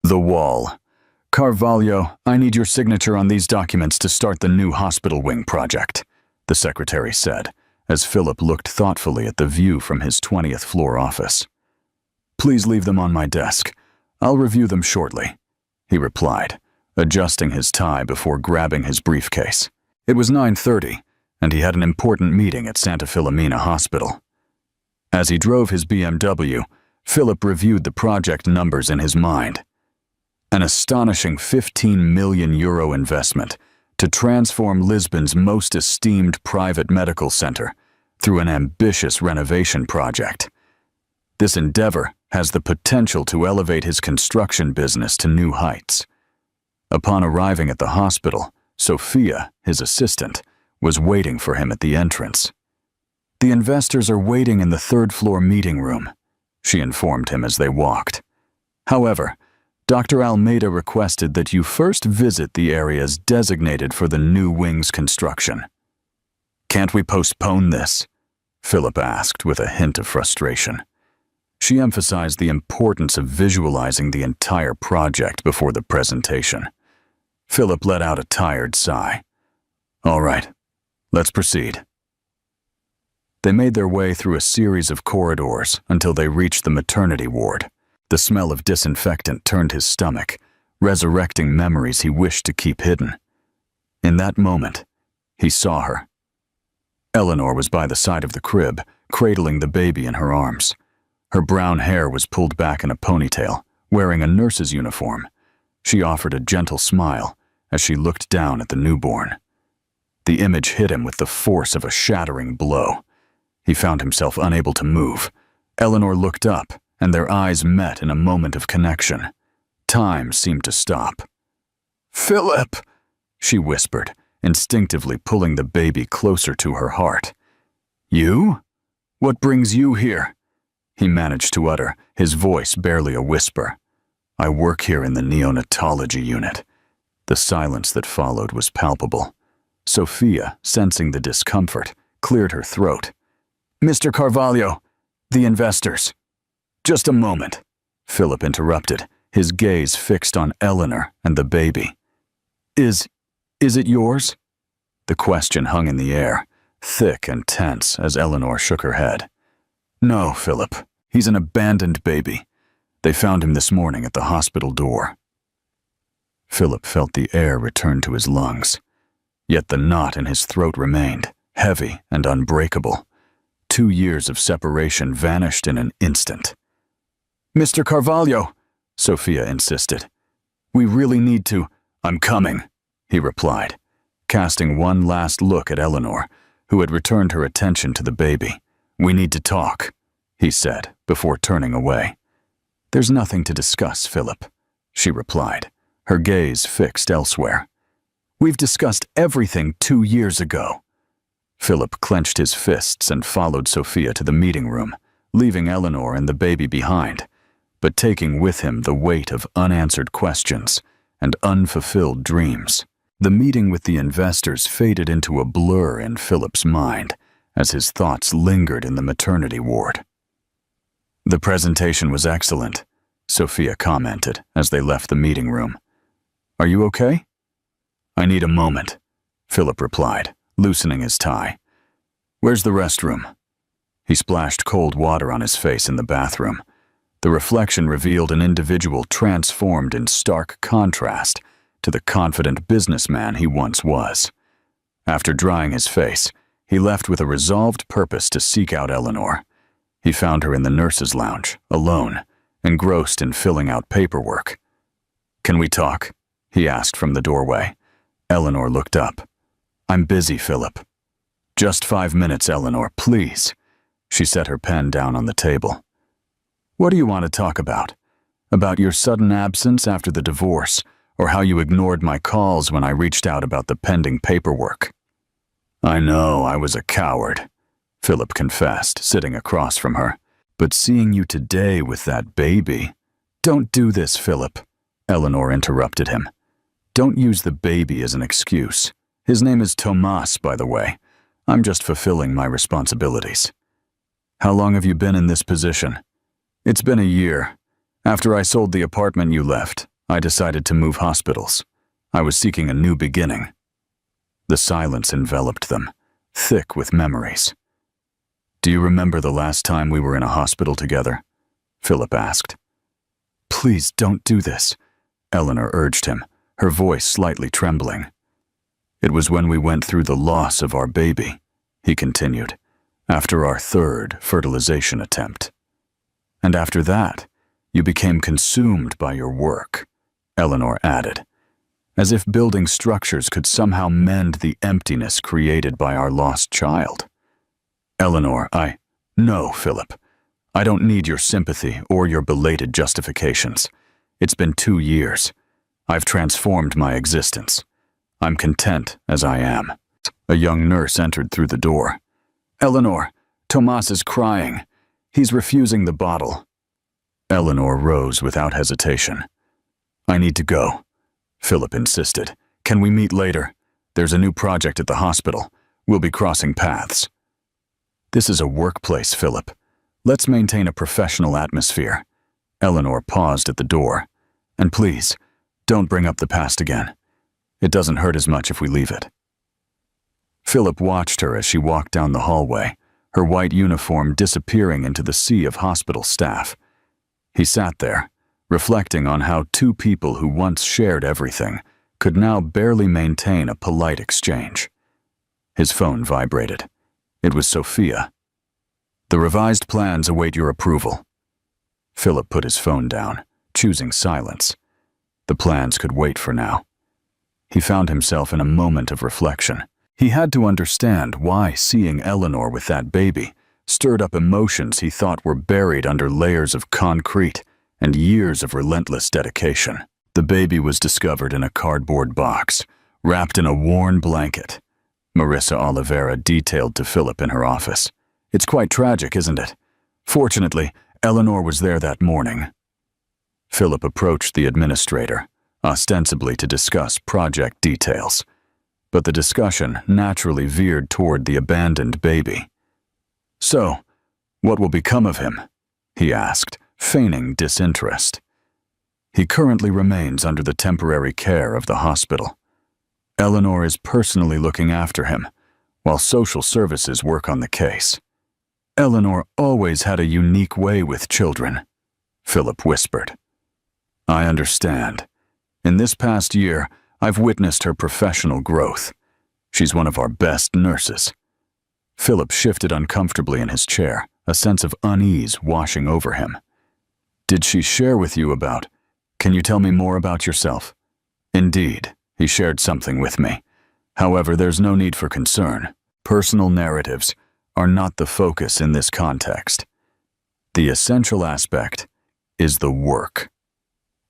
The wall. Carvalho, I need your signature on these documents to start the new hospital wing project, the secretary said, as Philip looked thoughtfully at the view from his 20th floor office. Please leave them on my desk. I'll review them shortly, he replied, adjusting his tie before grabbing his briefcase. It was 9:30, and he had an important meeting at Santa Filomena Hospital. As he drove his BMW, Philip reviewed the project numbers in his mind. An astonishing €15 million investment to transform Lisbon's most esteemed private medical center through an ambitious renovation project. This endeavor has the potential to elevate his construction business to new heights. Upon arriving at the hospital, Sophia, his assistant, was waiting for him at the entrance. The investors are waiting in the third-floor meeting room, she informed him as they walked. However, Dr. Almeida requested that you first visit the areas designated for the new wing's construction. Can't we postpone this? Philip asked with a hint of frustration. She emphasized the importance of visualizing the entire project before the presentation. Philip let out a tired sigh. All right, let's proceed. They made their way through a series of corridors until they reached the maternity ward. The smell of disinfectant turned his stomach, resurrecting memories he wished to keep hidden. In that moment, he saw her. Eleanor was by the side of the crib, cradling the baby in her arms. Her brown hair was pulled back in a ponytail, wearing a nurse's uniform. She offered a gentle smile as she looked down at the newborn. The image hit him with the force of a shattering blow. He found himself unable to move. Eleanor looked up, and their eyes met in a moment of connection. Time seemed to stop. "Philip!" she whispered, instinctively pulling the baby closer to her heart. "You? What brings you here?" he managed to utter, his voice barely a whisper. "I work here in the neonatology unit." The silence that followed was palpable. Sophia, sensing the discomfort, cleared her throat. "Mr. Carvalho, the investors." "Just a moment," Philip interrupted, his gaze fixed on Eleanor and the baby. Is it yours?" The question hung in the air, thick and tense as Eleanor shook her head. "No, Philip. He's an abandoned baby. They found him this morning at the hospital door." Philip felt the air return to his lungs. Yet the knot in his throat remained, heavy and unbreakable. 2 years of separation vanished in an instant. "Mr. Carvalho," Sophia insisted. "We really need to—" "I'm coming," he replied, casting one last look at Eleanor, who had returned her attention to the baby. "We need to talk," he said, before turning away. "There's nothing to discuss, Philip," she replied, her gaze fixed elsewhere. "We've discussed everything 2 years ago." Philip clenched his fists and followed Sophia to the meeting room, leaving Eleanor and the baby behind, but taking with him the weight of unanswered questions and unfulfilled dreams. The meeting with the investors faded into a blur in Philip's mind as his thoughts lingered in the maternity ward. "The presentation was excellent," Sophia commented as they left the meeting room. "Are you okay?" "I need a moment," Philip replied, loosening his tie. "Where's the restroom?" He splashed cold water on his face in the bathroom. The reflection revealed an individual transformed in stark contrast to the confident businessman he once was. After drying his face, he left with a resolved purpose to seek out Eleanor. He found her in the nurse's lounge, alone, engrossed in filling out paperwork. "Can we talk?" he asked from the doorway. Eleanor looked up. "I'm busy, Philip." "Just 5 minutes, Eleanor, please." She set her pen down on the table. "What do you want to talk about? About your sudden absence after the divorce, or how you ignored my calls when I reached out about the pending paperwork?" "I know I was a coward," Philip confessed, sitting across from her. "But seeing you today with that baby—" "Don't do this, Philip," Eleanor interrupted him. "Don't use the baby as an excuse. His name is Tomas, by the way. I'm just fulfilling my responsibilities." "How long have you been in this position?" "It's been a year. After I sold the apartment you left, I decided to move hospitals. I was seeking a new beginning. The silence enveloped them, thick with memories. Do you remember the last time we were in a hospital together? Philip asked. Please don't do this, Eleanor urged him, her voice slightly trembling. It was when we went through the loss of our baby, he continued, after our third fertilization attempt. And after that, you became consumed by your work, Eleanor added, as if building structures could somehow mend the emptiness created by our lost child. Eleanor, No, Philip. I don't need your sympathy or your belated justifications. It's been 2 years. I've transformed my existence. I'm content as I am. A young nurse entered through the door. Eleanor, Tomas is crying. He's refusing the bottle. Eleanor rose without hesitation. I need to go, Philip insisted. Can we meet later? There's a new project at the hospital. We'll be crossing paths. This is a workplace, Philip. Let's maintain a professional atmosphere. Eleanor paused at the door. And please, don't bring up the past again. It doesn't hurt as much if we leave it. Philip watched her as she walked down the hallway, her white uniform disappearing into the sea of hospital staff. He sat there, reflecting on how two people who once shared everything could now barely maintain a polite exchange. His phone vibrated. It was Sophia. The revised plans await your approval. Philip put his phone down, choosing silence. The plans could wait for now. He found himself in a moment of reflection. He had to understand why seeing Eleanor with that baby stirred up emotions he thought were buried under layers of concrete and years of relentless dedication. The baby was discovered in a cardboard box, wrapped in a worn blanket. Marissa Oliveira detailed to Philip in her office. It's quite tragic, isn't it? Fortunately, Eleanor was there that morning. Philip approached the administrator, ostensibly to discuss project details. But the discussion naturally veered toward the abandoned baby. So, what will become of him? He asked, feigning disinterest. He currently remains under the temporary care of the hospital. Eleanor is personally looking after him, while social services work on the case. Eleanor always had a unique way with children, Philip whispered. I understand. In this past year, I've witnessed her professional growth. She's one of our best nurses. Philip shifted uncomfortably in his chair, a sense of unease washing over him. Did she share with you about? Can you tell me more about yourself? Indeed, he shared something with me. However, there's no need for concern. Personal narratives are not the focus in this context. The essential aspect is the work.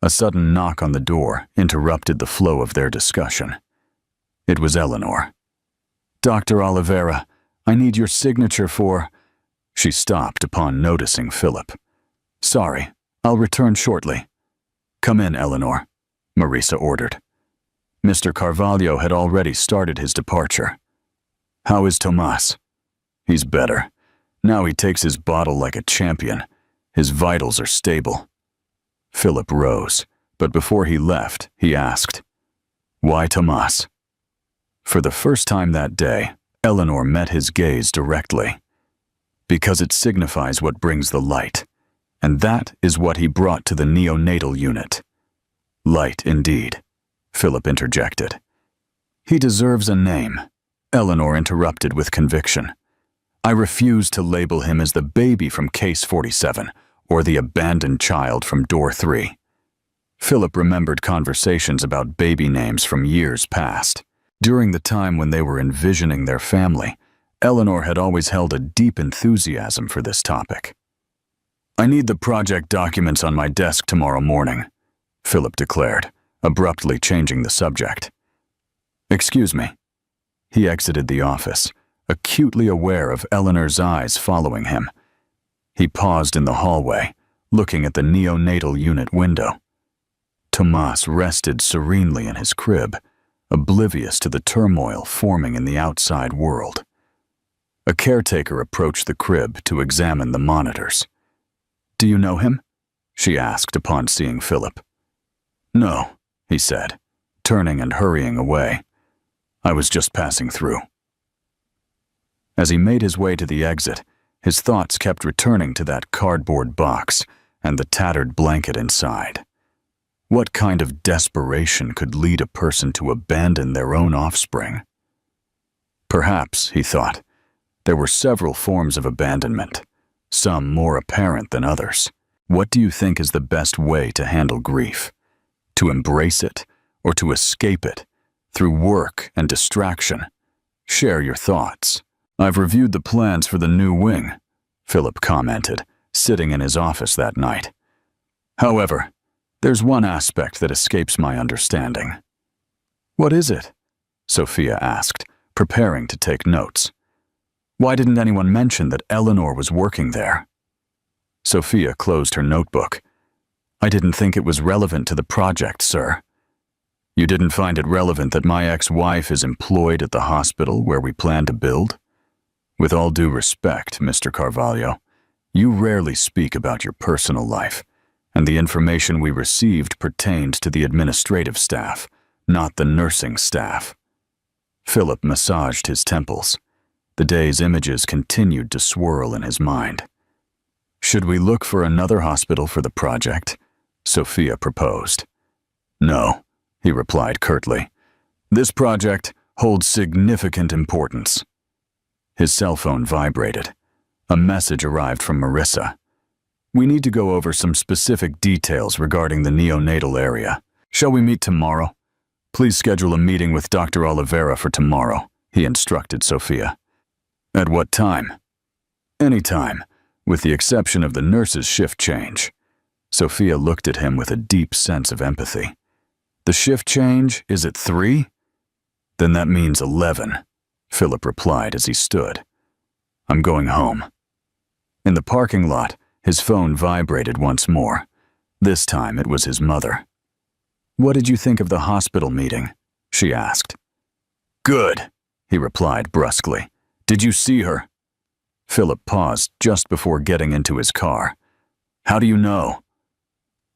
A sudden knock on the door interrupted the flow of their discussion. It was Eleanor. Dr. Oliveira, I need your signature for... She stopped upon noticing Philip. Sorry, I'll return shortly. Come in, Eleanor, Marisa ordered. Mr. Carvalho had already started his departure. How is Tomas? He's better. Now he takes his bottle like a champion. His vitals are stable. Philip rose, but before he left, he asked, Why Tomas? For the first time that day, Eleanor met his gaze directly. Because it signifies what brings the light, and that is what he brought to the neonatal unit. Light indeed, Philip interjected. He deserves a name, Eleanor interrupted with conviction. I refuse to label him as the baby from Case 47 or the abandoned child from Door 3. Philip remembered conversations about baby names from years past. During the time when they were envisioning their family, Eleanor had always held a deep enthusiasm for this topic. I need the project documents on my desk tomorrow morning, Philip declared, abruptly changing the subject. Excuse me. He exited the office, acutely aware of Eleanor's eyes following him. He paused in the hallway, looking at the neonatal unit window. Tomas rested serenely in his crib, oblivious to the turmoil forming in the outside world. A caretaker approached the crib to examine the monitors. Do you know him? She asked upon seeing Philip. No, he said, turning and hurrying away. I was just passing through. As he made his way to the exit, his thoughts kept returning to that cardboard box and the tattered blanket inside. What kind of desperation could lead a person to abandon their own offspring? Perhaps, he thought, there were several forms of abandonment, some more apparent than others. What do you think is the best way to handle grief? To embrace it or to escape it through work and distraction? Share your thoughts. I've reviewed the plans for the new wing, Philip commented, sitting in his office that night. However, there's one aspect that escapes my understanding. What is it? Sophia asked, preparing to take notes. Why didn't anyone mention that Eleanor was working there? Sophia closed her notebook. I didn't think it was relevant to the project, sir. You didn't find it relevant that my ex-wife is employed at the hospital where we plan to build? With all due respect, Mr. Carvalho, you rarely speak about your personal life, and the information we received pertained to the administrative staff, not the nursing staff. Philip massaged his temples. The day's images continued to swirl in his mind. Should we look for another hospital for the project? Sophia proposed. No, he replied curtly. This project holds significant importance. His cell phone vibrated. A message arrived from Marissa. We need to go over some specific details regarding the neonatal area. Shall we meet tomorrow? Please schedule a meeting with Dr. Oliveira for tomorrow, he instructed Sophia. At what time? Any time, with the exception of the nurse's shift change. Sophia looked at him with a deep sense of empathy. The shift change is at 3? Then that means 11, Philip replied as he stood. I'm going home. In the parking lot, his phone vibrated once more. This time it was his mother. What did you think of the hospital meeting? She asked. Good, he replied brusquely. Did you see her? Philip paused just before getting into his car. How do you know?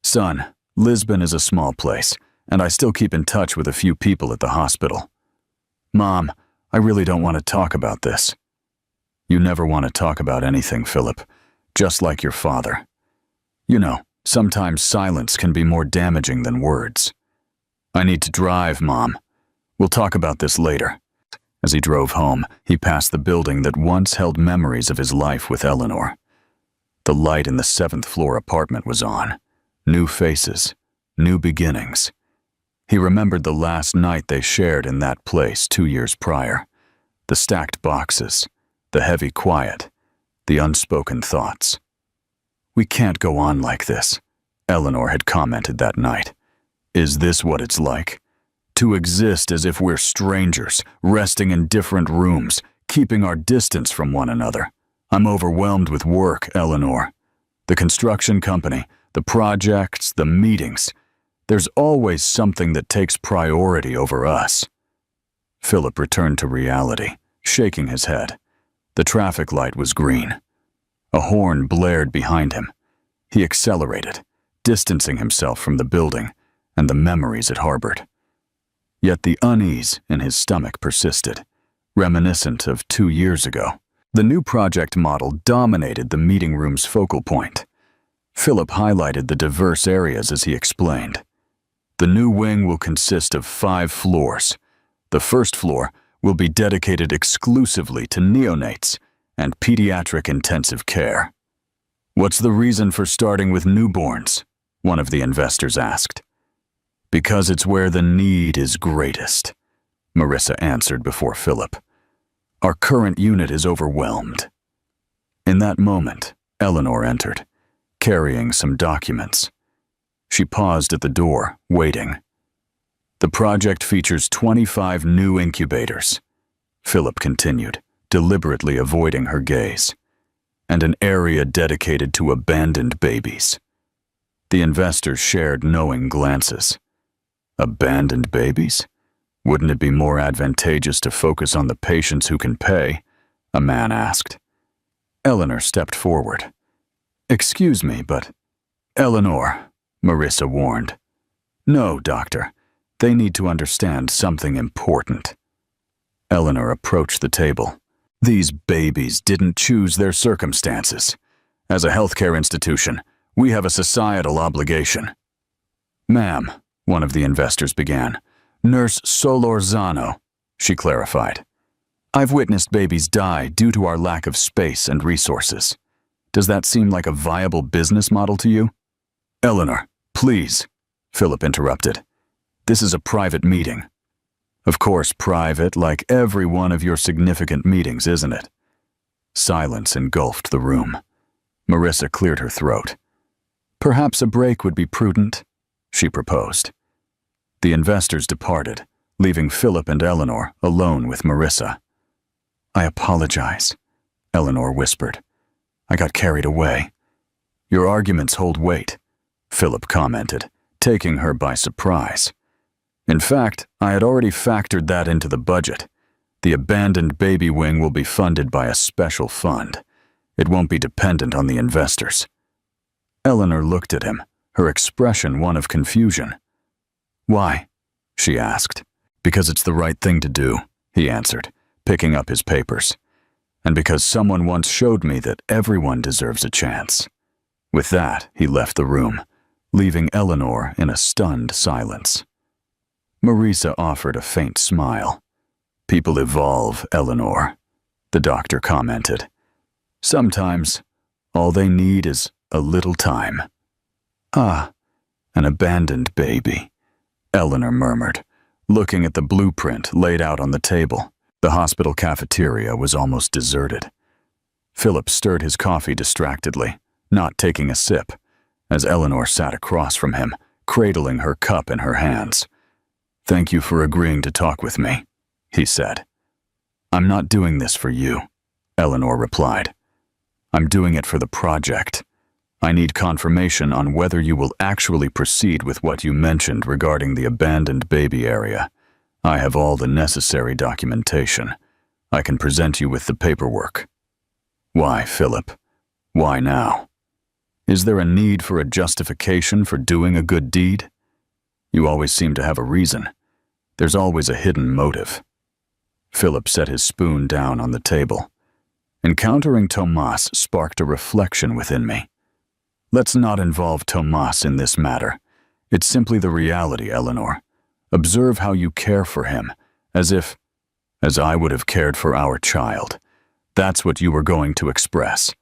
Son, Lisbon is a small place, and I still keep in touch with a few people at the hospital. Mom, I really don't want to talk about this. You never want to talk about anything, Philip, just like your father. You know, sometimes silence can be more damaging than words. I need to drive, Mom. We'll talk about this later. As he drove home, he passed the building that once held memories of his life with Eleanor. The light in the 7th floor apartment was on. New faces, new beginnings. He remembered the last night they shared in that place 2 years prior. The stacked boxes, the heavy quiet, the unspoken thoughts. We can't go on like this, Eleanor had commented that night. Is this what it's like? To exist as if we're strangers, resting in different rooms, keeping our distance from one another. I'm overwhelmed with work, Eleanor. The construction company, the projects, the meetings. There's always something that takes priority over us. Philip returned to reality, shaking his head. The traffic light was green. A horn blared behind him. He accelerated, distancing himself from the building and the memories it harbored. Yet the unease in his stomach persisted, reminiscent of 2 years ago. The new project model dominated the meeting room's focal point. Philip highlighted the diverse areas as he explained. The new wing will consist of 5 floors. The first floor will be dedicated exclusively to neonates and pediatric intensive care. What's the reason for starting with newborns? One of the investors asked. Because it's where the need is greatest, Marissa answered before Philip. Our current unit is overwhelmed. In that moment, Eleanor entered, carrying some documents. She paused at the door, waiting. The project features 25 new incubators, Philip continued, deliberately avoiding her gaze, and an area dedicated to abandoned babies. The investors shared knowing glances. Abandoned babies? Wouldn't it be more advantageous to focus on the patients who can pay? A man asked. Eleanor stepped forward. Excuse me, but... Eleanor, Marissa warned. No, doctor. They need to understand something important. Eleanor approached the table. These babies didn't choose their circumstances. As a healthcare institution, we have a societal obligation. Ma'am, one of the investors began. Nurse Solorzano, she clarified. I've witnessed babies die due to our lack of space and resources. Does that seem like a viable business model to you? Eleanor, please, Philip interrupted. This is a private meeting. Of course, private, like every one of your significant meetings, isn't it? Silence engulfed the room. Marissa cleared her throat. Perhaps a break would be prudent, she proposed. The investors departed, leaving Philip and Eleanor alone with Marissa. I apologize, Eleanor whispered. I got carried away. Your arguments hold weight, Philip commented, taking her by surprise. In fact, I had already factored that into the budget. The abandoned baby wing will be funded by a special fund. It won't be dependent on the investors. Eleanor looked at him, her expression one of confusion. Why? She asked. Because it's the right thing to do, he answered, picking up his papers. And because someone once showed me that everyone deserves a chance. With that, he left the room, leaving Eleanor in a stunned silence. Marissa offered a faint smile. People evolve, Eleanor, the doctor commented. Sometimes, all they need is a little time. Ah, an abandoned baby, Eleanor murmured, looking at the blueprint laid out on the table. The hospital cafeteria was almost deserted. Philip stirred his coffee distractedly, not taking a sip, as Eleanor sat across from him, cradling her cup in her hands. Thank you for agreeing to talk with me, he said. I'm not doing this for you, Eleanor replied. I'm doing it for the project. I need confirmation on whether you will actually proceed with what you mentioned regarding the abandoned baby area. I have all the necessary documentation. I can present you with the paperwork. Why, Philip? Why now? Is there a need for a justification for doing a good deed? You always seem to have a reason. There's always a hidden motive. Philip set his spoon down on the table. Encountering Tomas sparked a reflection within me. Let's not involve Tomas in this matter. It's simply the reality, Eleanor. Observe how you care for him, as I would have cared for our child. That's what you were going to express.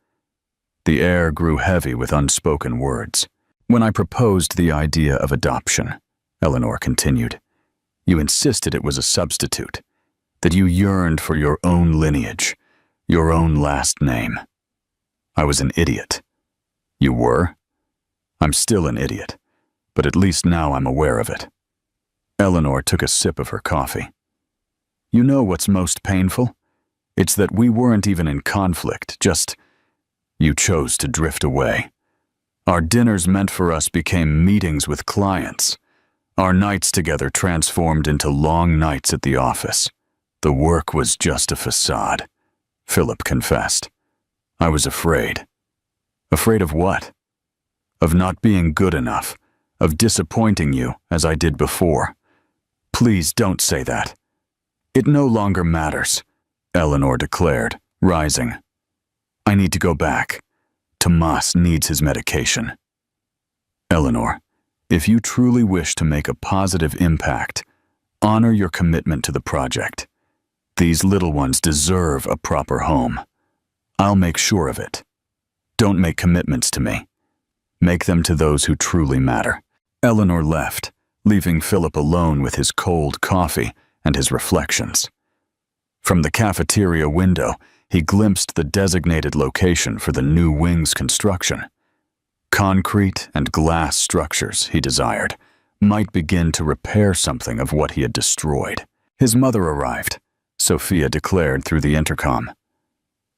The air grew heavy with unspoken words. When I proposed the idea of adoption, Eleanor continued, you insisted it was a substitute, that you yearned for your own lineage, your own last name. I was an idiot. You were? I'm still an idiot, but at least now I'm aware of it. Eleanor took a sip of her coffee. You know what's most painful? It's that we weren't even in conflict, just you chose to drift away. Our dinners meant for us became meetings with clients. Our nights together transformed into long nights at the office. The work was just a facade, Philip confessed. I was afraid. Afraid of what? Of not being good enough, of disappointing you as I did before. Please don't say that. It no longer matters, Eleanor declared, rising. I need to go back. Tomas needs his medication. Eleanor, if you truly wish to make a positive impact, honor your commitment to the project. These little ones deserve a proper home. I'll make sure of it. Don't make commitments to me. Make them to those who truly matter. Eleanor left, leaving Philip alone with his cold coffee and his reflections. From the cafeteria window, he glimpsed the designated location for the new wing's construction. Concrete and glass structures, he desired, might begin to repair something of what he had destroyed. His mother arrived, Sophia declared through the intercom.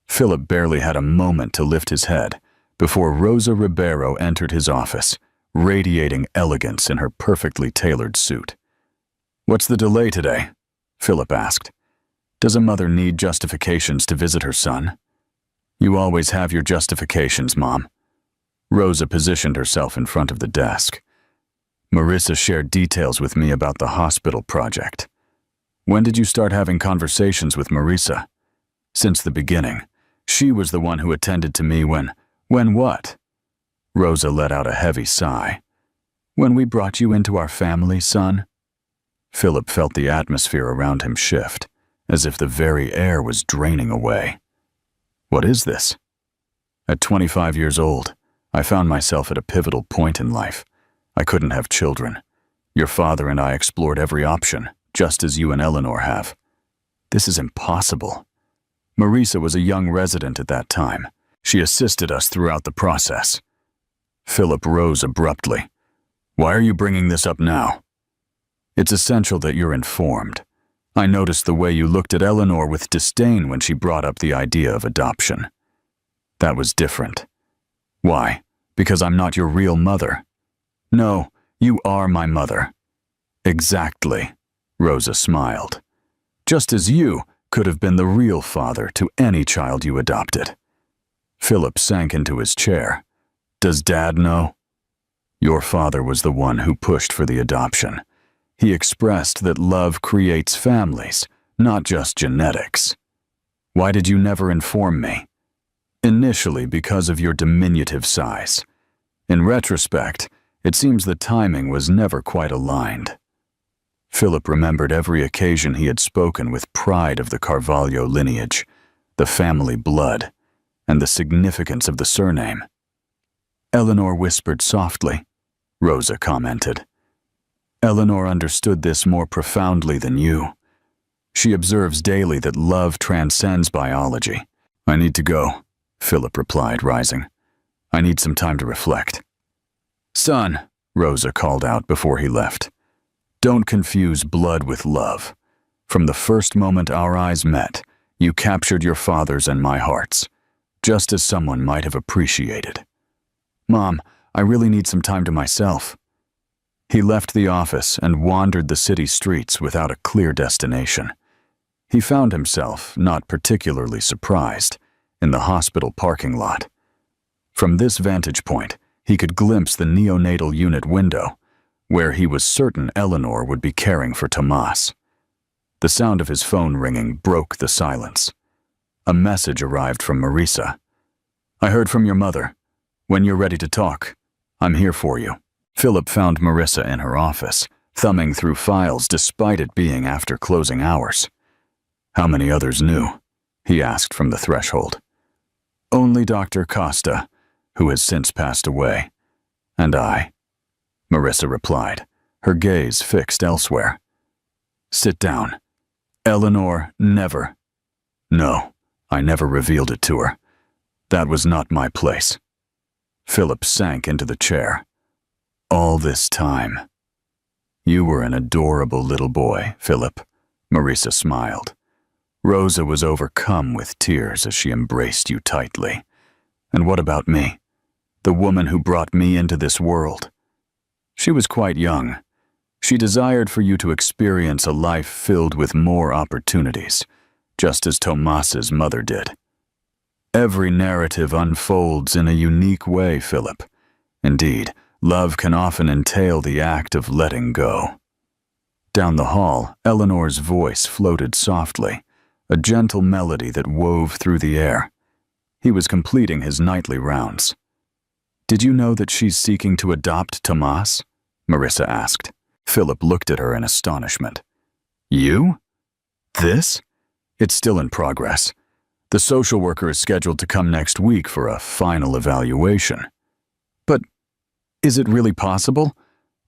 Philip barely had a moment to lift his head before Rosa Ribeiro entered his office, radiating elegance in her perfectly tailored suit. What's the delay today? Philip asked. Does a mother need justifications to visit her son? You always have your justifications, Mom. Rosa positioned herself in front of the desk. Marissa shared details with me about the hospital project. When did you start having conversations with Marissa? Since the beginning. She was the one who attended to me when what? Rosa let out a heavy sigh. When we brought you into our family, son? Philip felt the atmosphere around him shift, as if the very air was draining away. What is this? At 25 years old, I found myself at a pivotal point in life. I couldn't have children. Your father and I explored every option, just as you and Eleanor have. This is impossible. Marissa was a young resident at that time. She assisted us throughout the process. Philip rose abruptly. Why are you bringing this up now? It's essential that you're informed. I noticed the way you looked at Eleanor with disdain when she brought up the idea of adoption. That was different. Why? Because I'm not your real mother. No, you are my mother. Exactly, Rosa smiled. Just as you could have been the real father to any child you adopted. Philip sank into his chair. Does Dad know? Your father was the one who pushed for the adoption. He expressed that love creates families, not just genetics. Why did you never inform me? Initially, because of your diminutive size. In retrospect, it seems the timing was never quite aligned. Philip remembered every occasion he had spoken with pride of the Carvalho lineage, the family blood, and the significance of the surname. Eleanor whispered softly, Rosa commented. Eleanor understood this more profoundly than you. She observes daily that love transcends biology. I need to go, Philip replied, rising. I need some time to reflect. Son, Rosa called out before he left. Don't confuse blood with love. From the first moment our eyes met, you captured your father's and my hearts, just as someone might have appreciated. Mom, I really need some time to myself. He left the office and wandered the city streets without a clear destination. He found himself, not particularly surprised, in the hospital parking lot. From this vantage point, he could glimpse the neonatal unit window, where he was certain Eleanor would be caring for Tomas. The sound of his phone ringing broke the silence. A message arrived from Marissa. I heard from your mother. When you're ready to talk, I'm here for you. Philip found Marissa in her office, thumbing through files despite it being after closing hours. How many others knew? He asked from the threshold. Only Dr. Costa, who has since passed away, and I. Marissa replied, her gaze fixed elsewhere. Sit down. Eleanor never. No, I never revealed it to her. That was not my place. Philip sank into the chair. All this time. You were an adorable little boy, Philip, Marissa smiled. Rosa was overcome with tears as she embraced you tightly. And what about me? The woman who brought me into this world? She was quite young. She desired for you to experience a life filled with more opportunities, just as Tomas's mother did. Every narrative unfolds in a unique way, Philip. Indeed, love can often entail the act of letting go. Down the hall, Eleanor's voice floated softly, a gentle melody that wove through the air. He was completing his nightly rounds. Did you know that she's seeking to adopt Tomas? Marissa asked. Philip looked at her in astonishment. You? This? It's still in progress. The social worker is scheduled to come next week for a final evaluation. But is it really possible?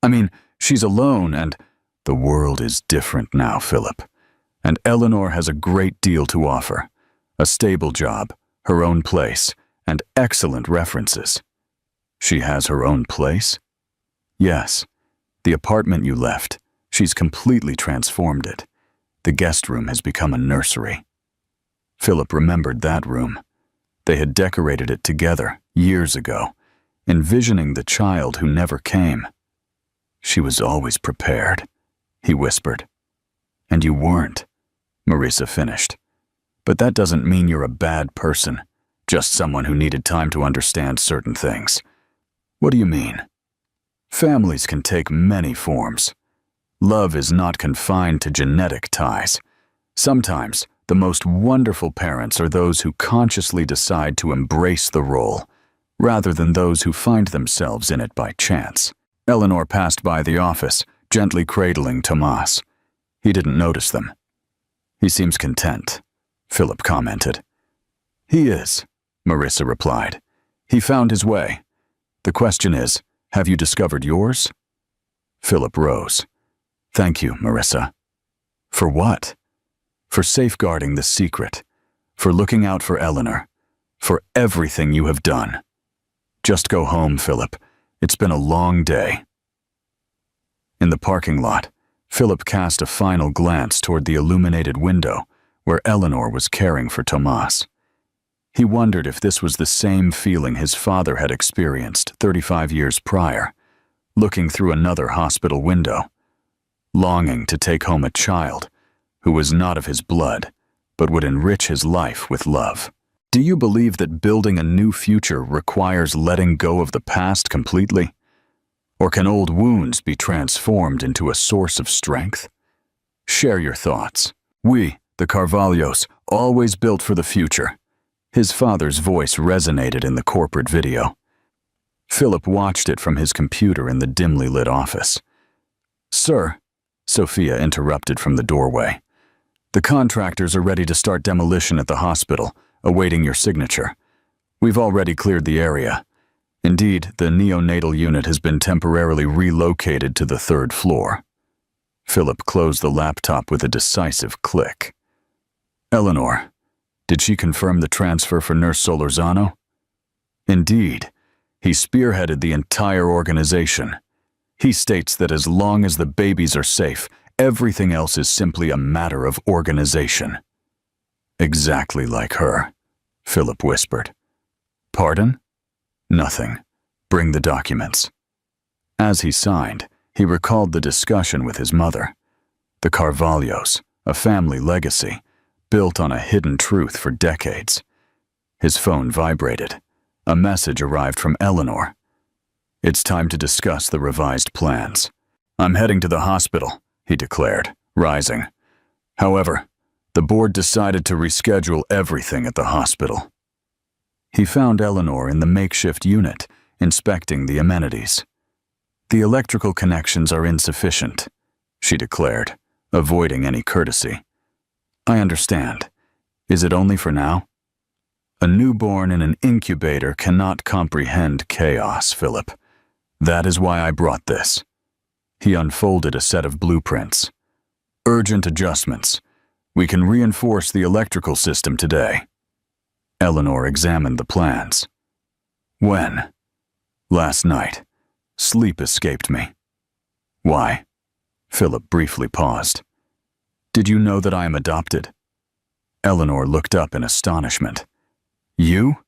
I mean, she's alone and the world is different now, Philip. And Eleanor has a great deal to offer. A stable job, her own place, and excellent references. She has her own place? Yes. The apartment you left, she's completely transformed it. The guest room has become a nursery. Philip remembered that room. They had decorated it together years ago, envisioning the child who never came. She was always prepared, he whispered. And you weren't, Marissa finished. But that doesn't mean you're a bad person, just someone who needed time to understand certain things. What do you mean? Families can take many forms. Love is not confined to genetic ties. Sometimes, the most wonderful parents are those who consciously decide to embrace the role, rather than those who find themselves in it by chance. Eleanor passed by the office, gently cradling Tomas. He didn't notice them. "He seems content," Philip commented. "He is," Marissa replied. "He found his way. The question is, have you discovered yours?" Philip rose. "Thank you, Marissa." "For what?" "For safeguarding the secret, for looking out for Eleanor, for everything you have done. Just go home, Philip. It's been a long day." In the parking lot, Philip cast a final glance toward the illuminated window where Eleanor was caring for Tomas. He wondered if this was the same feeling his father had experienced 35 years prior, looking through another hospital window, longing to take home a child who was not of his blood, but would enrich his life with love. Do you believe that building a new future requires letting go of the past completely? Or can old wounds be transformed into a source of strength? Share your thoughts. We, the Carvalhos, always built for the future. His father's voice resonated in the corporate video. Philip watched it from his computer in the dimly lit office. "Sir," Sophia interrupted from the doorway, "the contractors are ready to start demolition at the hospital, awaiting your signature. We've already cleared the area. Indeed, the neonatal unit has been temporarily relocated to the 3rd floor." Philip closed the laptop with a decisive click. "Eleanor, did she confirm the transfer for Nurse Solorzano?" "Indeed. He spearheaded the entire organization. He states that as long as the babies are safe, everything else is simply a matter of organization." "Exactly like her," Philip whispered. "Pardon?" "Nothing. Bring the documents." As he signed, he recalled the discussion with his mother. The Carvalhos, a family legacy, built on a hidden truth for decades. His phone vibrated. A message arrived from Eleanor. "It's time to discuss the revised plans." "I'm heading to the hospital," he declared, rising. "However, the board decided to reschedule everything at the hospital." He found Eleanor in the makeshift unit, inspecting the amenities. "The electrical connections are insufficient," she declared, avoiding any courtesy. "I understand. Is it only for now?" "A newborn in an incubator cannot comprehend chaos, Philip. That is why I brought this." He unfolded a set of blueprints. "Urgent adjustments. We can reinforce the electrical system today." Eleanor examined the plans. "When?" "Last night. Sleep escaped me." "Why?" Philip briefly paused. "Did you know that I am adopted?" Eleanor looked up in astonishment. "You?"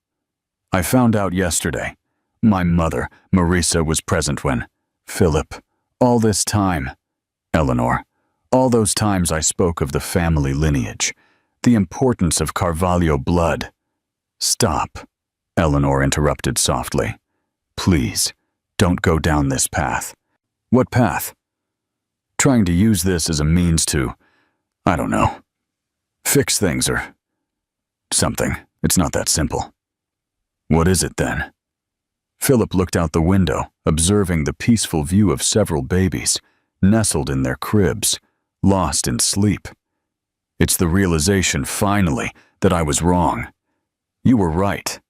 "I found out yesterday. My mother, Marissa, was present when—" "Philip, all this time." "Eleanor, all those times I spoke of the family lineage, the importance of Carvalho blood." "Stop," Eleanor interrupted softly. "Please, don't go down this path." "What path?" "Trying to use this as a means to, I don't know, fix things or something. It's not that simple." "What is it then?" Philip looked out the window, observing the peaceful view of several babies, nestled in their cribs, lost in sleep. "It's the realization, finally, that I was wrong. You were right.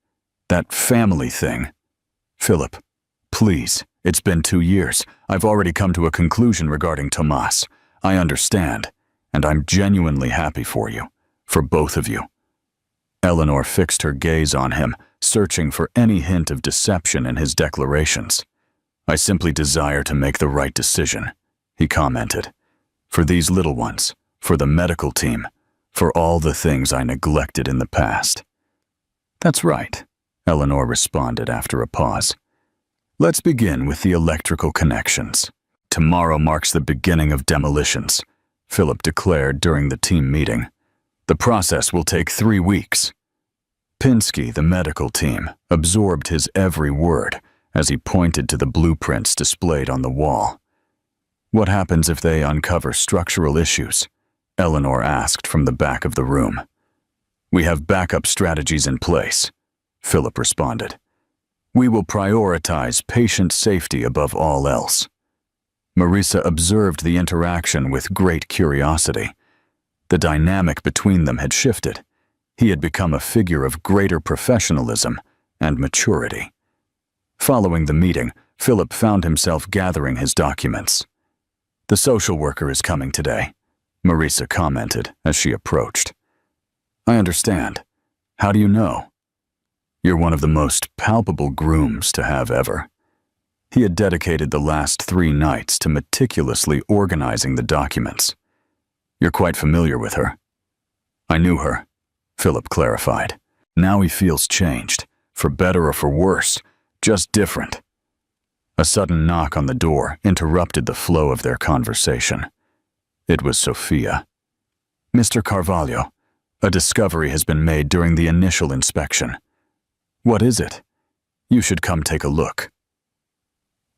That family thing." "Philip, please, it's been 2 years. I've already come to a conclusion regarding Tomas. I understand, and I'm genuinely happy for you, for both of you." Eleanor fixed her gaze on him, searching for any hint of deception in his declarations. "I simply desire to make the right decision," he commented. "For these little ones, for the medical team, for all the things I neglected in the past." "That's right," Eleanor responded after a pause. "Let's begin with the electrical connections. Tomorrow marks the beginning of demolitions," Philip declared during the team meeting. "The process will take 3 weeks." Pinsky, the medical team, absorbed his every word as he pointed to the blueprints displayed on the wall. "What happens if they uncover structural issues?" Eleanor asked from the back of the room. "We have backup strategies in place," Philip responded. "We will prioritize patient safety above all else." Marisa observed the interaction with great curiosity. The dynamic between them had shifted. He had become a figure of greater professionalism and maturity. Following the meeting, Philip found himself gathering his documents. "The social worker is coming today," Marisa commented as she approached. "I understand. How do you know?" "You're one of the most palpable grooms to have ever." He had dedicated the last 3 nights to meticulously organizing the documents. "You're quite familiar with her." "I knew her," Philip clarified. Now he feels changed, for better or for worse, just different. A sudden knock on the door interrupted the flow of their conversation. It was Sophia. "Mr. Carvalho, a discovery has been made during the initial inspection." "What is it?" "You should come take a look."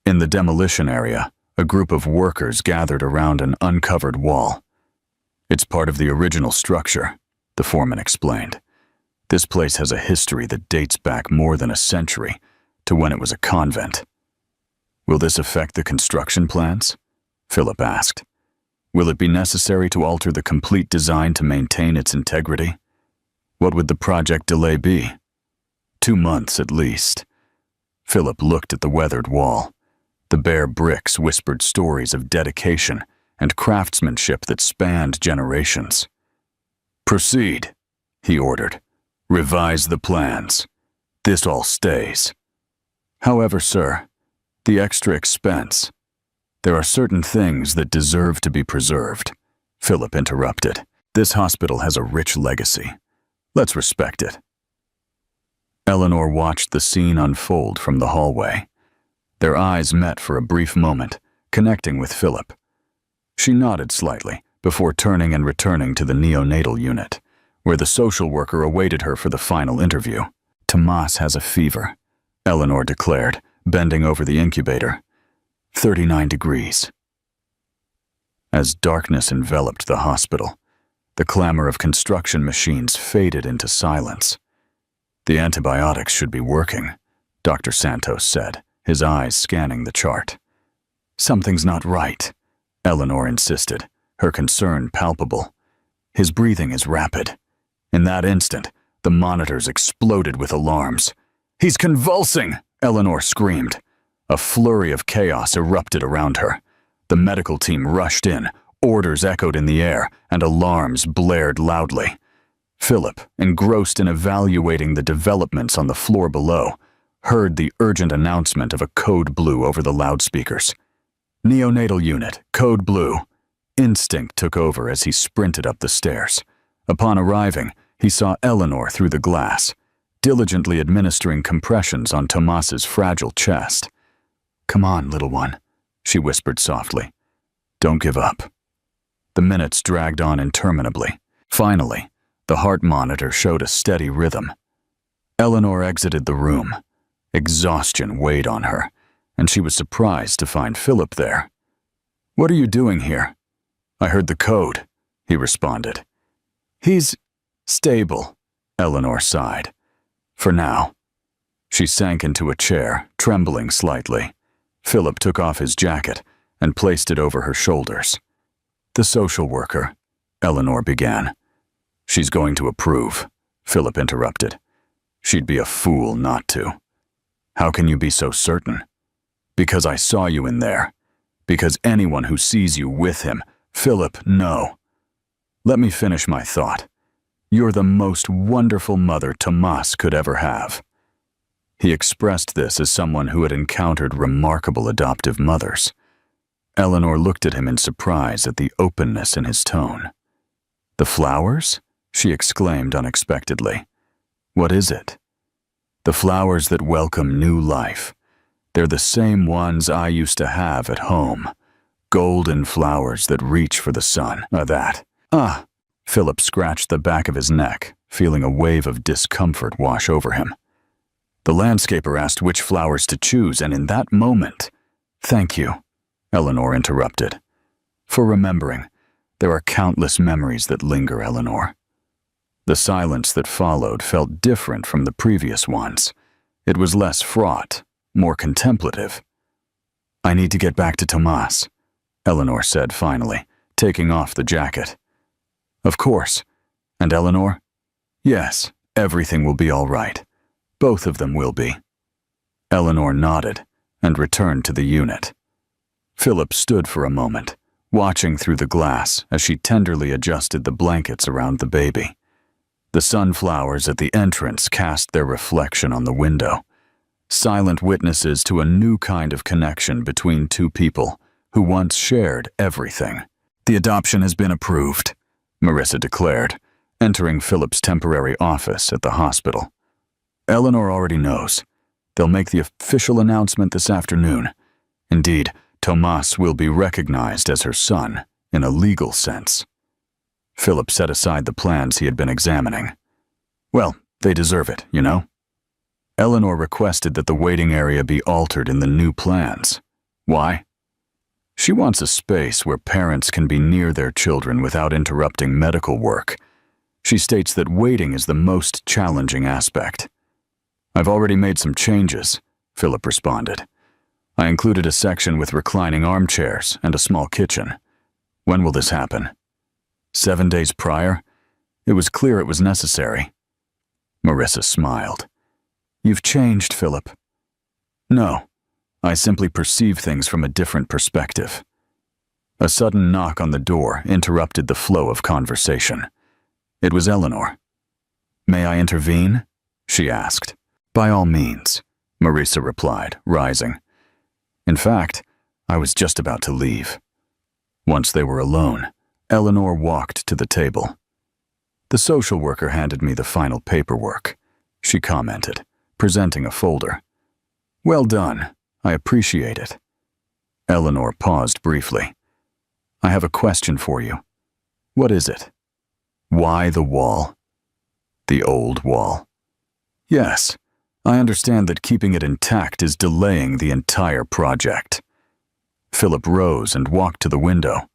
In the demolition area, a group of workers gathered around an uncovered wall. "It's part of the original structure," the foreman explained. "This place has a history that dates back more than a century to when it was a convent." "Will this affect the construction plans?" Philip asked. "Will it be necessary to alter the complete design to maintain its integrity?" "What would the project delay be?" 2 months at least. Philip looked at the weathered wall. The bare bricks whispered stories of dedication and craftsmanship that spanned generations. "Proceed," he ordered. "Revise the plans. This all stays." "However, sir, the extra expense. There are certain things that deserve to be preserved," Philip interrupted. "This hospital has a rich legacy. Let's respect it." Eleanor watched the scene unfold from the hallway. Their eyes met for a brief moment, connecting with Philip. She nodded slightly before turning and returning to the neonatal unit, where the social worker awaited her for the final interview. "Tomas has a fever," Eleanor declared, bending over the incubator. 39 degrees. As darkness enveloped the hospital, the clamor of construction machines faded into silence. "The antibiotics should be working," Dr. Santos said, his eyes scanning the chart. "Something's not right," Eleanor insisted, her concern palpable. "His breathing is rapid." In that instant, the monitors exploded with alarms. "He's convulsing!" Eleanor screamed. A flurry of chaos erupted around her. The medical team rushed in, orders echoed in the air, and alarms blared loudly. Philip, engrossed in evaluating the developments on the floor below, heard the urgent announcement of a code blue over the loudspeakers. "Neonatal unit, code blue." Instinct took over as he sprinted up the stairs. Upon arriving, he saw Eleanor through the glass, diligently administering compressions on Tomas's fragile chest. "Come on, little one," she whispered softly. "Don't give up." The minutes dragged on interminably. Finally, the heart monitor showed a steady rhythm. Eleanor exited the room. Exhaustion weighed on her, and she was surprised to find Philip there. "What are you doing here?" "I heard the code," he responded. "He's stable," Eleanor sighed. "For now." She sank into a chair, trembling slightly. Philip took off his jacket and placed it over her shoulders. "The social worker," Eleanor began. "She's going to approve," Philip interrupted. "She'd be a fool not to." "How can you be so certain?" "Because I saw you in there. Because anyone who sees you with him." "Philip, no." "Let me finish my thought. You're the most wonderful mother Tomas could ever have." He expressed this as someone who had encountered remarkable adoptive mothers. Eleanor looked at him in surprise at the openness in his tone. "The flowers?" she exclaimed unexpectedly. "What is it?" "The flowers that welcome new life. They're the same ones I used to have at home. Golden flowers that reach for the sun. Ah, Philip scratched the back of his neck, feeling a wave of discomfort wash over him. The landscaper asked which flowers to choose, and in that moment— "Thank you," Eleanor interrupted. "For remembering. There are countless memories that linger, Eleanor." The silence that followed felt different from the previous ones. It was less fraught, more contemplative. "I need to get back to Tomas," Eleanor said finally, taking off the jacket. "Of course. And Eleanor?" "Yes, everything will be all right. Both of them will be." Eleanor nodded and returned to the unit. Philip stood for a moment, watching through the glass as she tenderly adjusted the blankets around the baby. The sunflowers at the entrance cast their reflection on the window, silent witnesses to a new kind of connection between two people who once shared everything. "The adoption has been approved," Marissa declared, entering Philip's temporary office at the hospital. "Eleanor already knows. They'll make the official announcement this afternoon. Indeed, Tomas will be recognized as her son in a legal sense." Philip set aside the plans he had been examining. "Well, they deserve it, you know." Eleanor requested that the waiting area be altered in the new plans. Why? She wants a space where parents can be near their children without interrupting medical work. She states that waiting is the most challenging aspect. "I've already made some changes," Philip responded. "I included a section with reclining armchairs and a small kitchen. When will this happen?" 7 days prior? It was clear it was necessary. Marissa smiled. "You've changed, Philip." "No, I simply perceive things from a different perspective." A sudden knock on the door interrupted the flow of conversation. It was Eleanor. "May I intervene?" she asked. "By all means," Marissa replied, rising. "In fact, I was just about to leave." Once they were alone, Eleanor walked to the table. "The social worker handed me the final paperwork," she commented, presenting a folder. "Well done. I appreciate it." Eleanor paused briefly. "I have a question for you." "What is it?" "Why the wall?" "The old wall?" "Yes. I understand that keeping it intact is delaying the entire project." Philip rose and walked to the window.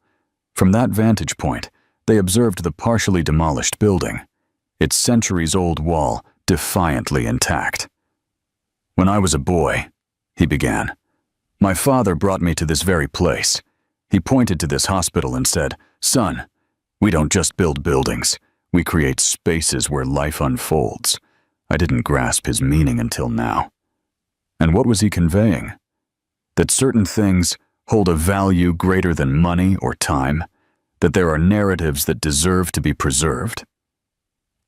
From that vantage point, they observed the partially demolished building, its centuries-old wall defiantly intact. "When I was a boy," he began, "my father brought me to this very place. He pointed to this hospital and said, 'Son, we don't just build buildings, we create spaces where life unfolds.' I didn't grasp his meaning until now." And what was he conveying? That certain things hold a value greater than money or time? That there are narratives that deserve to be preserved?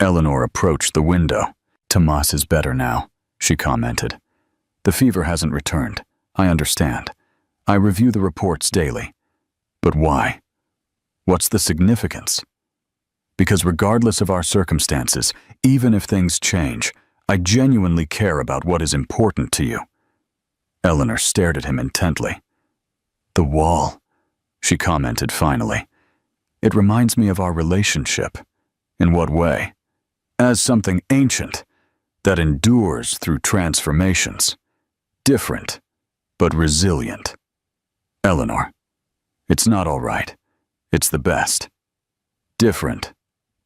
Eleanor approached the window. "Tomas is better now," she commented. "The fever hasn't returned. I understand. I review the reports daily. But why? What's the significance? Because regardless of our circumstances, even if things change, I genuinely care about what is important to you." Eleanor stared at him intently. "The wall," she commented finally. "It reminds me of our relationship." "In what way?" "As something ancient, that endures through transformations. Different, but resilient." "Eleanor, it's not all right. It's the best. Different,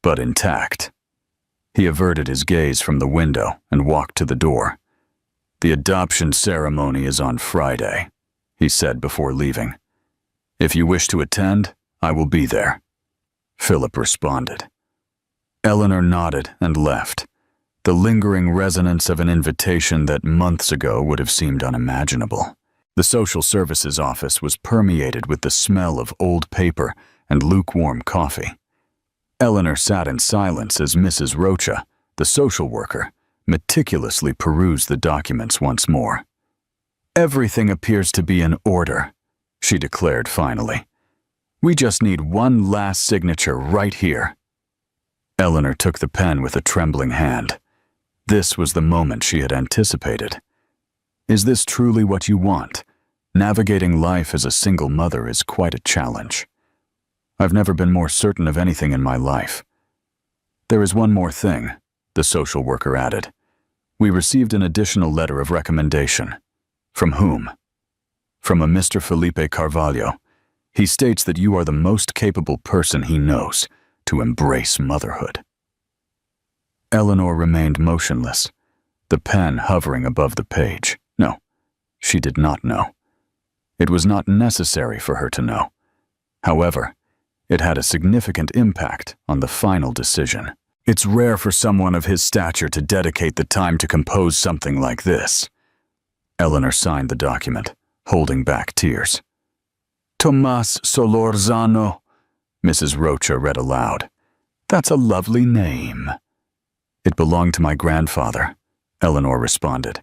but intact." He averted his gaze from the window and walked to the door. "The adoption ceremony is on Friday," he said before leaving. "If you wish to attend, I will be there." Philip responded. Eleanor nodded and left, the lingering resonance of an invitation that months ago would have seemed unimaginable. The social services office was permeated with the smell of old paper and lukewarm coffee. Eleanor sat in silence as Mrs. Rocha, the social worker, meticulously perused the documents once more. "Everything appears to be in order," she declared finally. "We just need one last signature right here." Eleanor took the pen with a trembling hand. This was the moment she had anticipated. Is this truly what you want? Navigating life as a single mother is quite a challenge. I've never been more certain of anything in my life. There is one more thing, the social worker added. We received an additional letter of recommendation. From whom? From a Mr. Felipe Carvalho. He states that you are the most capable person he knows to embrace motherhood. Eleanor remained motionless, the pen hovering above the page. No, she did not know. It was not necessary for her to know. However, it had a significant impact on the final decision. It's rare for someone of his stature to dedicate the time to compose something like this. Eleanor signed the document, holding back tears. Tomas Solorzano, Mrs. Rocha read aloud. That's a lovely name. It belonged to my grandfather, Eleanor responded.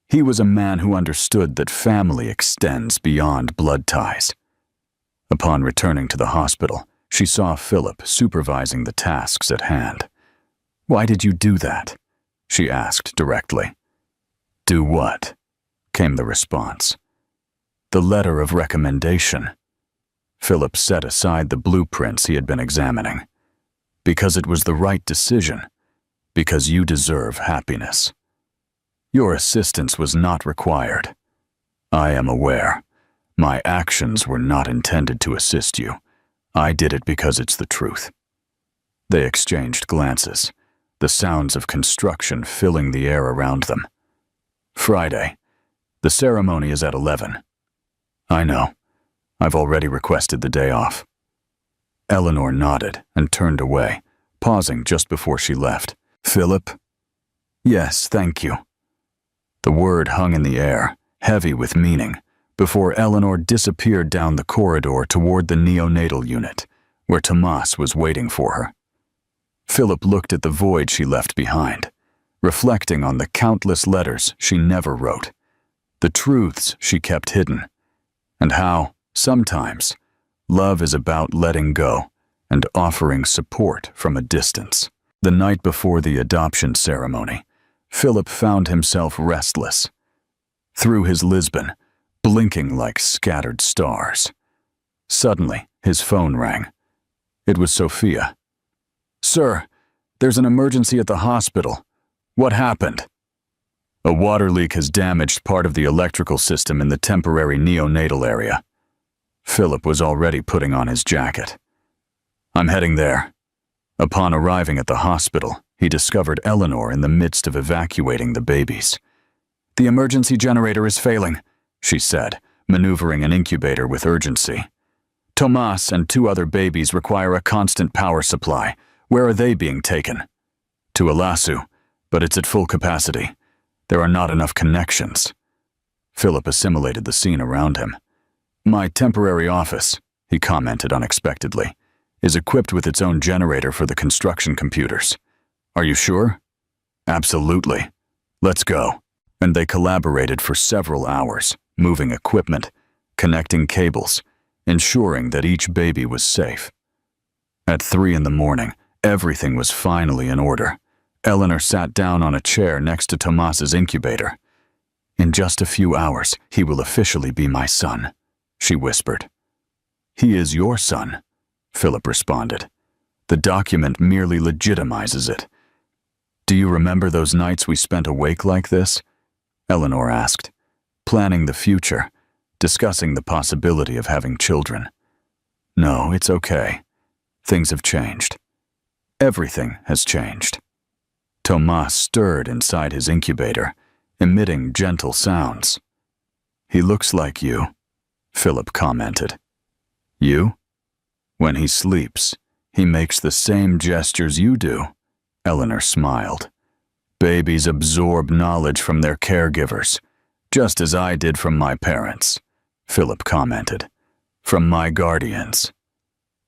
He was a man who understood that family extends beyond blood ties. Upon returning to the hospital, she saw Philip supervising the tasks at hand. Why did you do that? She asked directly. Do what? Came the response. The letter of recommendation. Philip set aside the blueprints he had been examining. Because it was the right decision. Because you deserve happiness. Your assistance was not required. I am aware. My actions were not intended to assist you. I did it because it's the truth. They exchanged glances, the sounds of construction filling the air around them. Friday. The ceremony is at 11. I know. I've already requested the day off. Eleanor nodded and turned away, pausing just before she left. Philip? Yes, thank you. The word hung in the air, heavy with meaning, before Eleanor disappeared down the corridor toward the neonatal unit, where Tomas was waiting for her. Philip looked at the void she left behind, reflecting on the countless letters she never wrote, the truths she kept hidden, and how, sometimes, love is about letting go and offering support from a distance. The night before the adoption ceremony, Philip found himself restless. Through his Lisbon, blinking like scattered stars. Suddenly, his phone rang. It was Sophia. Sir, there's an emergency at the hospital. What happened? A water leak has damaged part of the electrical system in the temporary neonatal area. Philip was already putting on his jacket. I'm heading there. Upon arriving at the hospital, he discovered Eleanor in the midst of evacuating the babies. The emergency generator is failing, she said, maneuvering an incubator with urgency. Tomas and 2 other babies require a constant power supply. Where are they being taken? To Elasu, but it's at full capacity. There are not enough connections. Philip assimilated the scene around him. My temporary office, he commented unexpectedly, is equipped with its own generator for the construction computers. Are you sure? Absolutely. Let's go. And they collaborated for several hours, moving equipment, connecting cables, ensuring that each baby was safe. At 3 a.m, everything was finally in order. Eleanor sat down on a chair next to Tomas's incubator. In just a few hours, he will officially be my son, she whispered. He is your son, Philip responded. The document merely legitimizes it. Do you remember those nights we spent awake like this? Eleanor asked, planning the future, discussing the possibility of having children. No, it's okay. Things have changed. Everything has changed. Tomas stirred inside his incubator, emitting gentle sounds. He looks like you, Philip commented. You? When he sleeps, he makes the same gestures you do, Eleanor smiled. Babies absorb knowledge from their caregivers, just as I did from my parents, Philip commented. From my guardians.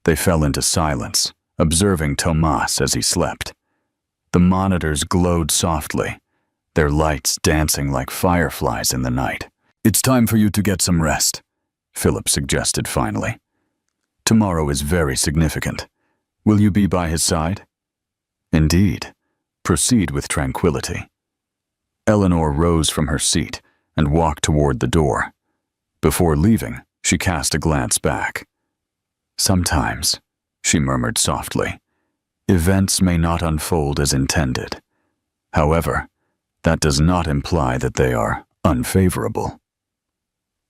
They fell into silence, observing Tomas as he slept. The monitors glowed softly, their lights dancing like fireflies in the night. It's time for you to get some rest, Philip suggested finally. Tomorrow is very significant. Will you be by his side? Indeed. Proceed with tranquility. Eleanor rose from her seat and walked toward the door. Before leaving, she cast a glance back. Sometimes, she murmured softly, events may not unfold as intended. However, That does not imply that they are unfavorable.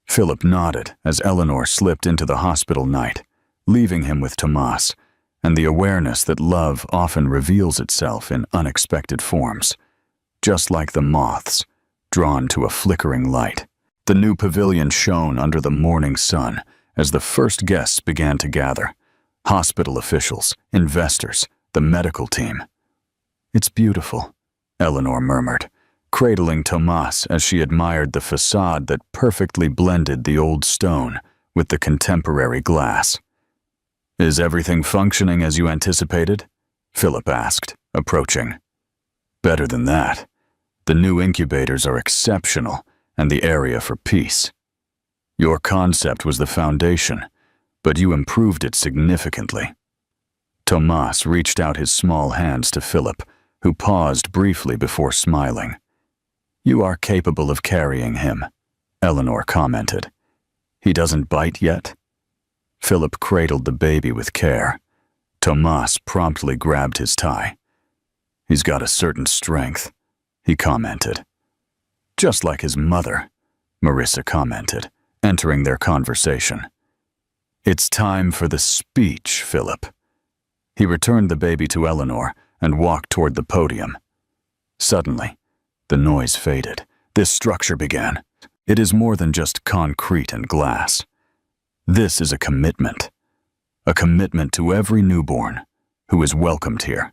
Philip nodded as Eleanor slipped into the hospital night, leaving him with Tomas and the awareness that love often reveals itself in unexpected forms, just like the moths drawn to a flickering light. The new pavilion shone under the morning sun as the first guests began to gather: hospital officials, investors, the medical team. "It's beautiful," Eleanor murmured, cradling Tomas as she admired the facade that perfectly blended the old stone with the contemporary glass. "Is everything functioning as you anticipated?" Philip asked, approaching. "Better than that. The new incubators are exceptional, and the area for peace. Your concept was the foundation, but you improved it significantly." Tomas reached out his small hands to Philip, who paused briefly before smiling. "You are capable of carrying him," Eleanor commented. "He doesn't bite yet?" Philip cradled the baby with care. Tomas promptly grabbed his tie. "He's got a certain strength," he commented. "Just like his mother," Marissa commented, entering their conversation. "It's time for the speech, Philip." He returned the baby to Eleanor and walked toward the podium. Suddenly, the noise faded. This structure began. It is more than just concrete and glass. This is a commitment to every newborn who is welcomed here,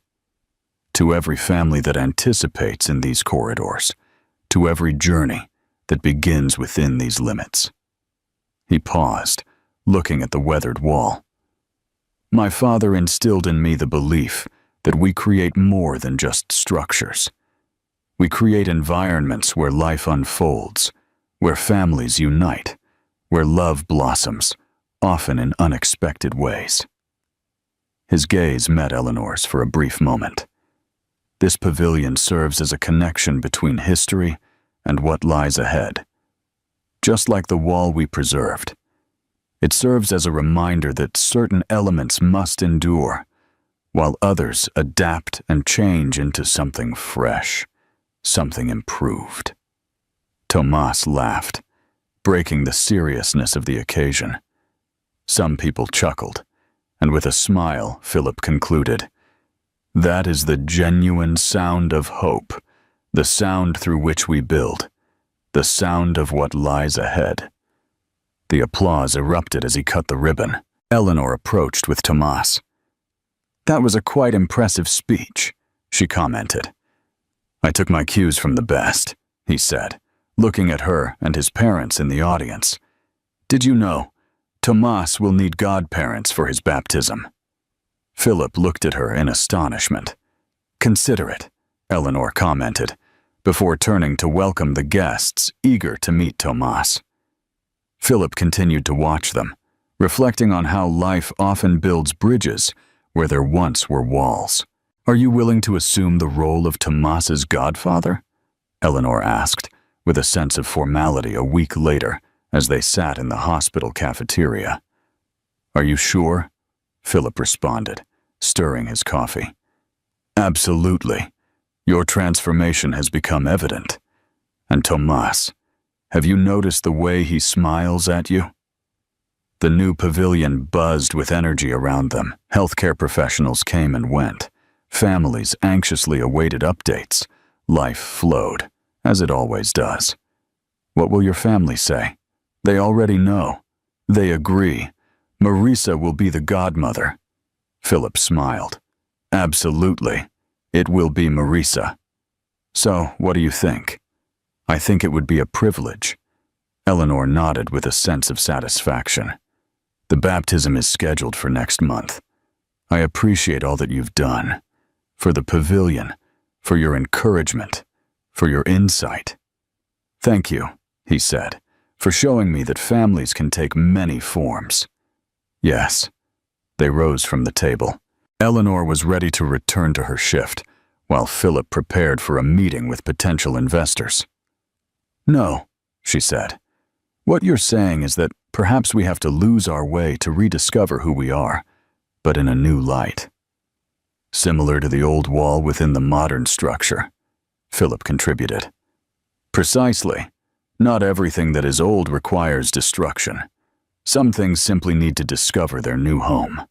to every family that anticipates in these corridors, to every journey that begins within these limits. He paused, looking at the weathered wall. "My father instilled in me the belief that we create more than just structures. We create environments where life unfolds, where families unite, where love blossoms, often in unexpected ways." His gaze met Eleanor's for a brief moment. This pavilion serves as a connection between history and what lies ahead. Just like the wall we preserved, it serves as a reminder that certain elements must endure, while others adapt and change into something fresh, something improved. Tomas laughed, breaking the seriousness of the occasion. Some people chuckled, and with a smile, Philip concluded, "That is the genuine sound of hope, the sound through which we build, the sound of what lies ahead." The applause erupted as he cut the ribbon. Eleanor approached with Tomas. "That was a quite impressive speech," she commented. "I took my cues from the best," he said, looking at her and his parents in the audience. "Did you know, Tomas will need godparents for his baptism?" Philip looked at her in astonishment. "Consider it," Eleanor commented, before turning to welcome the guests eager to meet Tomas. Philip continued to watch them, reflecting on how life often builds bridges where there once were walls. "Are you willing to assume the role of Tomas's godfather?" Eleanor asked, with a sense of formality a week later as they sat in the hospital cafeteria. "Are you sure?" Philip responded, stirring his coffee. "Absolutely. Your transformation has become evident. And Tomas, have you noticed the way he smiles at you?" The new pavilion buzzed with energy around them. Healthcare professionals came and went. Families anxiously awaited updates. Life flowed, as it always does. "What will your family say?" "They already know. They agree. Marissa will be the godmother." Philip smiled. "Absolutely. It will be Marissa." "So, what do you think?" "I think it would be a privilege." Eleanor nodded with a sense of satisfaction. "The baptism is scheduled for next month. I appreciate all that you've done. For the pavilion, for your encouragement, for your insight." "Thank you," he said, "for showing me that families can take many forms." "Yes." They rose from the table. Eleanor was ready to return to her shift, while Philip prepared for a meeting with potential investors. "No," she said. "What you're saying is that perhaps we have to lose our way to rediscover who we are, but in a new light. Similar to the old wall within the modern structure." Philip contributed. Precisely. Not everything that is old requires destruction. Some things simply need to discover their new home.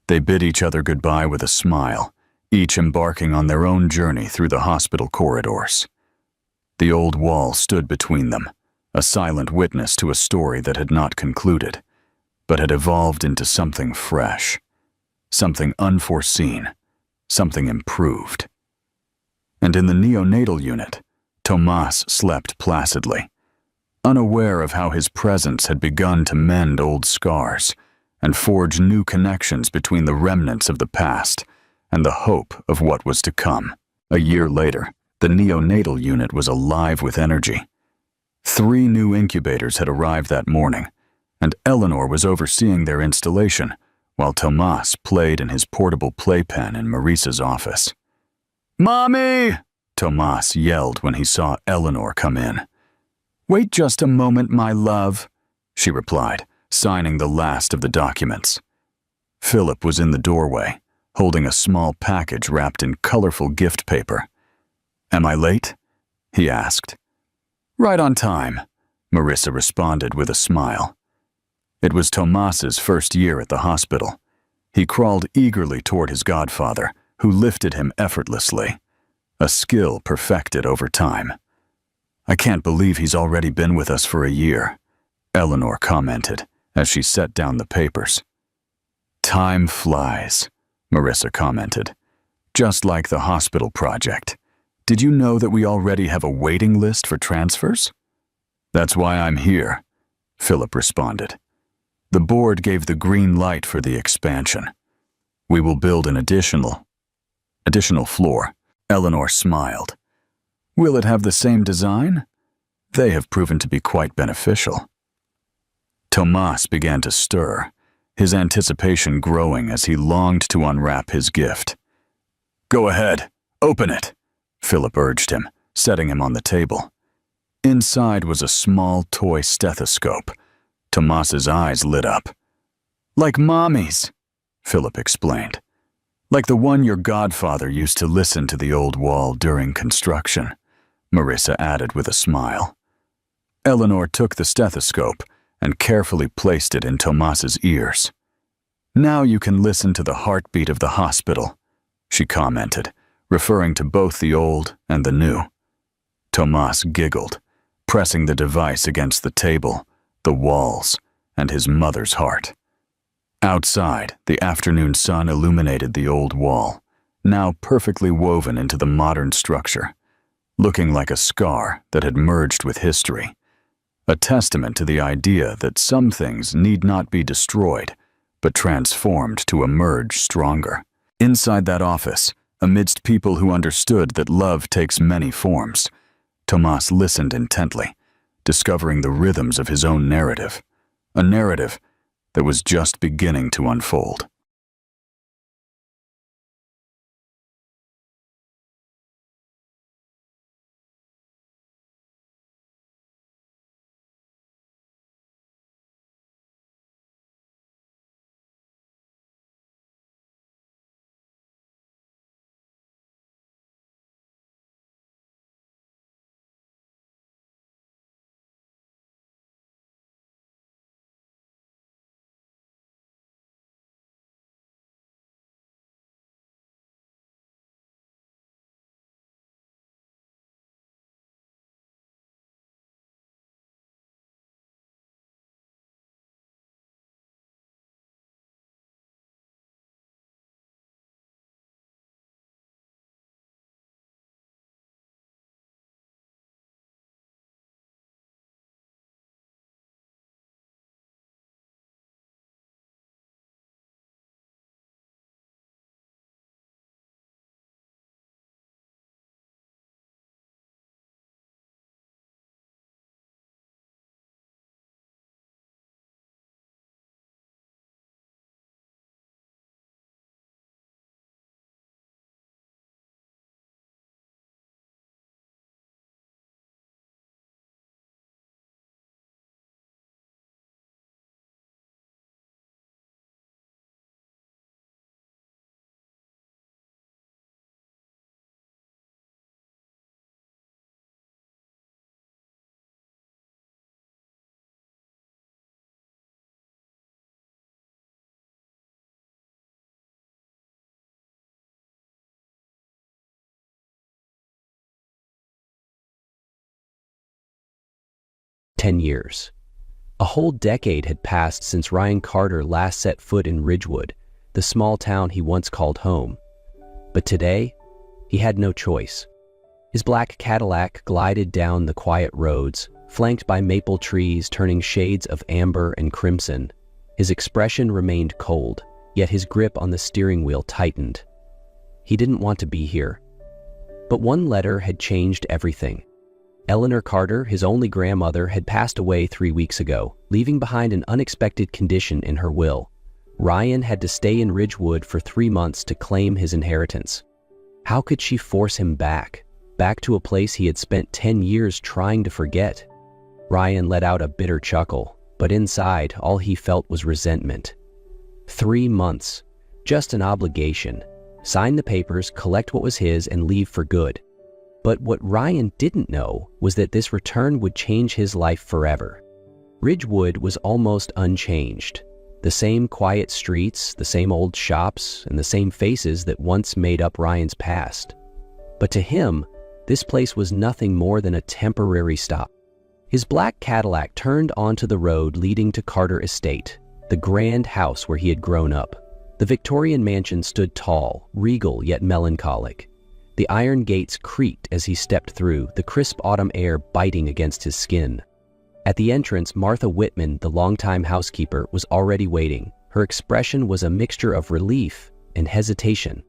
They bid each other goodbye with a smile, each embarking on their own journey through the hospital corridors. The old wall stood between them, a silent witness to a story that had not concluded, but had evolved into something fresh, something unforeseen, something improved. And in the neonatal unit, Tomas slept placidly, unaware of how his presence had begun to mend old scars and forge new connections between the remnants of the past and the hope of what was to come. A year later, the neonatal unit was alive with energy. 3 new incubators had arrived that morning, and Eleanor was overseeing their installation while Tomas played in his portable playpen in Marissa's office. "Mommy!" Tomas yelled when he saw Eleanor come in. "Wait just a moment, my love," she replied, signing the last of the documents. Philip was in the doorway, holding a small package wrapped in colorful gift paper. "Am I late?" he asked. "Right on time," Marissa responded with a smile. It was Tomas's first year at the hospital. He crawled eagerly toward his godfather, who lifted him effortlessly, a skill perfected over time. "I can't believe he's already been with us for a year," Eleanor commented as she set down the papers. "Time flies," Marissa commented. "Just like the hospital project. Did you know that we already have a waiting list for transfers?" "That's why I'm here," Philip responded. "The board gave the green light for the expansion. We will build an additional floor." Eleanor smiled. "Will it have the same design?" "They have proven to be quite beneficial." Tomas began to stir, his anticipation growing as he longed to unwrap his gift. "Go ahead, open it," Philip urged him, setting him on the table. Inside was a small toy stethoscope. Tomas's eyes lit up. "Like Mommy's," Philip explained. "Like the one your godfather used to listen to the old wall during construction," Marissa added with a smile. Eleanor took the stethoscope and carefully placed it in Tomas's ears. "Now you can listen to the heartbeat of the hospital," she commented, referring to both the old and the new. Tomas giggled, pressing the device against the table, the walls, and his mother's heart. Outside, the afternoon sun illuminated the old wall, now perfectly woven into the modern structure, looking like a scar that had merged with history, a testament to the idea that some things need not be destroyed, but transformed to emerge stronger. Inside that office, amidst people who understood that love takes many forms, Tomas listened intently, discovering the rhythms of his own narrative, a narrative that was just beginning to unfold. 10 years. A whole decade had passed since Ryan Carter last set foot in Ridgewood, the small town he once called home. But today, he had no choice. His black Cadillac glided down the quiet roads, flanked by maple trees turning shades of amber and crimson. His expression remained cold, yet his grip on the steering wheel tightened. He didn't want to be here. But one letter had changed everything. Eleanor Carter, his only grandmother, had passed away 3 weeks ago, leaving behind an unexpected condition in her will. Ryan had to stay in Ridgewood for 3 months to claim his inheritance. How could she force him back to a place he had spent 10 years trying to forget? Ryan let out a bitter chuckle, but inside, all he felt was resentment. 3 months, just an obligation. Sign the papers, collect what was his, and leave for good. But what Ryan didn't know was that this return would change his life forever. Ridgewood was almost unchanged. The same quiet streets, the same old shops, and the same faces that once made up Ryan's past. But to him, this place was nothing more than a temporary stop. His black Cadillac turned onto the road leading to Carter Estate, the grand house where he had grown up. The Victorian mansion stood tall, regal yet melancholic. The iron gates creaked as he stepped through, the crisp autumn air biting against his skin. At the entrance, Martha Whitman, the longtime housekeeper, was already waiting. Her expression was a mixture of relief and hesitation.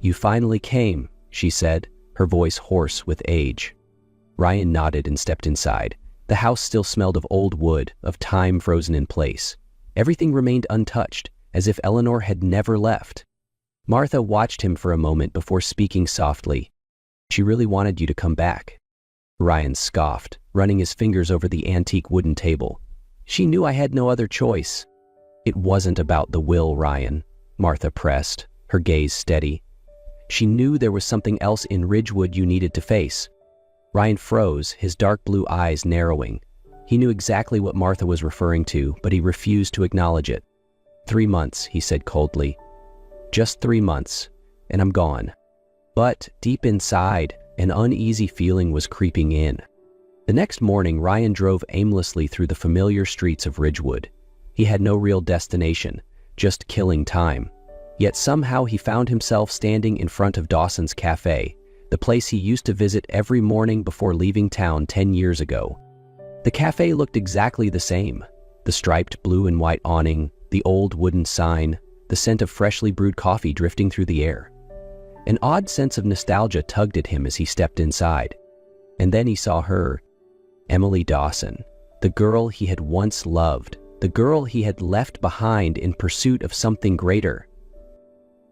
"You finally came," she said, her voice hoarse with age. Ryan nodded and stepped inside. The house still smelled of old wood, of time frozen in place. Everything remained untouched, as if Eleanor had never left. Martha watched him for a moment before speaking softly. "She really wanted you to come back." Ryan scoffed, running his fingers over the antique wooden table. "She knew I had no other choice." "It wasn't about the will, Ryan," Martha pressed, her gaze steady. "She knew there was something else in Ridgewood you needed to face." Ryan froze, his dark blue eyes narrowing. He knew exactly what Martha was referring to, but he refused to acknowledge it. 3 months, he said coldly. "Just 3 months, and I'm gone." But deep inside, an uneasy feeling was creeping in. The next morning, Ryan drove aimlessly through the familiar streets of Ridgewood. He had no real destination, just killing time. Yet somehow he found himself standing in front of Dawson's Cafe, the place he used to visit every morning before leaving town 10 years ago. The cafe looked exactly the same. The striped blue and white awning, the old wooden sign, the scent of freshly brewed coffee drifting through the air. An odd sense of nostalgia tugged at him as he stepped inside. And then he saw her, Emily Dawson, the girl he had once loved, the girl he had left behind in pursuit of something greater.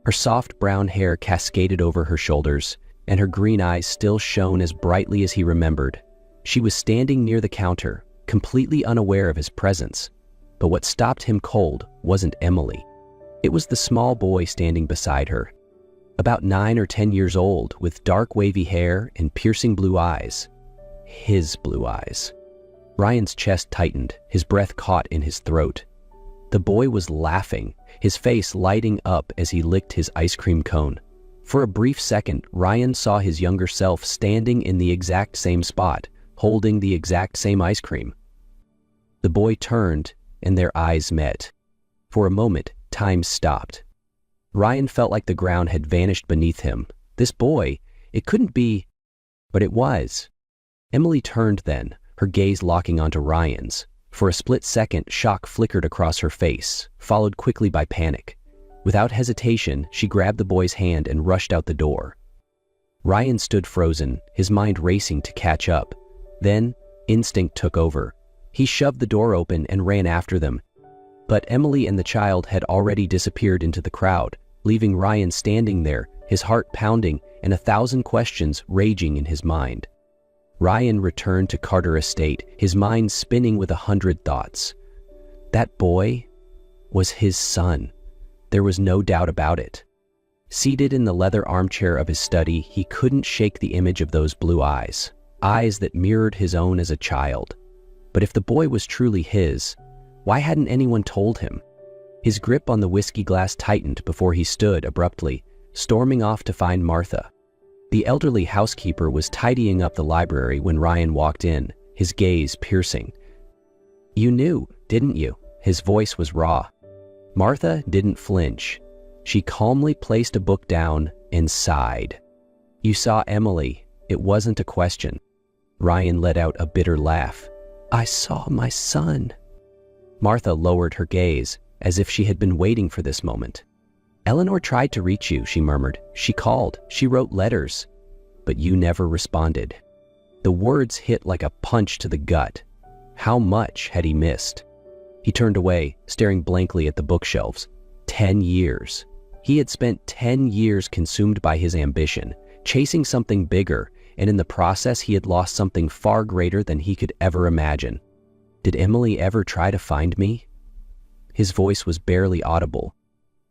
Her soft brown hair cascaded over her shoulders, and her green eyes still shone as brightly as he remembered. She was standing near the counter, completely unaware of his presence. But what stopped him cold wasn't Emily. It was the small boy standing beside her, about 9 or 10 years old, with dark wavy hair and piercing blue eyes. His blue eyes. Ryan's chest tightened, his breath caught in his throat. The boy was laughing, his face lighting up as he licked his ice cream cone. For a brief second, Ryan saw his younger self standing in the exact same spot, holding the exact same ice cream. The boy turned, and their eyes met. For a moment, time stopped. Ryan felt like the ground had vanished beneath him. This boy, it couldn't be, but it was. Emily turned then, her gaze locking onto Ryan's. For a split second, shock flickered across her face, followed quickly by panic. Without hesitation, she grabbed the boy's hand and rushed out the door. Ryan stood frozen, his mind racing to catch up. Then, instinct took over. He shoved the door open and ran after them. But Emily and the child had already disappeared into the crowd, leaving Ryan standing there, his heart pounding and 1,000 questions raging in his mind. Ryan returned to Carter Estate, his mind spinning with 100 thoughts. That boy was his son. There was no doubt about it. Seated in the leather armchair of his study, he couldn't shake the image of those blue eyes, eyes that mirrored his own as a child. But if the boy was truly his, why hadn't anyone told him? His grip on the whiskey glass tightened before he stood abruptly, storming off to find Martha. The elderly housekeeper was tidying up the library when Ryan walked in, his gaze piercing. You knew, didn't you? His voice was raw. Martha didn't flinch. She calmly placed a book down and sighed. You saw Emily. It wasn't a question. Ryan let out a bitter laugh. I saw my son. Martha lowered her gaze, as if she had been waiting for this moment. Eleanor tried to reach you, she murmured. She called, she wrote letters, but you never responded. The words hit like a punch to the gut. How much had he missed? He turned away, staring blankly at the bookshelves. 10 years. He had spent 10 years consumed by his ambition, chasing something bigger, and in the process he had lost something far greater than he could ever imagine. Did Emily ever try to find me? His voice was barely audible.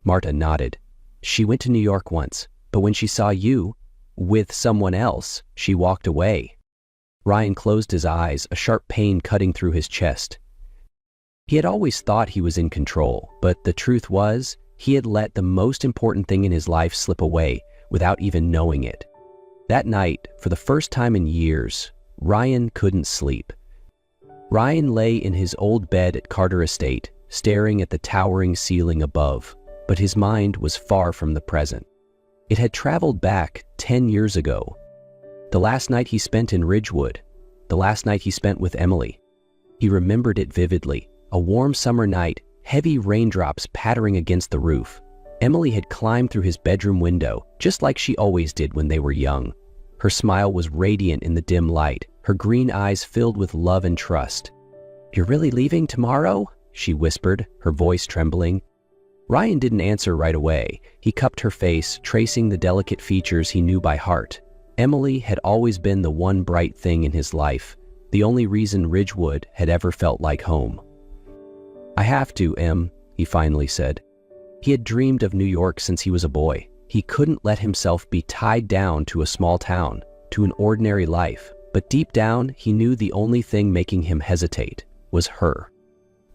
Marta nodded. She went to New York once, but when she saw you, with someone else, she walked away. Ryan closed his eyes, a sharp pain cutting through his chest. He had always thought he was in control, but the truth was, he had let the most important thing in his life slip away without even knowing it. That night, for the first time in years, Ryan couldn't sleep. Ryan lay in his old bed at Carter Estate, staring at the towering ceiling above, but his mind was far from the present. It had traveled back 10 years ago. The last night he spent in Ridgewood, the last night he spent with Emily. He remembered it vividly, a warm summer night, heavy raindrops pattering against the roof. Emily had climbed through his bedroom window, just like she always did when they were young. Her smile was radiant in the dim light, her green eyes filled with love and trust. You're really leaving tomorrow? She whispered, her voice trembling. Ryan didn't answer right away. He cupped her face, tracing the delicate features he knew by heart. Emily had always been the one bright thing in his life, the only reason Ridgewood had ever felt like home. I have to, Em, he finally said. He had dreamed of New York since he was a boy. He couldn't let himself be tied down to a small town, to an ordinary life, but deep down he knew the only thing making him hesitate was her.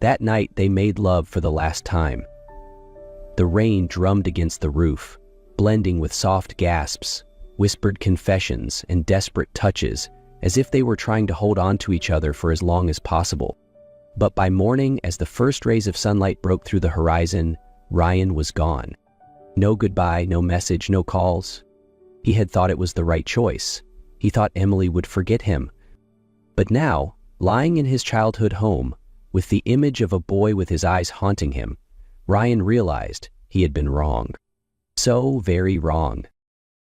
That night they made love for the last time. The rain drummed against the roof, blending with soft gasps, whispered confessions, and desperate touches, as if they were trying to hold on to each other for as long as possible. But by morning, as the first rays of sunlight broke through the horizon, Ryan was gone. No goodbye, no message, no calls. He had thought it was the right choice. He thought Emily would forget him. But now, lying in his childhood home, with the image of a boy with his eyes haunting him, Ryan realized he had been wrong. So very wrong.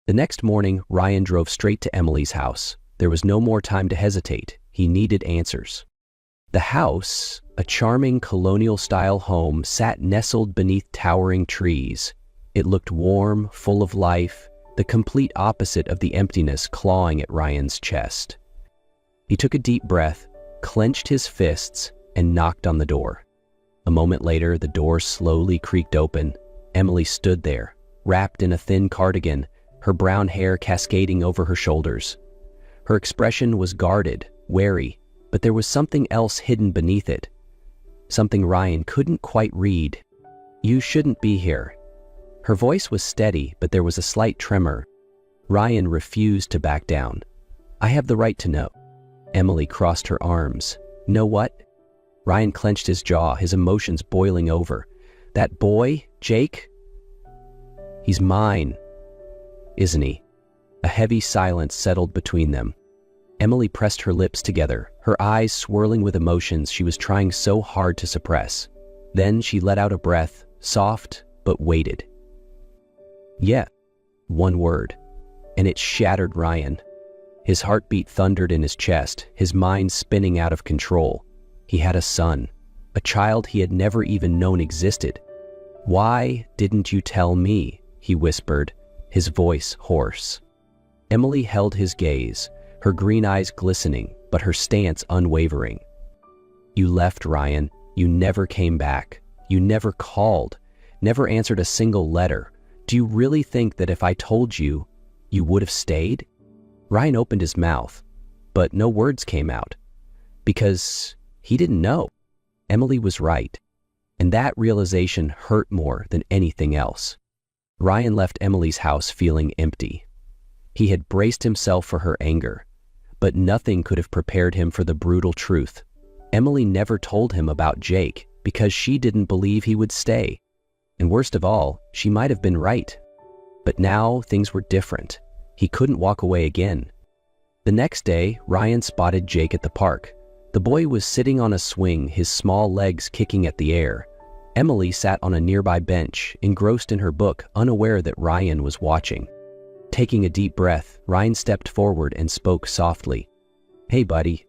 The next morning, Ryan drove straight to Emily's house. There was no more time to hesitate. He needed answers. The house, a charming colonial-style home, sat nestled beneath towering trees. It looked warm, full of life, the complete opposite of the emptiness clawing at Ryan's chest. He took a deep breath, clenched his fists, and knocked on the door. A moment later, the door slowly creaked open. Emily stood there, wrapped in a thin cardigan, her brown hair cascading over her shoulders. Her expression was guarded, wary, but there was something else hidden beneath it. Something Ryan couldn't quite read. You shouldn't be here. Her voice was steady, but there was a slight tremor. Ryan refused to back down. I have the right to know. Emily crossed her arms. Know what? Ryan clenched his jaw, his emotions boiling over. That boy, Jake? He's mine, isn't he? A heavy silence settled between them. Emily pressed her lips together, her eyes swirling with emotions she was trying so hard to suppress. Then she let out a breath, soft but weighted. Yeah, one word, and it shattered Ryan. His heartbeat thundered in his chest, his mind spinning out of control. He had a son, a child he had never even known existed. Why didn't you tell me? He whispered, his voice hoarse. Emily held his gaze, her green eyes glistening, but her stance unwavering. You left, Ryan. You never came back. You never called, never answered a single letter. Do you really think that if I told you, you would have stayed? Ryan opened his mouth, but no words came out, because he didn't know. Emily was right, and that realization hurt more than anything else. Ryan left Emily's house feeling empty. He had braced himself for her anger, but nothing could have prepared him for the brutal truth. Emily never told him about Jake because she didn't believe he would stay. And worst of all, she might have been right. But now things were different. He couldn't walk away again. The next day, Ryan spotted Jake at the park. The boy was sitting on a swing, his small legs kicking at the air. Emily sat on a nearby bench, engrossed in her book, unaware that Ryan was watching. Taking a deep breath, Ryan stepped forward and spoke softly. "Hey, buddy."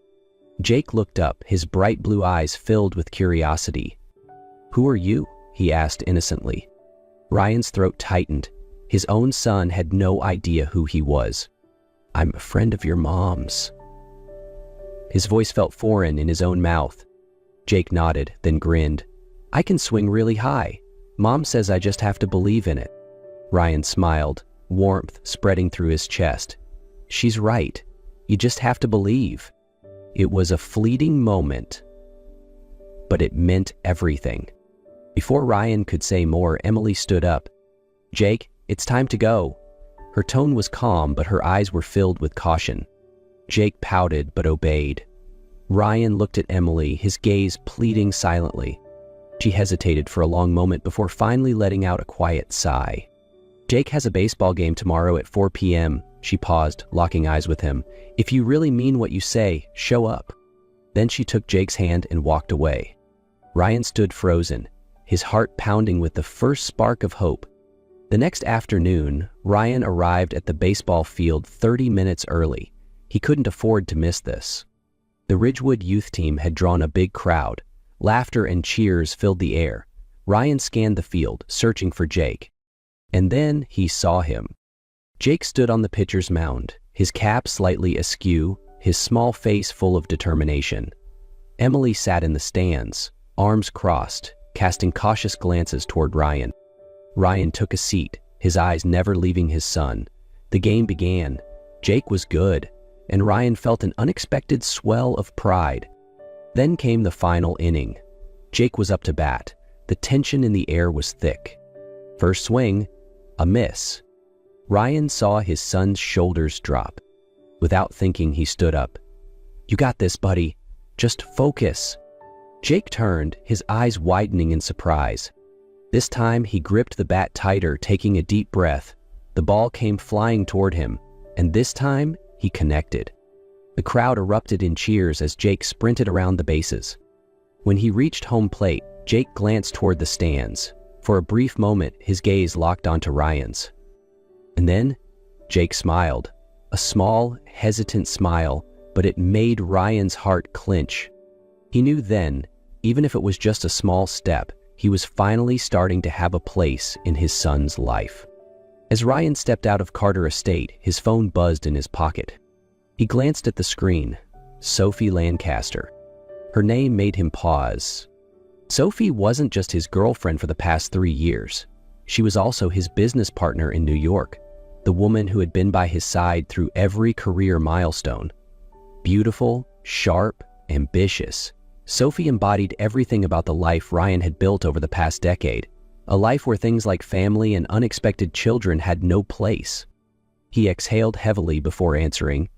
Jake looked up, his bright blue eyes filled with curiosity. "Who are you?" he asked innocently. Ryan's throat tightened. His own son had no idea who he was. "I'm a friend of your mom's." His voice felt foreign in his own mouth. Jake nodded, then grinned. "I can swing really high. Mom says I just have to believe in it." Ryan smiled, warmth spreading through his chest. "She's right. You just have to believe." It was a fleeting moment, but it meant everything. Before Ryan could say more, Emily stood up. "Jake, it's time to go." Her tone was calm, but her eyes were filled with caution. Jake pouted but obeyed. Ryan looked at Emily, his gaze pleading silently. She hesitated for a long moment before finally letting out a quiet sigh. "Jake has a baseball game tomorrow at 4 p.m. She paused, locking eyes with him. "If you really mean what you say, show up." Then she took Jake's hand and walked away. Ryan stood frozen, his heart pounding with the first spark of hope. The next afternoon, Ryan arrived at the baseball field 30 minutes early. He couldn't afford to miss this. The Ridgewood youth team had drawn a big crowd. Laughter and cheers filled the air. Ryan scanned the field, searching for Jake. And then he saw him. Jake stood on the pitcher's mound, his cap slightly askew, his small face full of determination. Emily sat in the stands, arms crossed, casting cautious glances toward Ryan. Ryan took a seat, his eyes never leaving his son. The game began. Jake was good, and Ryan felt an unexpected swell of pride. Then came the final inning. Jake was up to bat. The tension in the air was thick. First swing, a miss. Ryan saw his son's shoulders drop. Without thinking, he stood up. "You got this, buddy. Just focus." Jake turned, his eyes widening in surprise. This time, he gripped the bat tighter, taking a deep breath. The ball came flying toward him, and this time, he connected. The crowd erupted in cheers as Jake sprinted around the bases. When he reached home plate, Jake glanced toward the stands. For a brief moment, his gaze locked onto Ryan's. And then, Jake smiled. A small, hesitant smile, but it made Ryan's heart clench. He knew then, even if it was just a small step, he was finally starting to have a place in his son's life. As Ryan stepped out of Carter Estate, his phone buzzed in his pocket. He glanced at the screen. Sophie Lancaster. Her name made him pause. Sophie wasn't just his girlfriend for the past 3 years. She was also his business partner in New York, the woman who had been by his side through every career milestone. Beautiful, sharp, ambitious, Sophie embodied everything about the life Ryan had built over the past decade, a life where things like family and unexpected children had no place. He exhaled heavily before answering.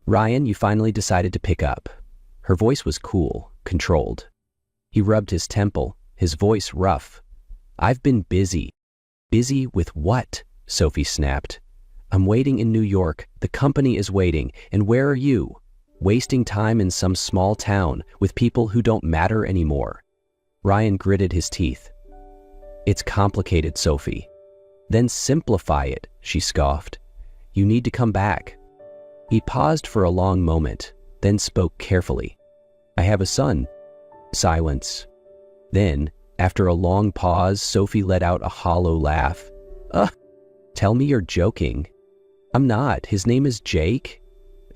"Ryan, you finally decided to pick up." Her voice was cool, controlled. He rubbed his temple, his voice rough. "I've been busy." "Busy with what?" Sophie snapped. "I'm waiting in New York. The company is waiting. And where are you? Wasting time in some small town with people who don't matter anymore." Ryan gritted his teeth. "It's complicated, Sophie." "Then simplify it," she scoffed. "You need to come back." He paused for a long moment, then spoke carefully. "I have a son." Silence. Then, after a long pause, Sophie let out a hollow laugh. Tell me you're joking." "I'm not. His name is Jake,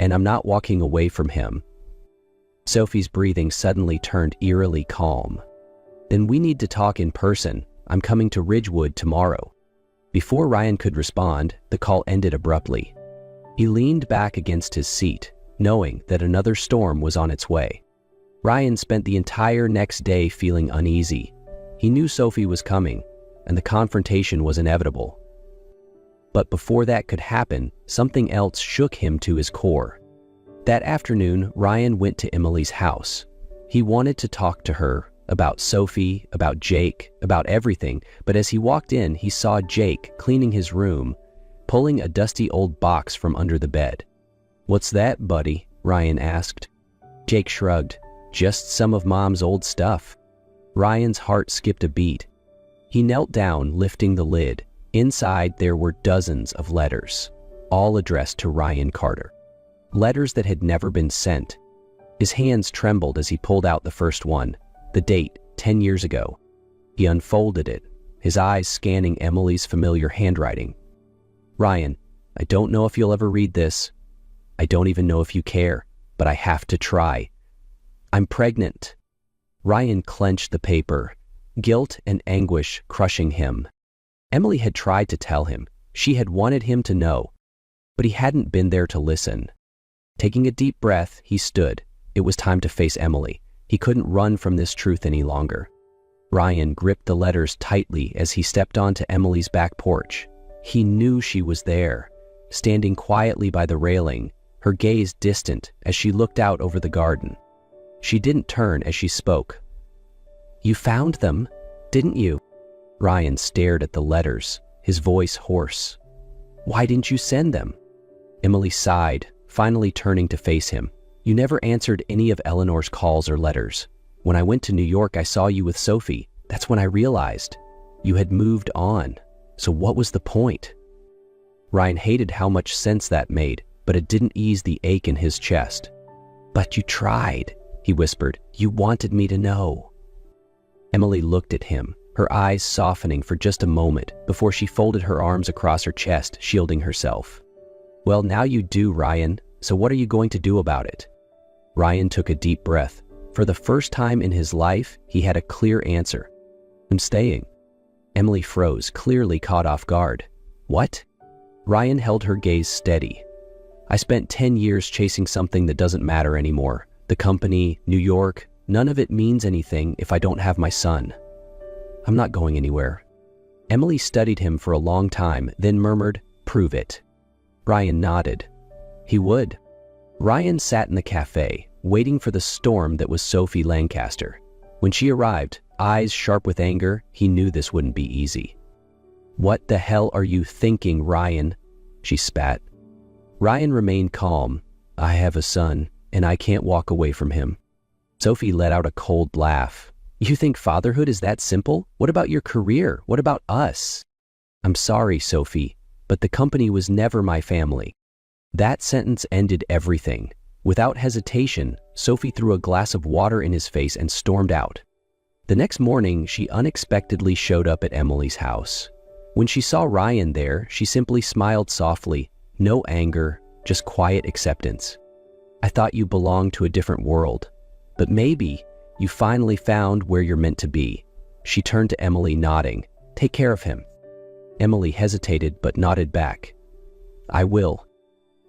and I'm not walking away from him." Sophie's breathing suddenly turned eerily calm. "Then we need to talk in person. I'm coming to Ridgewood tomorrow." Before Ryan could respond, the call ended abruptly. He leaned back against his seat, knowing that another storm was on its way. Ryan spent the entire next day feeling uneasy. He knew Sophie was coming, and the confrontation was inevitable. But before that could happen, something else shook him to his core. That afternoon, Ryan went to Emily's house. He wanted to talk to her about Sophie, about Jake, about everything, but as he walked in, he saw Jake cleaning his room, pulling a dusty old box from under the bed. "What's that, buddy?" Ryan asked. Jake shrugged. "Just some of Mom's old stuff." Ryan's heart skipped a beat. He knelt down, lifting the lid. Inside, there were dozens of letters, all addressed to Ryan Carter. Letters that had never been sent. His hands trembled as he pulled out the first one, the date, 10 years ago. He unfolded it, his eyes scanning Emily's familiar handwriting. "Ryan, I don't know if you'll ever read this. I don't even know if you care, but I have to try. I'm pregnant." Ryan clenched the paper, guilt and anguish crushing him. Emily had tried to tell him. She had wanted him to know, but he hadn't been there to listen. Taking a deep breath, he stood. It was time to face Emily. He couldn't run from this truth any longer. Ryan gripped the letters tightly as he stepped onto Emily's back porch. He knew she was there, standing quietly by the railing, her gaze distant as she looked out over the garden. She didn't turn as she spoke. "You found them, didn't you?" Ryan stared at the letters, his voice hoarse. "Why didn't you send them?" Emily sighed, finally turning to face him. "You never answered any of Eleanor's calls or letters. When I went to New York, I saw you with Sophie. That's when I realized you had moved on. So what was the point?" Ryan hated how much sense that made, but it didn't ease the ache in his chest. "But you tried," he whispered. "You wanted me to know." Emily looked at him, her eyes softening for just a moment before she folded her arms across her chest, shielding herself. "Well, now you do, Ryan. So what are you going to do about it?" Ryan took a deep breath. For the first time in his life, he had a clear answer. "I'm staying." Emily froze, clearly caught off guard. "What?" Ryan held her gaze steady. "I spent 10 years chasing something that doesn't matter anymore. The company, New York, none of it means anything if I don't have my son. I'm not going anywhere." Emily studied him for a long time, then murmured, "Prove it." Ryan nodded. He would. Ryan sat in the cafe, waiting for the storm that was Sophie Lancaster. When she arrived, eyes sharp with anger, he knew this wouldn't be easy. "What the hell are you thinking, Ryan?" she spat. Ryan remained calm. "I have a son, and I can't walk away from him." Sophie let out a cold laugh. "You think fatherhood is that simple? What about your career? What about us?" "I'm sorry, Sophie, but the company was never my family." That sentence ended everything. Without hesitation, Sophie threw a glass of water in his face and stormed out. The next morning, she unexpectedly showed up at Emily's house. When she saw Ryan there, she simply smiled softly. No anger, just quiet acceptance. "I thought you belonged to a different world, but maybe you finally found where you're meant to be." She turned to Emily, nodding. "Take care of him." Emily hesitated but nodded back. "I will."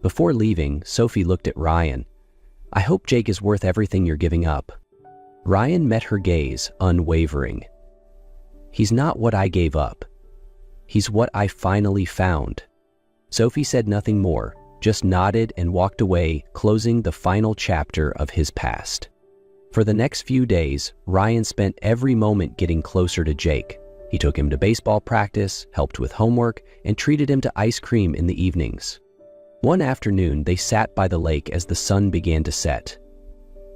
Before leaving, Sophie looked at Ryan. "I hope Jake is worth everything you're giving up." Ryan met her gaze, unwavering. "He's not what I gave up. He's what I finally found." Sophie said nothing more, just nodded and walked away, closing the final chapter of his past. For the next few days, Ryan spent every moment getting closer to Jake. He took him to baseball practice, helped with homework, and treated him to ice cream in the evenings. One afternoon, they sat by the lake as the sun began to set.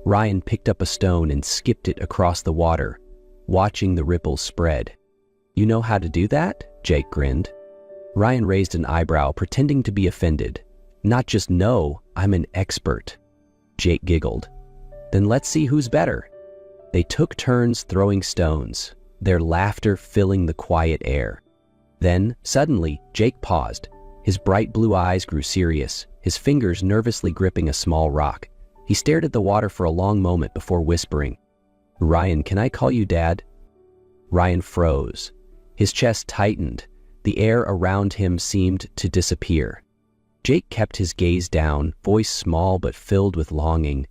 Ryan picked up a stone and skipped it across the water, watching the ripples spread. "You know how to do that?" Jake grinned. Ryan raised an eyebrow, pretending to be offended. "Not just know, I'm an expert." Jake giggled. "Then let's see who's better." They took turns throwing stones, their laughter filling the quiet air. Then, suddenly, Jake paused. His bright blue eyes grew serious, his fingers nervously gripping a small rock. He stared at the water for a long moment before whispering, "Ryan, can I call you Dad?" Ryan froze. His chest tightened. The air around him seemed to disappear. Jake kept his gaze down, voice small but filled with longing.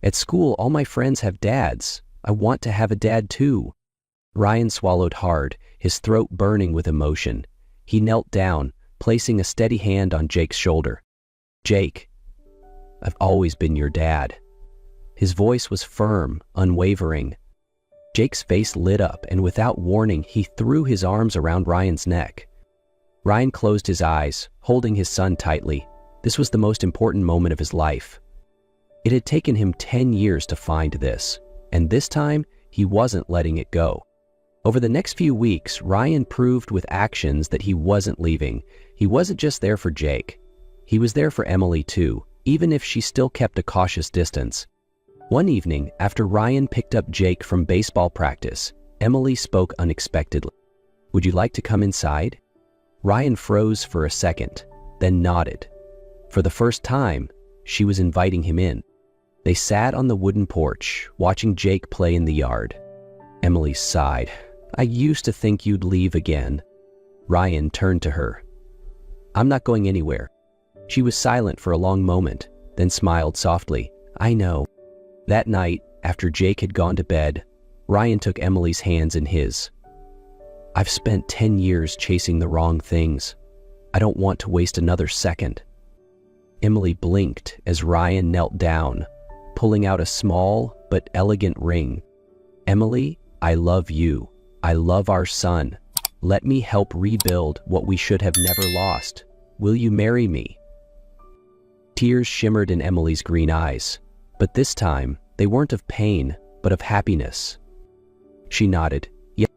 "At school, all my friends have dads. I want to have a dad too." Ryan swallowed hard, his throat burning with emotion. He knelt down, placing a steady hand on Jake's shoulder. "Jake, I've always been your dad." His voice was firm, unwavering. Jake's face lit up, and without warning, he threw his arms around Ryan's neck. Ryan closed his eyes, holding his son tightly. This was the most important moment of his life. It had taken him 10 years to find this, and this time, he wasn't letting it go. Over the next few weeks, Ryan proved with actions that he wasn't leaving. He wasn't just there for Jake. He was there for Emily too, even if she still kept a cautious distance. One evening, after Ryan picked up Jake from baseball practice, Emily spoke unexpectedly. "Would you like to come inside?" Ryan froze for a second, then nodded. For the first time, she was inviting him in. They sat on the wooden porch, watching Jake play in the yard. Emily sighed. "I used to think you'd leave again." Ryan turned to her. "I'm not going anywhere." She was silent for a long moment, then smiled softly. "I know." That night, after Jake had gone to bed, Ryan took Emily's hands in his. "I've spent 10 years chasing the wrong things. I don't want to waste another second." Emily blinked as Ryan knelt down, pulling out a small but elegant ring. "Emily, I love you. I love our son. Let me help rebuild what we should have never lost. Will you marry me?" Tears shimmered in Emily's green eyes, but this time they weren't of pain, but of happiness. She nodded. "Yes."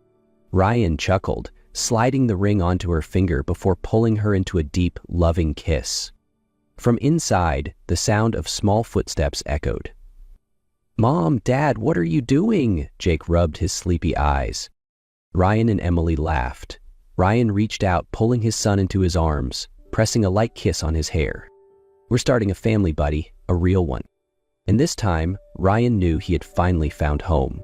Ryan chuckled, sliding the ring onto her finger before pulling her into a deep, loving kiss. From inside, the sound of small footsteps echoed. "Mom, Dad, what are you doing?" Jake rubbed his sleepy eyes. Ryan and Emily laughed. Ryan reached out, pulling his son into his arms, pressing a light kiss on his hair. "We're starting a family, buddy, a real one." And this time, Ryan knew he had finally found home.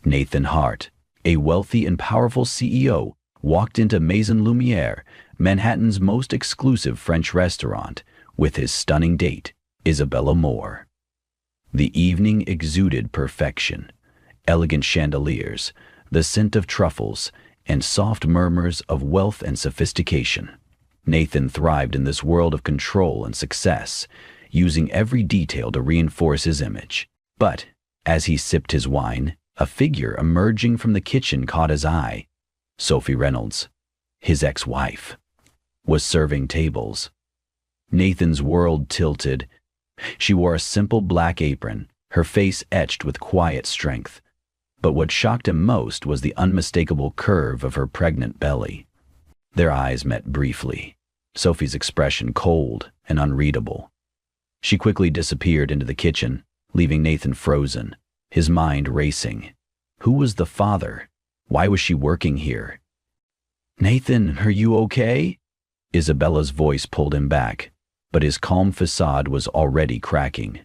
Nathan Hart, a wealthy and powerful CEO, walked into Maison Lumiere, Manhattan's most exclusive French restaurant, with his stunning date, Isabella Moore. The evening exuded perfection. Elegant chandeliers, the scent of truffles, and soft murmurs of wealth and sophistication. Nathan thrived in this world of control and success, using every detail to reinforce his image. But, as he sipped his wine, a figure emerging from the kitchen caught his eye. Sophie Reynolds, his ex-wife, was serving tables. Nathan's world tilted. She wore a simple black apron, her face etched with quiet strength. But what shocked him most was the unmistakable curve of her pregnant belly. Their eyes met briefly, Sophie's expression cold and unreadable. She quickly disappeared into the kitchen, leaving Nathan frozen, his mind racing. Who was the father? Why was she working here? "Nathan, are you okay?" Isabella's voice pulled him back, but his calm facade was already cracking.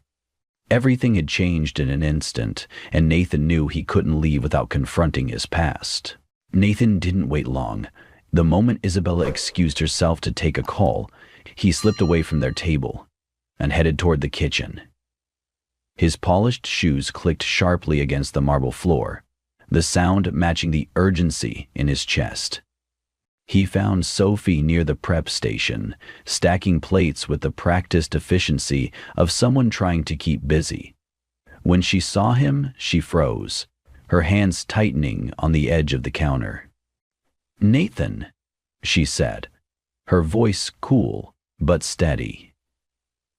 Everything had changed in an instant, and Nathan knew he couldn't leave without confronting his past. Nathan didn't wait long. The moment Isabella excused herself to take a call, he slipped away from their table and headed toward the kitchen. His polished shoes clicked sharply against the marble floor, the sound matching the urgency in his chest. He found Sophie near the prep station, stacking plates with the practiced efficiency of someone trying to keep busy. When she saw him, she froze, her hands tightening on the edge of the counter. "Nathan," she said, her voice cool but steady.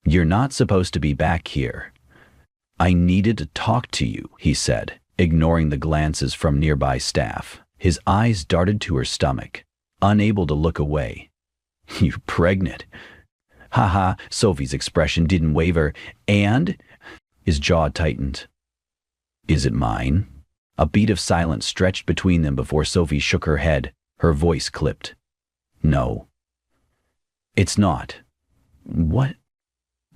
"You're not supposed to be back here." "I needed to talk to you," he said, ignoring the glances from nearby staff. His eyes darted to her stomach, unable to look away. "You pregnant?" Haha, Sophie's expression didn't waver, and his jaw tightened. "Is it mine?" A beat of silence stretched between them before Sophie shook her head, her voice clipped. "No. It's not." "What?"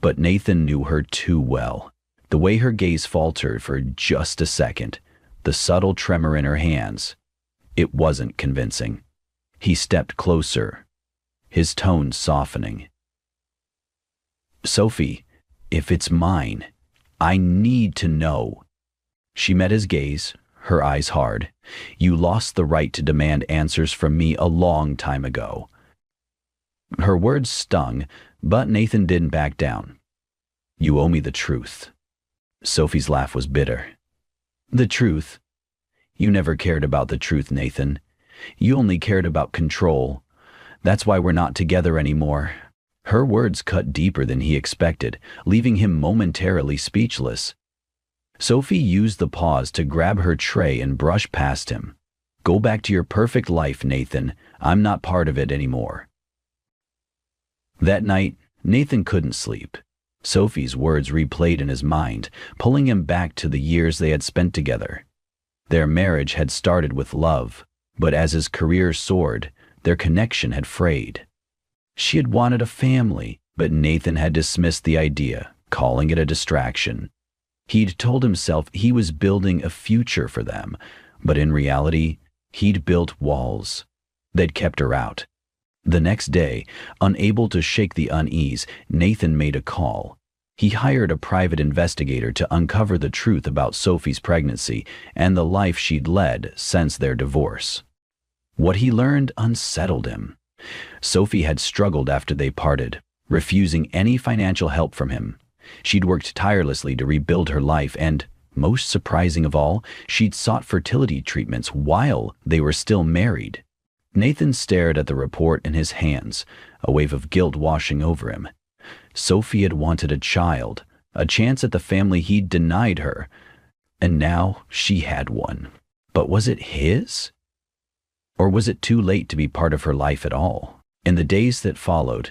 But Nathan knew her too well. The way her gaze faltered for just a second, the subtle tremor in her hands. It wasn't convincing. He stepped closer, his tone softening. "Sophie, if it's mine, I need to know." She met his gaze, her eyes hard. "You lost the right to demand answers from me a long time ago." Her words stung, but Nathan didn't back down. "You owe me the truth." Sophie's laugh was bitter. "The truth? You never cared about the truth, Nathan. You only cared about control. That's why we're not together anymore." Her words cut deeper than he expected, leaving him momentarily speechless. Sophie used the pause to grab her tray and brush past him. "Go back to your perfect life, Nathan. I'm not part of it anymore." That night, Nathan couldn't sleep. Sophie's words replayed in his mind, pulling him back to the years they had spent together. Their marriage had started with love, but as his career soared, their connection had frayed. She had wanted a family, but Nathan had dismissed the idea, calling it a distraction. He'd told himself he was building a future for them, but in reality, he'd built walls. They'd kept her out. The next day, unable to shake the unease, Nathan made a call. He hired a private investigator to uncover the truth about Sophie's pregnancy and the life she'd led since their divorce. What he learned unsettled him. Sophie had struggled after they parted, refusing any financial help from him. She'd worked tirelessly to rebuild her life and, most surprising of all, she'd sought fertility treatments while they were still married. Nathan stared at the report in his hands, a wave of guilt washing over him. Sophie had wanted a child, a chance at the family he'd denied her, and now she had one. But was it his? Or was it too late to be part of her life at all? In the days that followed,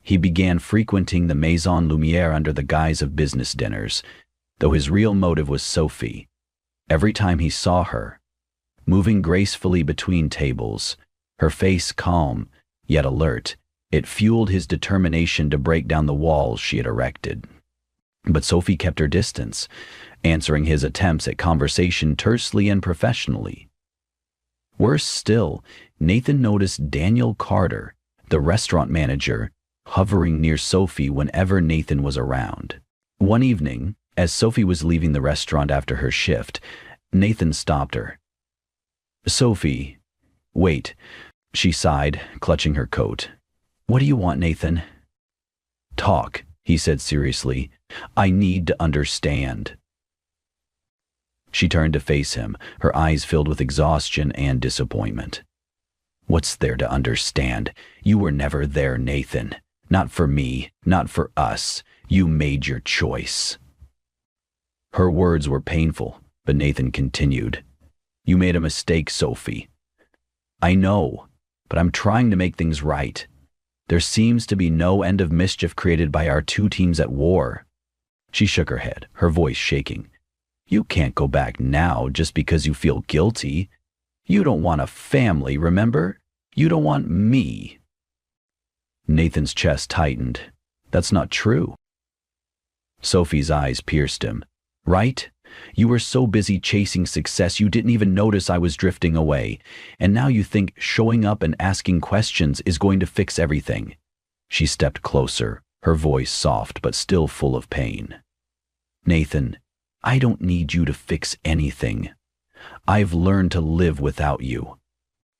he began frequenting the Maison Lumière under the guise of business dinners, though his real motive was Sophie. Every time he saw her, moving gracefully between tables, her face calm yet alert, it fueled his determination to break down the walls she had erected. But Sophie kept her distance, answering his attempts at conversation tersely and professionally. Worse still, Nathan noticed Daniel Carter, the restaurant manager, hovering near Sophie whenever Nathan was around. One evening, as Sophie was leaving the restaurant after her shift, Nathan stopped her. "Sophie, wait," she sighed, clutching her coat. "What do you want, Nathan?" "Talk," he said seriously. "I need to understand." She turned to face him, her eyes filled with exhaustion and disappointment. "What's there to understand? You were never there, Nathan. Not for me, not for us. You made your choice." Her words were painful, but Nathan continued. "You made a mistake, Sophie. I know, but I'm trying to make things right. There seems to be no end of mischief created by our two teams at war." She shook her head, her voice shaking. "You can't go back now just because you feel guilty. You don't want a family, remember? You don't want me." Nathan's chest tightened. "That's not true." Sophie's eyes pierced him. "Right? You were so busy chasing success you didn't even notice I was drifting away, and now you think showing up and asking questions is going to fix everything." She stepped closer, her voice soft but still full of pain. "Nathan, I don't need you to fix anything. I've learned to live without you.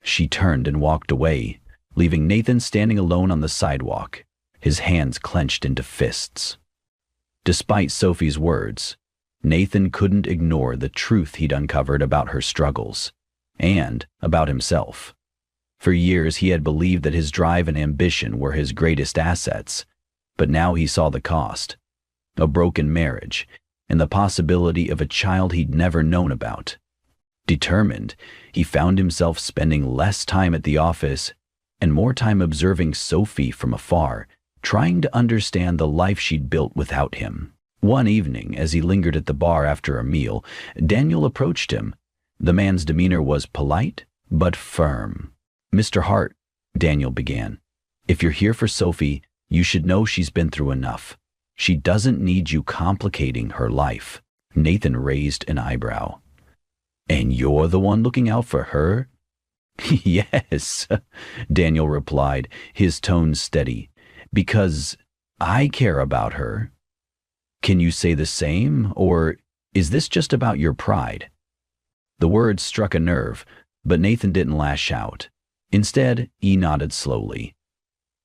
She turned and walked away, leaving Nathan standing alone on the sidewalk, his hands clenched into fists. Despite Sophie's words, Nathan couldn't ignore the truth he'd uncovered about her struggles, and about himself. For years he had believed that his drive and ambition were his greatest assets, but now he saw the cost: a broken marriage, and the possibility of a child he'd never known about. Determined, he found himself spending less time at the office and more time observing Sophie from afar, trying to understand the life she'd built without him. One evening, as he lingered at the bar after a meal, Daniel approached him. The man's demeanor was polite, but firm. "Mr. Hart," Daniel began, "if you're here for Sophie, you should know she's been through enough. She doesn't need you complicating her life." Nathan raised an eyebrow. "And you're the one looking out for her?" "Yes," Daniel replied, his tone steady, "because I care about her." "Can you say the same, or is this just about your pride?" The words struck a nerve, but Nathan didn't lash out. Instead, he nodded slowly.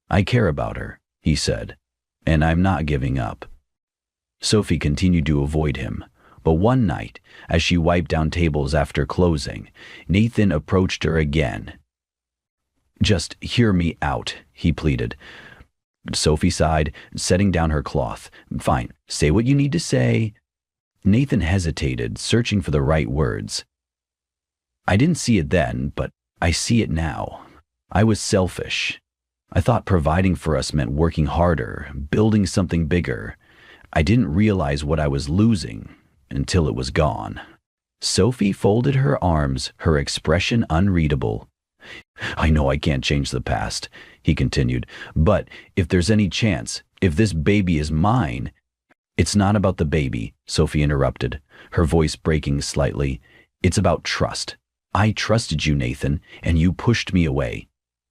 "I care about her," he said, "and I'm not giving up." Sophie continued to avoid him, but one night, as she wiped down tables after closing, Nathan approached her again. "Just hear me out," he pleaded. Sophie sighed, setting down her cloth. "Fine, say what you need to say." Nathan hesitated, searching for the right words. "I didn't see it then, but I see it now. I was selfish. I thought providing for us meant working harder, building something bigger. I didn't realize what I was losing until it was gone." Sophie folded her arms, her expression unreadable. "I know I can't change the past," he continued, "but if there's any chance, if this baby is mine—" "It's not about the baby," Sophie interrupted, her voice breaking slightly. "It's about trust. I trusted you, Nathan, and you pushed me away.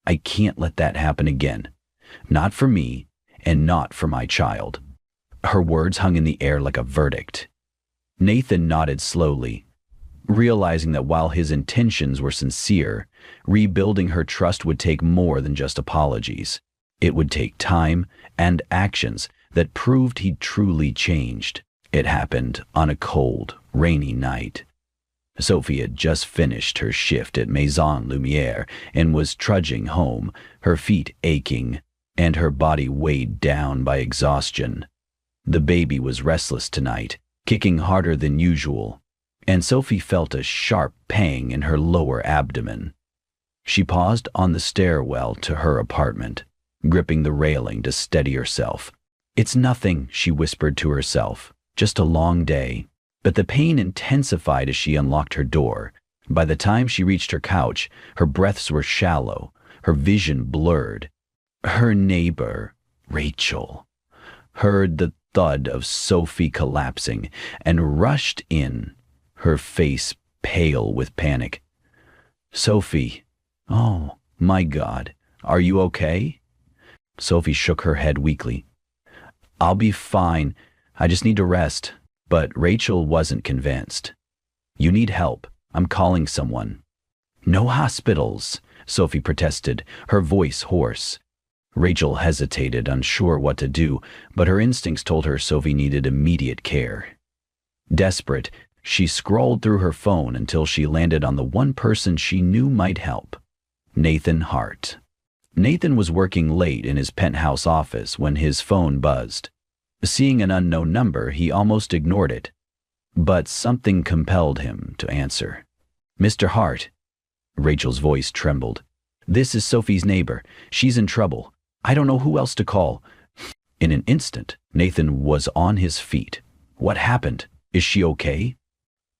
I can't let that happen again. Not for me, and not for my child." Her words hung in the air like a verdict. Nathan nodded slowly, realizing that while his intentions were sincere, rebuilding her trust would take more than just apologies. It would take time and actions that proved he'd truly changed. It happened on a cold, rainy night. Sophie had just finished her shift at Millionaire and was trudging home, her feet aching and her body weighed down by exhaustion. The baby was restless tonight, kicking harder than usual, and Sophie felt a sharp pang in her lower abdomen. She paused on the stairwell to her apartment, gripping the railing to steady herself. "It's nothing," she whispered to herself, "just a long day." But the pain intensified as she unlocked her door. By the time she reached her couch, her breaths were shallow, her vision blurred. Her neighbor, Rachel, heard the thud of Sophie collapsing and rushed in, her face pale with panic. "Sophie, oh my God, are you okay?" Sophie shook her head weakly. "I'll be fine. I just need to rest." But Rachel wasn't convinced. "You need help. I'm calling someone." "No hospitals," Sophie protested, her voice hoarse. Rachel hesitated, unsure what to do, but her instincts told her Sophie needed immediate care. Desperate, she scrolled through her phone until she landed on the one person she knew might help: Nathan Hart. Nathan was working late in his penthouse office when his phone buzzed. Seeing an unknown number, he almost ignored it. But something compelled him to answer. "Mr. Hart." Rachel's voice trembled. "This is Sophie's neighbor. She's in trouble. I don't know who else to call." In an instant, Nathan was on his feet. "What happened? Is she okay?"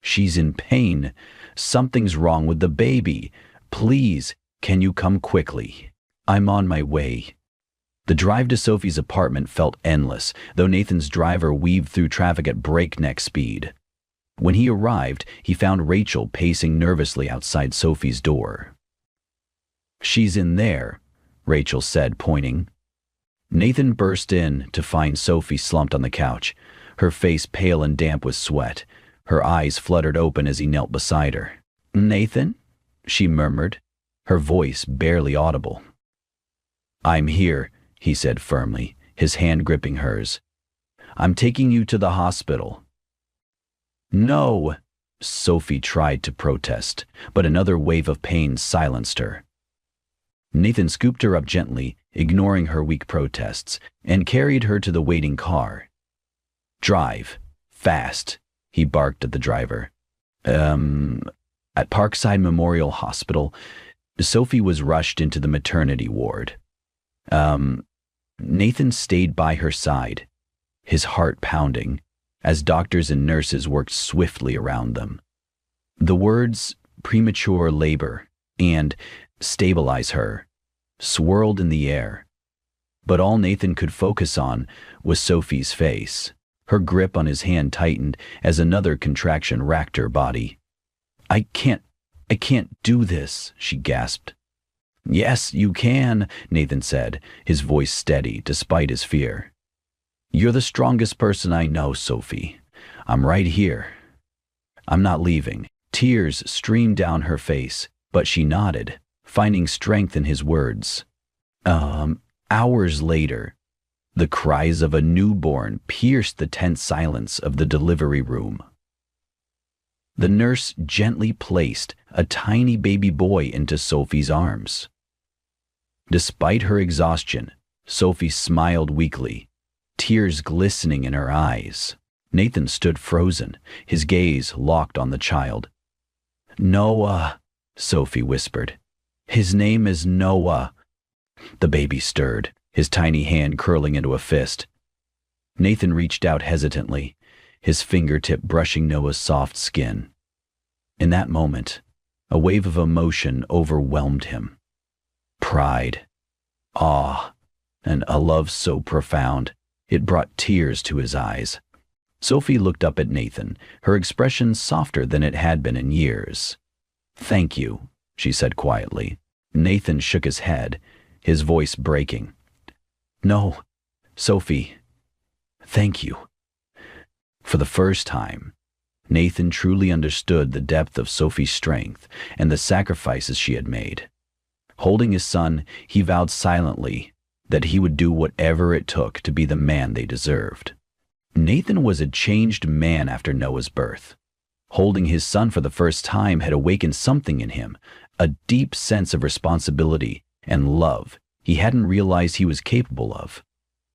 "She's in pain. Something's wrong with the baby. Please, can you come quickly?" "I'm on my way." The drive to Sophie's apartment felt endless, though Nathan's driver weaved through traffic at breakneck speed. When he arrived, he found Rachel pacing nervously outside Sophie's door. "She's in there," Rachel said, pointing. Nathan burst in to find Sophie slumped on the couch, her face pale and damp with sweat. Her eyes fluttered open as he knelt beside her. "Nathan?" she murmured. her voice barely audible. "I'm here," he said firmly, his hand gripping hers. "I'm taking you to the hospital." "No," Sophie tried to protest, but another wave of pain silenced her. Nathan scooped her up gently, ignoring her weak protests, and carried her to the waiting car. "Drive. Fast," he barked at the driver. At Parkside Memorial Hospital, Sophie was rushed into the maternity ward. Nathan stayed by her side, his heart pounding, as doctors and nurses worked swiftly around them. The words "premature labor" and "stabilize her" swirled in the air, but all Nathan could focus on was Sophie's face. Her grip on his hand tightened as another contraction racked her body. I can't do this," she gasped. "Yes, you can," Nathan said, his voice steady despite his fear. "You're the strongest person I know, Sophie. I'm right here. I'm not leaving." Tears streamed down her face, but she nodded, finding strength in his words. Hours later, the cries of a newborn pierced the tense silence of the delivery room. The nurse gently placed a tiny baby boy into Sophie's arms. Despite her exhaustion, Sophie smiled weakly, tears glistening in her eyes. Nathan stood frozen, his gaze locked on the child. "Noah," Sophie whispered. "His name is Noah." The baby stirred, his tiny hand curling into a fist. Nathan reached out hesitantly, his fingertip brushing Noah's soft skin. In that moment, a wave of emotion overwhelmed him. Pride, awe, and a love so profound, it brought tears to his eyes. Sophie looked up at Nathan, her expression softer than it had been in years. "Thank you," she said quietly. Nathan shook his head, his voice breaking. "No, Sophie, thank you." For the first time, Nathan truly understood the depth of Sophie's strength and the sacrifices she had made. Holding his son, he vowed silently that he would do whatever it took to be the man they deserved. Nathan was a changed man after Noah's birth. Holding his son for the first time had awakened something in him, a deep sense of responsibility and love he hadn't realized he was capable of.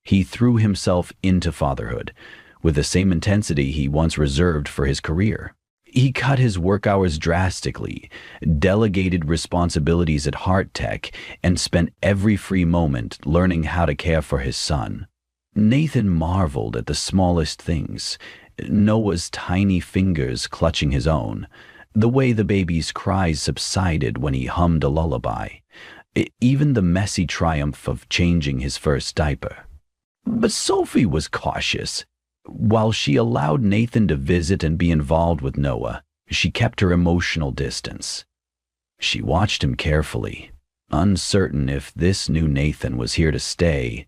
He threw himself into fatherhood with the same intensity he once reserved for his career. He cut his work hours drastically, delegated responsibilities at Heart Tech, and spent every free moment learning how to care for his son. Nathan marveled at the smallest things, Noah's tiny fingers clutching his own, the way the baby's cries subsided when he hummed a lullaby, even the messy triumph of changing his first diaper. But Sophie was cautious. While she allowed Nathan to visit and be involved with Noah, she kept her emotional distance. She watched him carefully, uncertain if this new Nathan was here to stay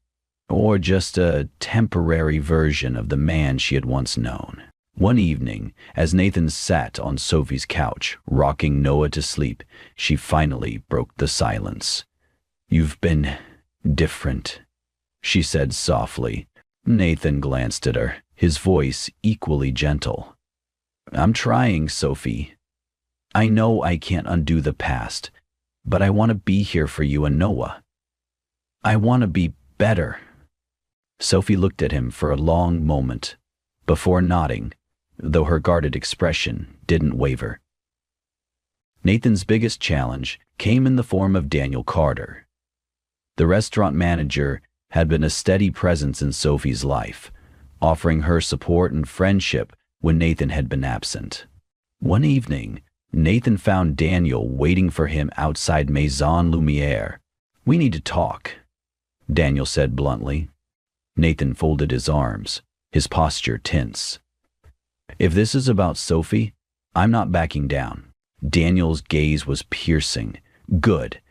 or just a temporary version of the man she had once known. One evening, as Nathan sat on Sophie's couch, rocking Noah to sleep, she finally broke the silence. "You've been different," she said softly. Nathan glanced at her, his voice equally gentle. "I'm trying, Sophie. I know I can't undo the past, but I want to be here for you and Noah. I want to be better." Sophie looked at him for a long moment, before nodding, though her guarded expression didn't waver. Nathan's biggest challenge came in the form of Daniel Carter. The restaurant manager had been a steady presence in Sophie's life, offering her support and friendship when Nathan had been absent. One evening, Nathan found Daniel waiting for him outside Maison Lumiere. "We need to talk," Daniel said bluntly. Nathan folded his arms, his posture tense. "If this is about Sophie, I'm not backing down." Daniel's gaze was piercing. "Good,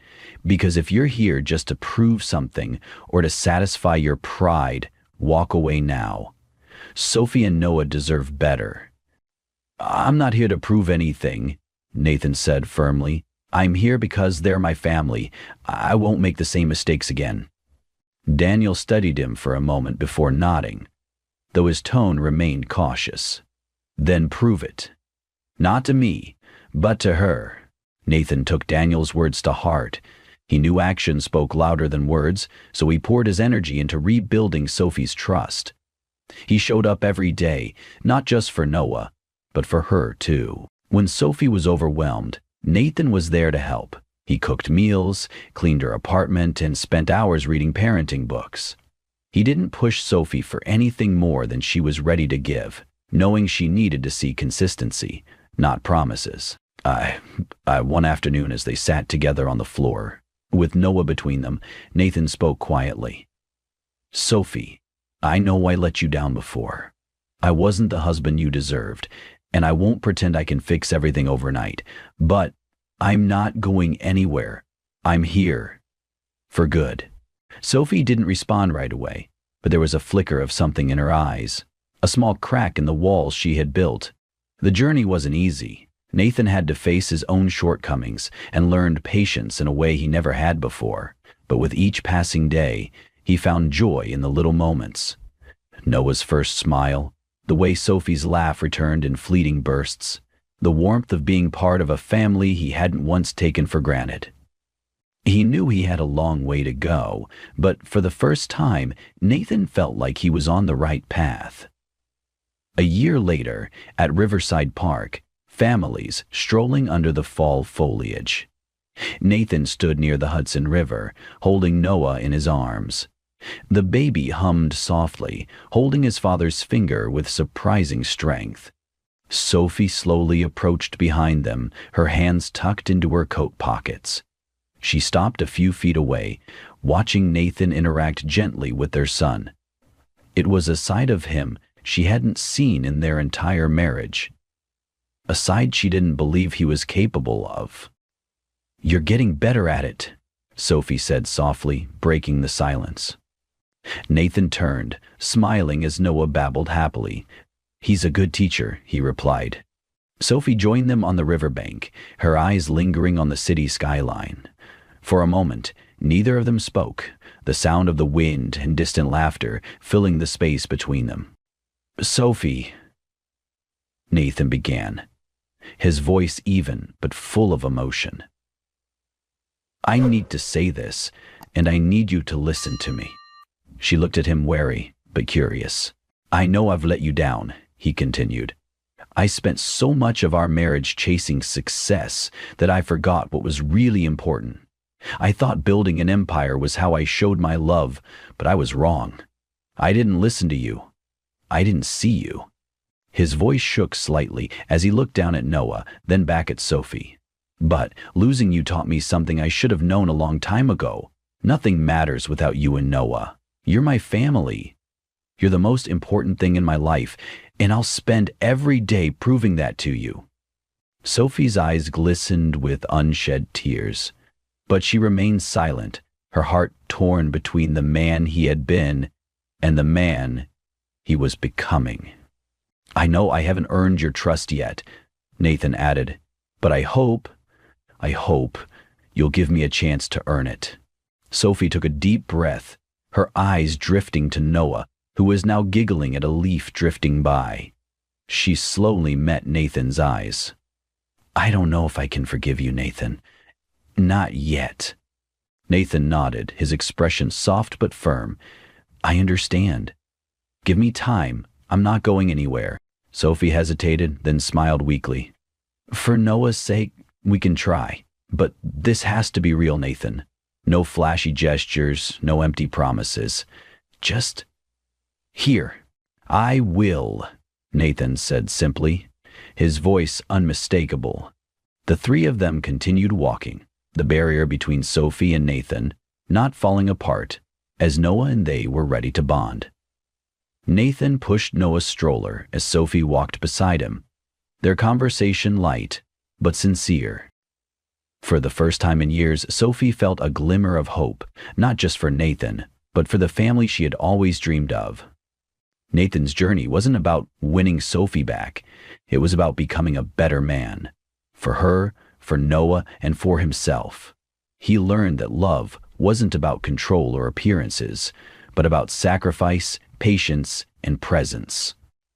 because if you're here just to prove something or to satisfy your pride, walk away now. Sophie and Noah deserve better." "I'm not here to prove anything," Nathan said firmly. I'm here because they're my family. I won't make the same mistakes again." Daniel studied him for a moment before nodding, though his tone remained cautious. "Then prove it. Not to me, but to her." Nathan took Daniel's words to heart. He knew action spoke louder than words, so he poured his energy into rebuilding Sophie's trust. He showed up every day, not just for Noah, but for her too. When Sophie was overwhelmed, Nathan was there to help. He cooked meals, cleaned her apartment, and spent hours reading parenting books. He didn't push Sophie for anything more than she was ready to give, knowing she needed to see consistency, not promises. One afternoon as they sat together on the floor, with Noah between them, Nathan spoke quietly. "Sophie, I know I let you down before. I wasn't the husband you deserved, and I won't pretend I can fix everything overnight, but I'm not going anywhere. I'm here. For good." Sophie didn't respond right away, but there was a flicker of something in her eyes, a small crack in the walls she had built. The journey wasn't easy. Nathan had to face his own shortcomings and learned patience in a way he never had before, but with each passing day, he found joy in the little moments. Noah's first smile, the way Sophie's laugh returned in fleeting bursts, the warmth of being part of a family he hadn't once taken for granted. He knew he had a long way to go, but for the first time, Nathan felt like he was on the right path. A year later, at Riverside Park, families strolling under the fall foliage. Nathan stood near the Hudson River, holding Noah in his arms. The baby hummed softly, holding his father's finger with surprising strength. Sophie slowly approached behind them, her hands tucked into her coat pockets. She stopped a few feet away, watching Nathan interact gently with their son. It was a side of him she hadn't seen in their entire marriage, a side she didn't believe he was capable of. "You're getting better at it," Sophie said softly, breaking the silence. Nathan turned, smiling as Noah babbled happily. "He's a good teacher," he replied. Sophie joined them on the riverbank, her eyes lingering on the city skyline. For a moment, neither of them spoke, the sound of the wind and distant laughter filling the space between them. "Sophie," Nathan began, his voice even but full of emotion. "I need to say this, and I need you to listen to me." She looked at him wary but curious. "I know I've let you down," he continued. "I spent so much of our marriage chasing success that I forgot what was really important. I thought building an empire was how I showed my love, but I was wrong. I didn't listen to you. I didn't see you." His voice shook slightly as he looked down at Noah, then back at Sophie. "But losing you taught me something I should have known a long time ago. Nothing matters without you and Noah. You're my family. You're the most important thing in my life, and I'll spend every day proving that to you." Sophie's eyes glistened with unshed tears, but she remained silent, her heart torn between the man he had been and the man he was becoming. "I know I haven't earned your trust yet," Nathan added, "but I hope you'll give me a chance to earn it." Sophie took a deep breath, her eyes drifting to Noah, who was now giggling at a leaf drifting by. She slowly met Nathan's eyes. "I don't know if I can forgive you, Nathan. Not yet." Nathan nodded, his expression soft but firm. "I understand. Give me time. I'm not going anywhere." Sophie hesitated, then smiled weakly. "For Noah's sake, we can try. But this has to be real, Nathan. No flashy gestures, no empty promises. Just here." "I will," Nathan said simply, his voice unmistakable. The three of them continued walking, the barrier between Sophie and Nathan not falling apart, as Noah and they were ready to bond. Nathan pushed Noah's stroller as Sophie walked beside him, their conversation light but sincere. For the first time in years, Sophie felt a glimmer of hope, not just for Nathan, but for the family she had always dreamed of. Nathan's journey wasn't about winning Sophie back. It was about becoming a better man. For her, for Noah, and for himself. He learned that love wasn't about control or appearances, but about sacrifice, patience, and presence.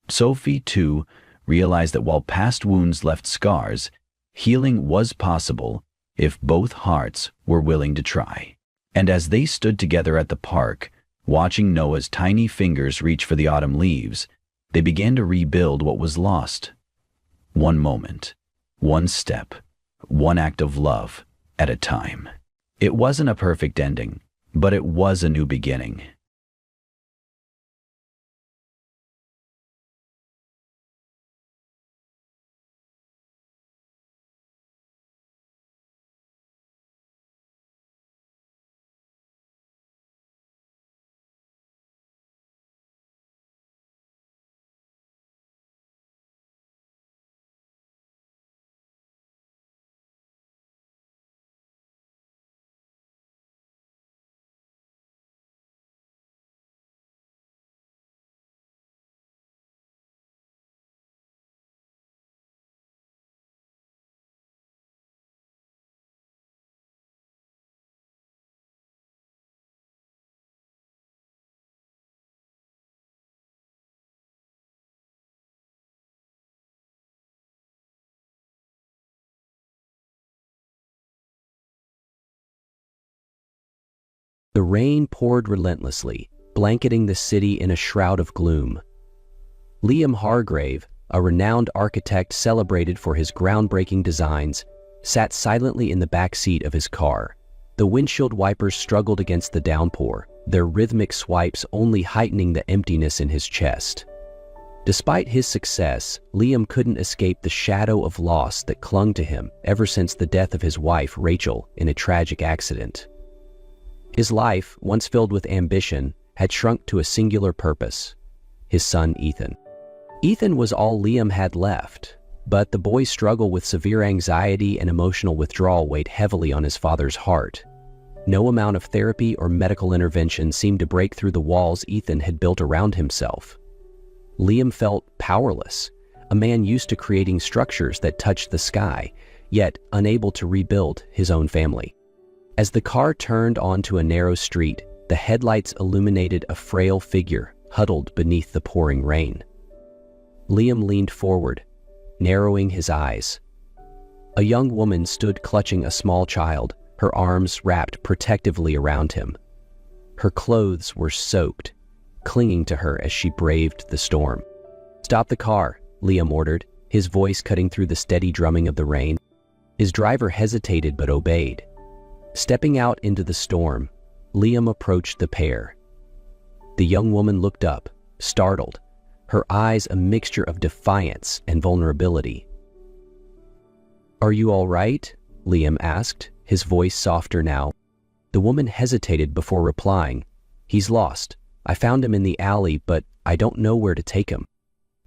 Sophie, too, realized that while past wounds left scars, healing was possible if both hearts were willing to try. And as they stood together at the park, watching Noah's tiny fingers reach for the autumn leaves, they began to rebuild what was lost. One moment, one step, one act of love at a time. It wasn't a perfect ending, but it was a new beginning. The rain poured relentlessly, blanketing the city in a shroud of gloom. Liam Hargrave, a renowned architect celebrated for his groundbreaking designs, sat silently in the back seat of his car. The windshield wipers struggled against the downpour, their rhythmic swipes only heightening the emptiness in his chest. Despite his success, Liam couldn't escape the shadow of loss that clung to him ever since the death of his wife, Rachel, in a tragic accident. His life, once filled with ambition, had shrunk to a singular purpose: his son Ethan. Ethan was all Liam had left, but the boy's struggle with severe anxiety and emotional withdrawal weighed heavily on his father's heart. No amount of therapy or medical intervention seemed to break through the walls Ethan had built around himself. Liam felt powerless, a man used to creating structures that touched the sky, yet unable to rebuild his own family. As the car turned onto a narrow street, the headlights illuminated a frail figure huddled beneath the pouring rain. Liam leaned forward, narrowing his eyes. A young woman stood clutching a small child, her arms wrapped protectively around him. Her clothes were soaked, clinging to her as she braved the storm. "Stop the car," Liam ordered, his voice cutting through the steady drumming of the rain. His driver hesitated but obeyed. Stepping out into the storm, Liam approached the pair. The young woman looked up, startled, her eyes a mixture of defiance and vulnerability. "Are you all right?" Liam asked, his voice softer now. The woman hesitated before replying. "He's lost. I found him in the alley, but I don't know where to take him."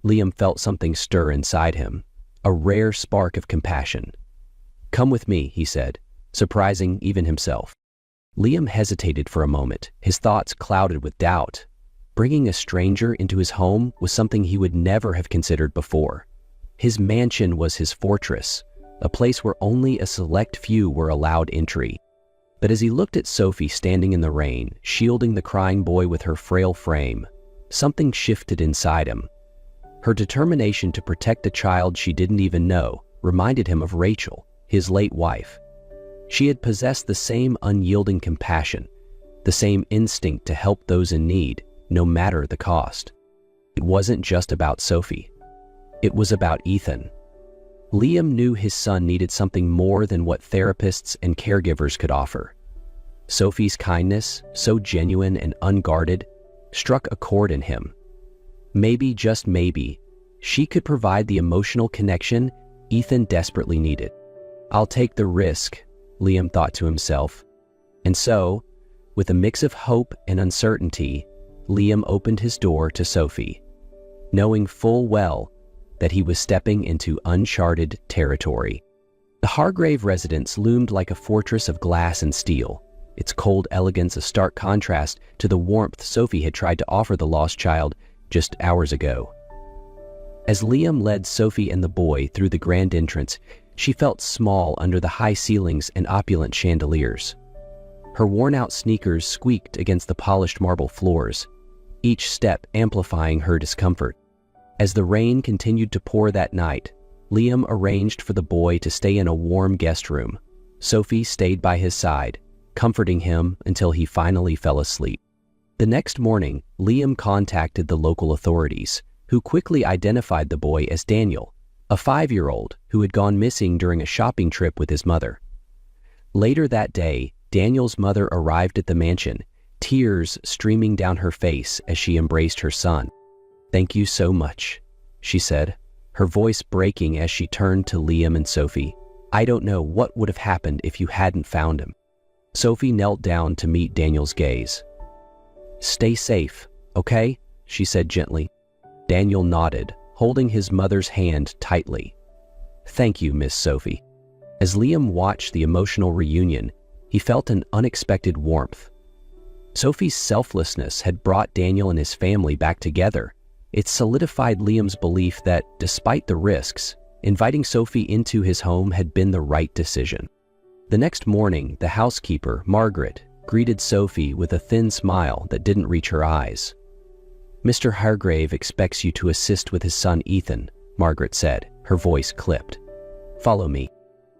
Liam felt something stir inside him, a rare spark of compassion. "Come with me," he said, surprising even himself. Liam hesitated for a moment, his thoughts clouded with doubt. Bringing a stranger into his home was something he would never have considered before. His mansion was his fortress, a place where only a select few were allowed entry. But as he looked at Sophie standing in the rain, shielding the crying boy with her frail frame, something shifted inside him. Her determination to protect a child she didn't even know reminded him of Rachel, his late wife. She had possessed the same unyielding compassion, the same instinct to help those in need, no matter the cost. It wasn't just about Sophie. It was about Ethan. Liam knew his son needed something more than what therapists and caregivers could offer. Sophie's kindness, so genuine and unguarded, struck a chord in him. Maybe, just maybe, she could provide the emotional connection Ethan desperately needed. "I'll take the risk," Liam thought to himself. And so, with a mix of hope and uncertainty, Liam opened his door to Sophie, knowing full well that he was stepping into uncharted territory. The Hargrave residence loomed like a fortress of glass and steel, its cold elegance a stark contrast to the warmth Sophie had tried to offer the lost child just hours ago. As Liam led Sophie and the boy through the grand entrance, She felt small under the high ceilings and opulent chandeliers. Her worn-out sneakers squeaked against the polished marble floors, each step amplifying her discomfort. As the rain continued to pour that night, Liam arranged for the boy to stay in a warm guest room. Sophie stayed by his side, comforting him until he finally fell asleep. The next morning, Liam contacted the local authorities, who quickly identified the boy as Daniel, a 5-year-old who had gone missing during a shopping trip with his mother. Later that day, Daniel's mother arrived at the mansion, tears streaming down her face as she embraced her son. "Thank you so much," she said, her voice breaking as she turned to Liam and Sophie. "I don't know what would have happened if you hadn't found him." Sophie knelt down to meet Daniel's gaze. "Stay safe, okay?" she said gently. Daniel nodded, holding his mother's hand tightly. "Thank you, Miss Sophie." As Liam watched the emotional reunion, he felt an unexpected warmth. Sophie's selflessness had brought Daniel and his family back together. It solidified Liam's belief that, despite the risks, inviting Sophie into his home had been the right decision. The next morning, the housekeeper, Margaret, greeted Sophie with a thin smile that didn't reach her eyes. "Mr. Hargrave expects you to assist with his son Ethan," Margaret said, her voice clipped. "Follow me."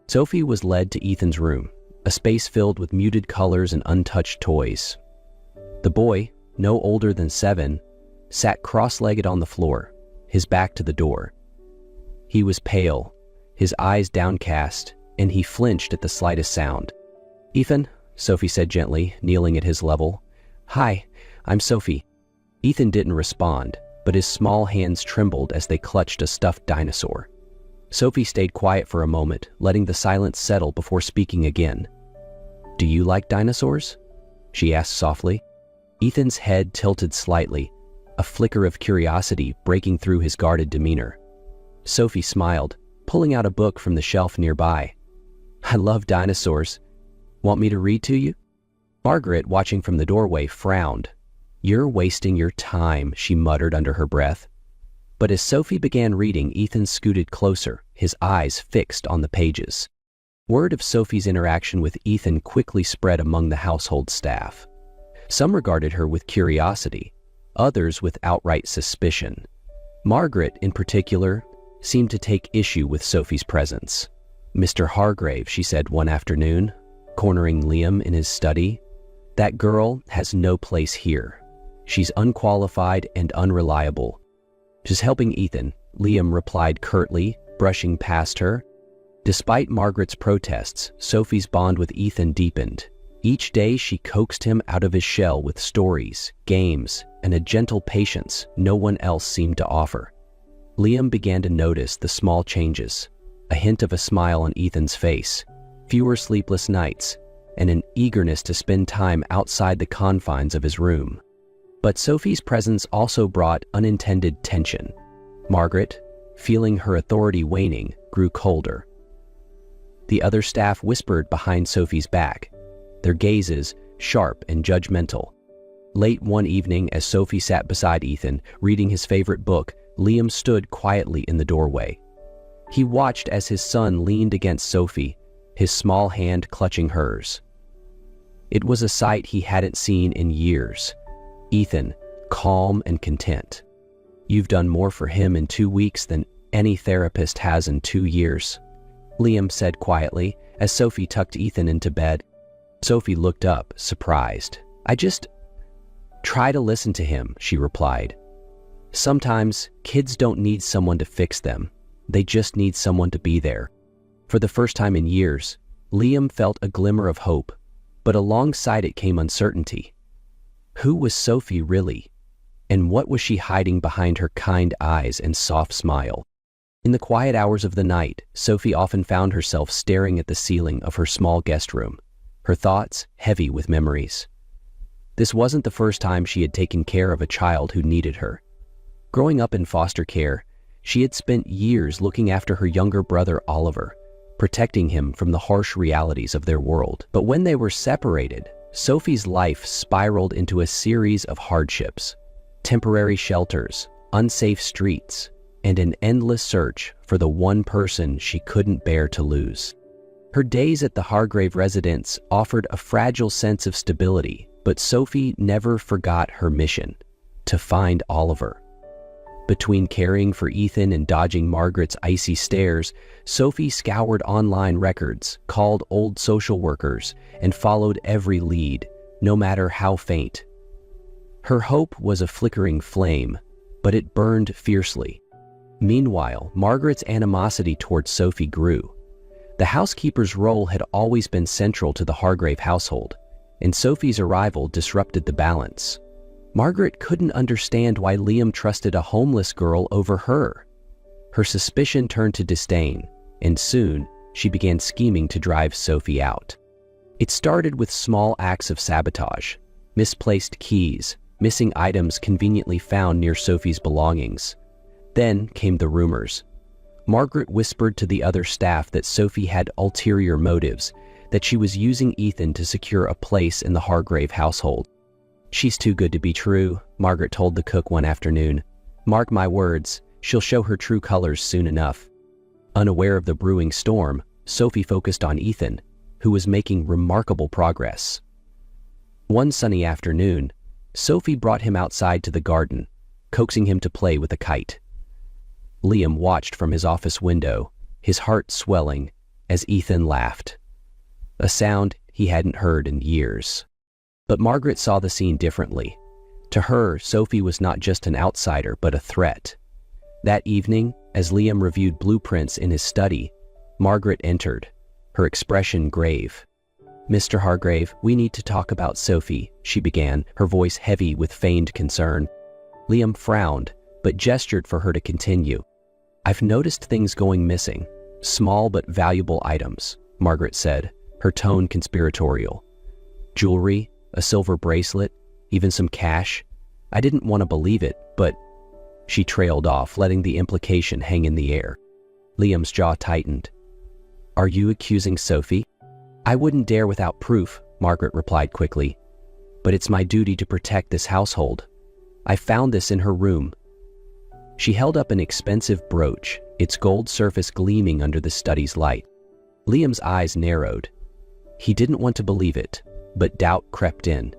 Sophie was led to Ethan's room, a space filled with muted colors and untouched toys. The boy, no older than 7, sat cross-legged on the floor, his back to the door. He was pale, his eyes downcast, and he flinched at the slightest sound. "Ethan," Sophie said gently, kneeling at his level. "Hi, I'm Sophie." Ethan didn't respond, but his small hands trembled as they clutched a stuffed dinosaur. Sophie stayed quiet for a moment, letting the silence settle before speaking again. "Do you like dinosaurs?" she asked softly. Ethan's head tilted slightly, a flicker of curiosity breaking through his guarded demeanor. Sophie smiled, pulling out a book from the shelf nearby. "I love dinosaurs. Want me to read to you?" Margaret, watching from the doorway, frowned. "You're wasting your time," she muttered under her breath. But as Sophie began reading, Ethan scooted closer, his eyes fixed on the pages. Word of Sophie's interaction with Ethan quickly spread among the household staff. Some regarded her with curiosity, others with outright suspicion. Margaret, in particular, seemed to take issue with Sophie's presence. "Mr. Hargrave," she said one afternoon, cornering Liam in his study, "that girl has no place here. She's unqualified and unreliable." "Just helping Ethan," Liam replied curtly, brushing past her. Despite Margaret's protests, Sophie's bond with Ethan deepened. Each day she coaxed him out of his shell with stories, games, and a gentle patience no one else seemed to offer. Liam began to notice the small changes, a hint of a smile on Ethan's face, fewer sleepless nights, and an eagerness to spend time outside the confines of his room. But Sophie's presence also brought unintended tension. Margaret, feeling her authority waning, grew colder. The other staff whispered behind Sophie's back, their gazes sharp and judgmental. Late one evening, as Sophie sat beside Ethan, reading his favorite book, Liam stood quietly in the doorway. He watched as his son leaned against Sophie, his small hand clutching hers. It was a sight he hadn't seen in years. Ethan, calm and content. "You've done more for him in 2 weeks than any therapist has in 2 years," Liam said quietly as Sophie tucked Ethan into bed. Sophie looked up, surprised. "I just try to listen to him," she replied. "Sometimes kids don't need someone to fix them. They just need someone to be there." For the first time in years, Liam felt a glimmer of hope, but alongside it came uncertainty. Who was Sophie really? And what was she hiding behind her kind eyes and soft smile? In the quiet hours of the night, Sophie often found herself staring at the ceiling of her small guest room, her thoughts heavy with memories. This wasn't the first time she had taken care of a child who needed her. Growing up in foster care, she had spent years looking after her younger brother Oliver, protecting him from the harsh realities of their world. But when they were separated, Sophie's life spiraled into a series of hardships. Temporary shelters, unsafe streets, and an endless search for the one person she couldn't bear to lose. Her days at the Hargrave residence offered a fragile sense of stability, but Sophie never forgot her mission: to find Oliver. Between caring for Ethan and dodging Margaret's icy stares, Sophie scoured online records, called old social workers, and followed every lead, no matter how faint. Her hope was a flickering flame, but it burned fiercely. Meanwhile, Margaret's animosity towards Sophie grew. The housekeeper's role had always been central to the Hargrave household, and Sophie's arrival disrupted the balance. Margaret couldn't understand why Liam trusted a homeless girl over her. Her suspicion turned to disdain, and soon she began scheming to drive Sophie out. It started with small acts of sabotage: misplaced keys, missing items conveniently found near Sophie's belongings. Then came the rumors. Margaret whispered to the other staff that Sophie had ulterior motives, that she was using Ethan to secure a place in the Hargrave household. "She's too good to be true," Margaret told the cook one afternoon. "Mark my words, she'll show her true colors soon enough." Unaware of the brewing storm, Sophie focused on Ethan, who was making remarkable progress. One sunny afternoon, Sophie brought him outside to the garden, coaxing him to play with a kite. Liam watched from his office window, his heart swelling, as Ethan laughed. A sound he hadn't heard in years. But Margaret saw the scene differently. To her, Sophie was not just an outsider, but a threat. That evening, as Liam reviewed blueprints in his study, Margaret entered, her expression grave. "Mr. Hargrave, we need to talk about Sophie," she began, her voice heavy with feigned concern. Liam frowned, but gestured for her to continue. "I've noticed things going missing, small but valuable items," Margaret said, her tone conspiratorial. "Jewelry, a silver bracelet, even some cash. I didn't want to believe it, but..." She trailed off, letting the implication hang in the air. Liam's jaw tightened. "Are you accusing Sophie?" "I wouldn't dare without proof," Margaret replied quickly. "But it's my duty to protect this household. I found this in her room." She held up an expensive brooch, its gold surface gleaming under the study's light. Liam's eyes narrowed. He didn't want to believe it, but doubt crept in.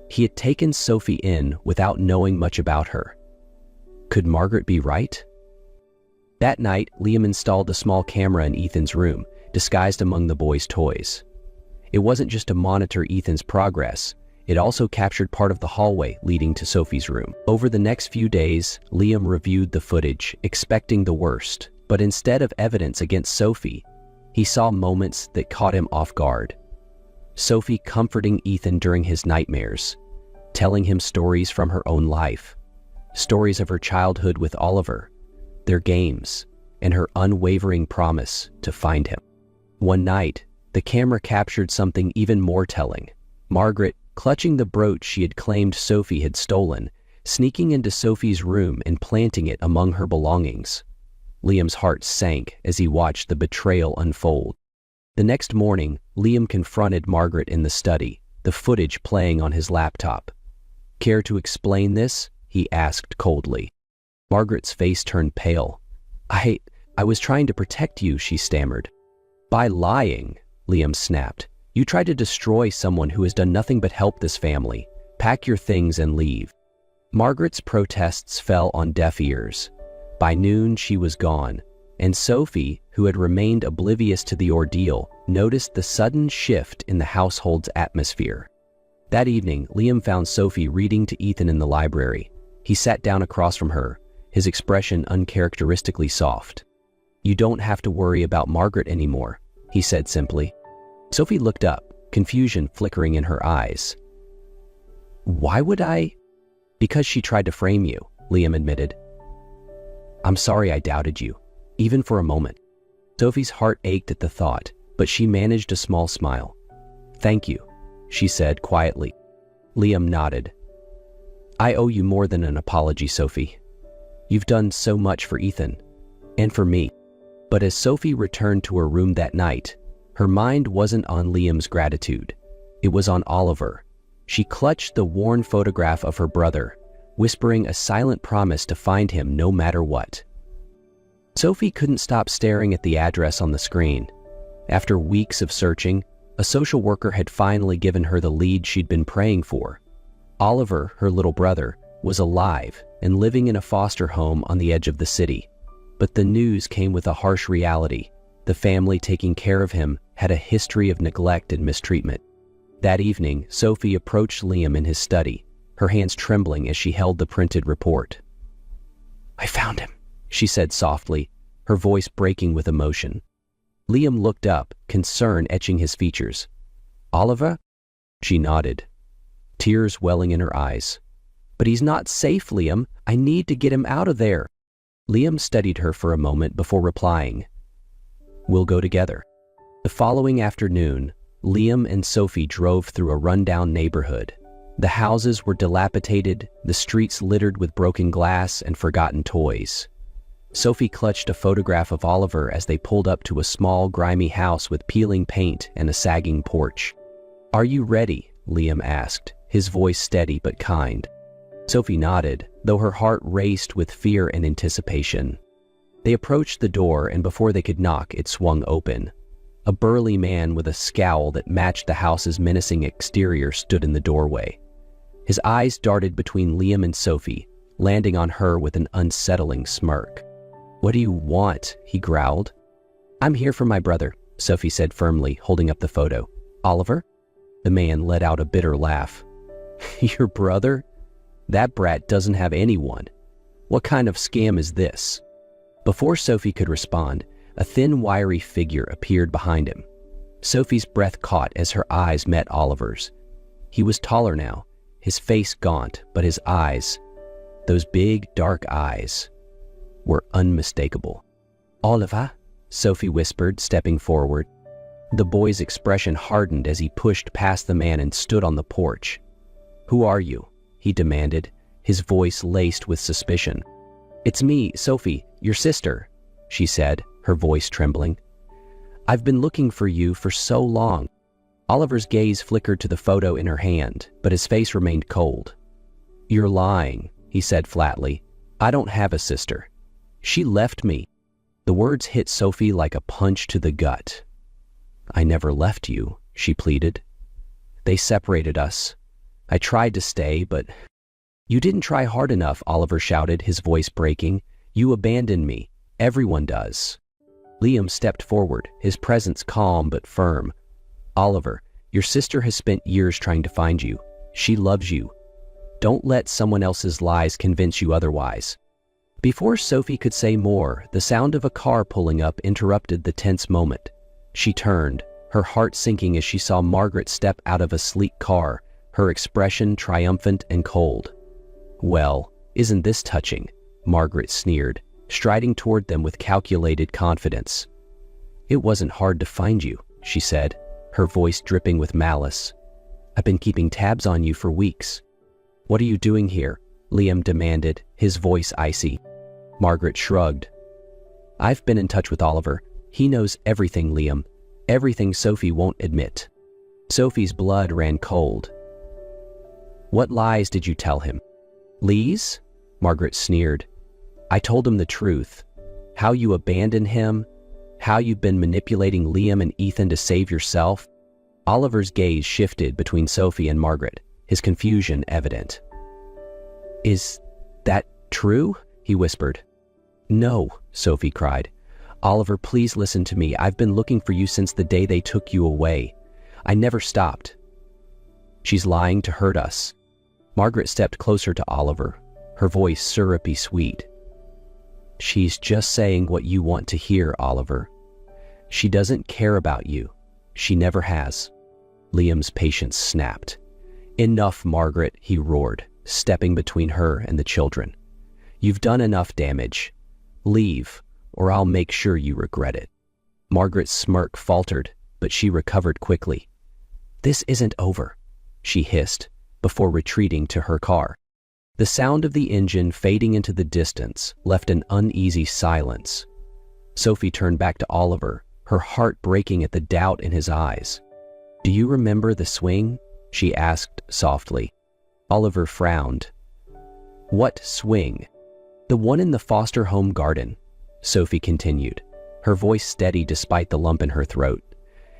He had taken Sophie in without knowing much about her. Could Margaret be right? That night, Liam installed a small camera in Ethan's room, disguised among the boys' toys. It wasn't just to monitor Ethan's progress, it also captured part of the hallway leading to Sophie's room. Over the next few days, Liam reviewed the footage, expecting the worst, but instead of evidence against Sophie, he saw moments that caught him off guard. Sophie comforting Ethan during his nightmares, telling him stories from her own life, stories of her childhood with Oliver, their games, and her unwavering promise to find him. One night, the camera captured something even more telling. Margaret, clutching the brooch she had claimed Sophie had stolen, sneaking into Sophie's room and planting it among her belongings. Liam's heart sank as he watched the betrayal unfold. The next morning, Liam confronted Margaret in the study, the footage playing on his laptop. "Care to explain this?" he asked coldly. Margaret's face turned pale. I was trying to protect you," she stammered. "By lying," Liam snapped. "You tried to destroy someone who has done nothing but help this family. Pack your things and leave." Margaret's protests fell on deaf ears. By noon, she was gone, and Sophie, who had remained oblivious to the ordeal, noticed the sudden shift in the household's atmosphere. That evening, Liam found Sophie reading to Ethan in the library. He sat down across from her, his expression uncharacteristically soft. "You don't have to worry about Margaret anymore," he said simply. Sophie looked up, confusion flickering in her eyes. "Why would I?" "Because she tried to frame you," Liam admitted. "I'm sorry I doubted you, even for a moment." Sophie's heart ached at the thought, but she managed a small smile. "Thank you," she said quietly. Liam nodded. "I owe you more than an apology, Sophie. You've done so much for Ethan, and for me." But as Sophie returned to her room that night, her mind wasn't on Liam's gratitude. It was on Oliver. She clutched the worn photograph of her brother, whispering a silent promise to find him no matter what. Sophie couldn't stop staring at the address on the screen. After weeks of searching, a social worker had finally given her the lead she'd been praying for. Oliver, her little brother, was alive and living in a foster home on the edge of the city. But the news came with a harsh reality. The family taking care of him had a history of neglect and mistreatment. That evening, Sophie approached Liam in his study, her hands trembling as she held the printed report. "I found him," she said softly, her voice breaking with emotion. Liam looked up, concern etching his features. "Oliver?" She nodded, tears welling in her eyes. "But he's not safe, Liam. I need to get him out of there." Liam studied her for a moment before replying, "We'll go together." The following afternoon, Liam and Sophie drove through a rundown neighborhood. The houses were dilapidated, the streets littered with broken glass and forgotten toys. Sophie clutched a photograph of Oliver as they pulled up to a small, grimy house with peeling paint and a sagging porch. "Are you ready?" Liam asked, his voice steady but kind. Sophie nodded, though her heart raced with fear and anticipation. They approached the door, and before they could knock, it swung open. A burly man with a scowl that matched the house's menacing exterior stood in the doorway. His eyes darted between Liam and Sophie, landing on her with an unsettling smirk. "What do you want?" he growled. "I'm here for my brother," Sophie said firmly, holding up the photo. "Oliver?" The man let out a bitter laugh. "Your brother? That brat doesn't have anyone. What kind of scam is this?" Before Sophie could respond, a thin, wiry figure appeared behind him. Sophie's breath caught as her eyes met Oliver's. He was taller now, his face gaunt, but his eyes, those big, dark eyes, were unmistakable. "Oliver?" Sophie whispered, stepping forward. The boy's expression hardened as he pushed past the man and stood on the porch. "Who are you?" he demanded, his voice laced with suspicion. "It's me, Sophie, your sister," she said, her voice trembling. "I've been looking for you for so long." Oliver's gaze flickered to the photo in her hand, but his face remained cold. "You're lying," he said flatly. "I don't have a sister. She left me." The words hit Sophie like a punch to the gut. "I never left you," she pleaded. "They separated us. I tried to stay, but—" "You didn't try hard enough," Oliver shouted, his voice breaking. "You abandoned me. Everyone does." Liam stepped forward, his presence calm but firm. "Oliver, your sister has spent years trying to find you. She loves you. Don't let someone else's lies convince you otherwise." Before Sophie could say more, the sound of a car pulling up interrupted the tense moment. She turned, her heart sinking as she saw Margaret step out of a sleek car, her expression triumphant and cold. "Well, isn't this touching?" Margaret sneered, striding toward them with calculated confidence. "It wasn't hard to find you," she said, her voice dripping with malice. "I've been keeping tabs on you for weeks." "What are you doing here?" Liam demanded, his voice icy. Margaret shrugged. "I've been in touch with Oliver. He knows everything, Liam. Everything Sophie won't admit." Sophie's blood ran cold. "What lies did you tell him?" "Lies?" Margaret sneered. "I told him the truth. How you abandoned him, how you've been manipulating Liam and Ethan to save yourself." Oliver's gaze shifted between Sophie and Margaret, his confusion evident. "Is that true?" he whispered. "No," Sophie cried. "Oliver, please listen to me. I've been looking for you since the day they took you away. I never stopped." "She's lying to hurt us." Margaret stepped closer to Oliver, her voice syrupy sweet. "She's just saying what you want to hear, Oliver. She doesn't care about you. She never has." Liam's patience snapped. "Enough, Margaret," he roared, stepping between her and the children. "You've done enough damage. Leave, or I'll make sure you regret it." Margaret's smirk faltered, but she recovered quickly. "This isn't over," she hissed, before retreating to her car. The sound of the engine fading into the distance left an uneasy silence. Sophie turned back to Oliver, her heart breaking at the doubt in his eyes. "Do you remember the swing?" she asked softly. Oliver frowned. "What swing?" "The one in the foster home garden. Sophie continued, her voice steady despite the lump in her throat.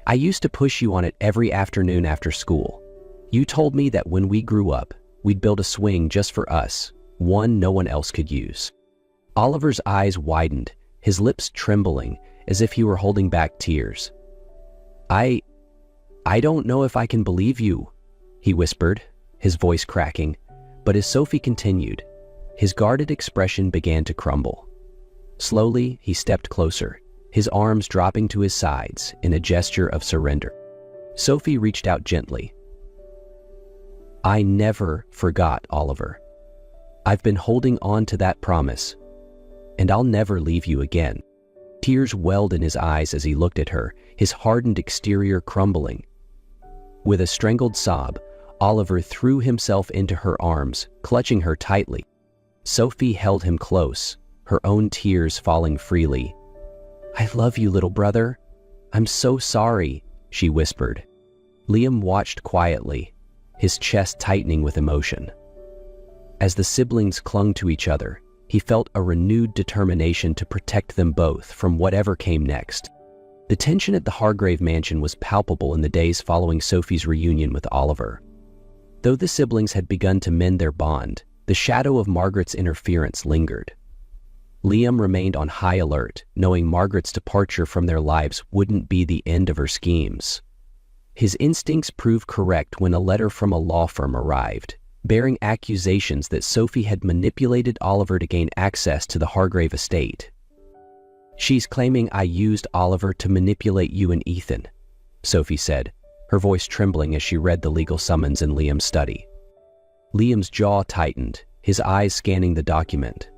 I used to push you on it every afternoon after school. You told me that when we grew up, we'd build a swing just for us, one no one else could use. Oliver's eyes widened, his lips trembling as if he were holding back tears. I don't know if I can believe you, he whispered, his voice cracking, but as Sophie continued, his guarded expression began to crumble. Slowly, he stepped closer, his arms dropping to his sides in a gesture of surrender. Sophie reached out gently. I never forgot, Oliver. I've been holding on to that promise, and I'll never leave you again. Tears welled in his eyes as he looked at her, his hardened exterior crumbling. With a strangled sob, Oliver threw himself into her arms, clutching her tightly. Sophie held him close, her own tears falling freely. I love you, little brother. I'm so sorry, she whispered. Liam watched quietly, his chest tightening with emotion. As the siblings clung to each other, he felt a renewed determination to protect them both from whatever came next. The tension at the Hargrave mansion was palpable in the days following Sophie's reunion with Oliver. Though the siblings had begun to mend their bond, the shadow of Margaret's interference lingered. Liam remained on high alert, knowing Margaret's departure from their lives wouldn't be the end of her schemes. His instincts proved correct when a letter from a law firm arrived, bearing accusations that Sophie had manipulated Oliver to gain access to the Hargrave estate. She's claiming I used Oliver to manipulate you and Ethan, Sophie said, her voice trembling as she read the legal summons in Liam's study. Liam's jaw tightened, his eyes scanning the document.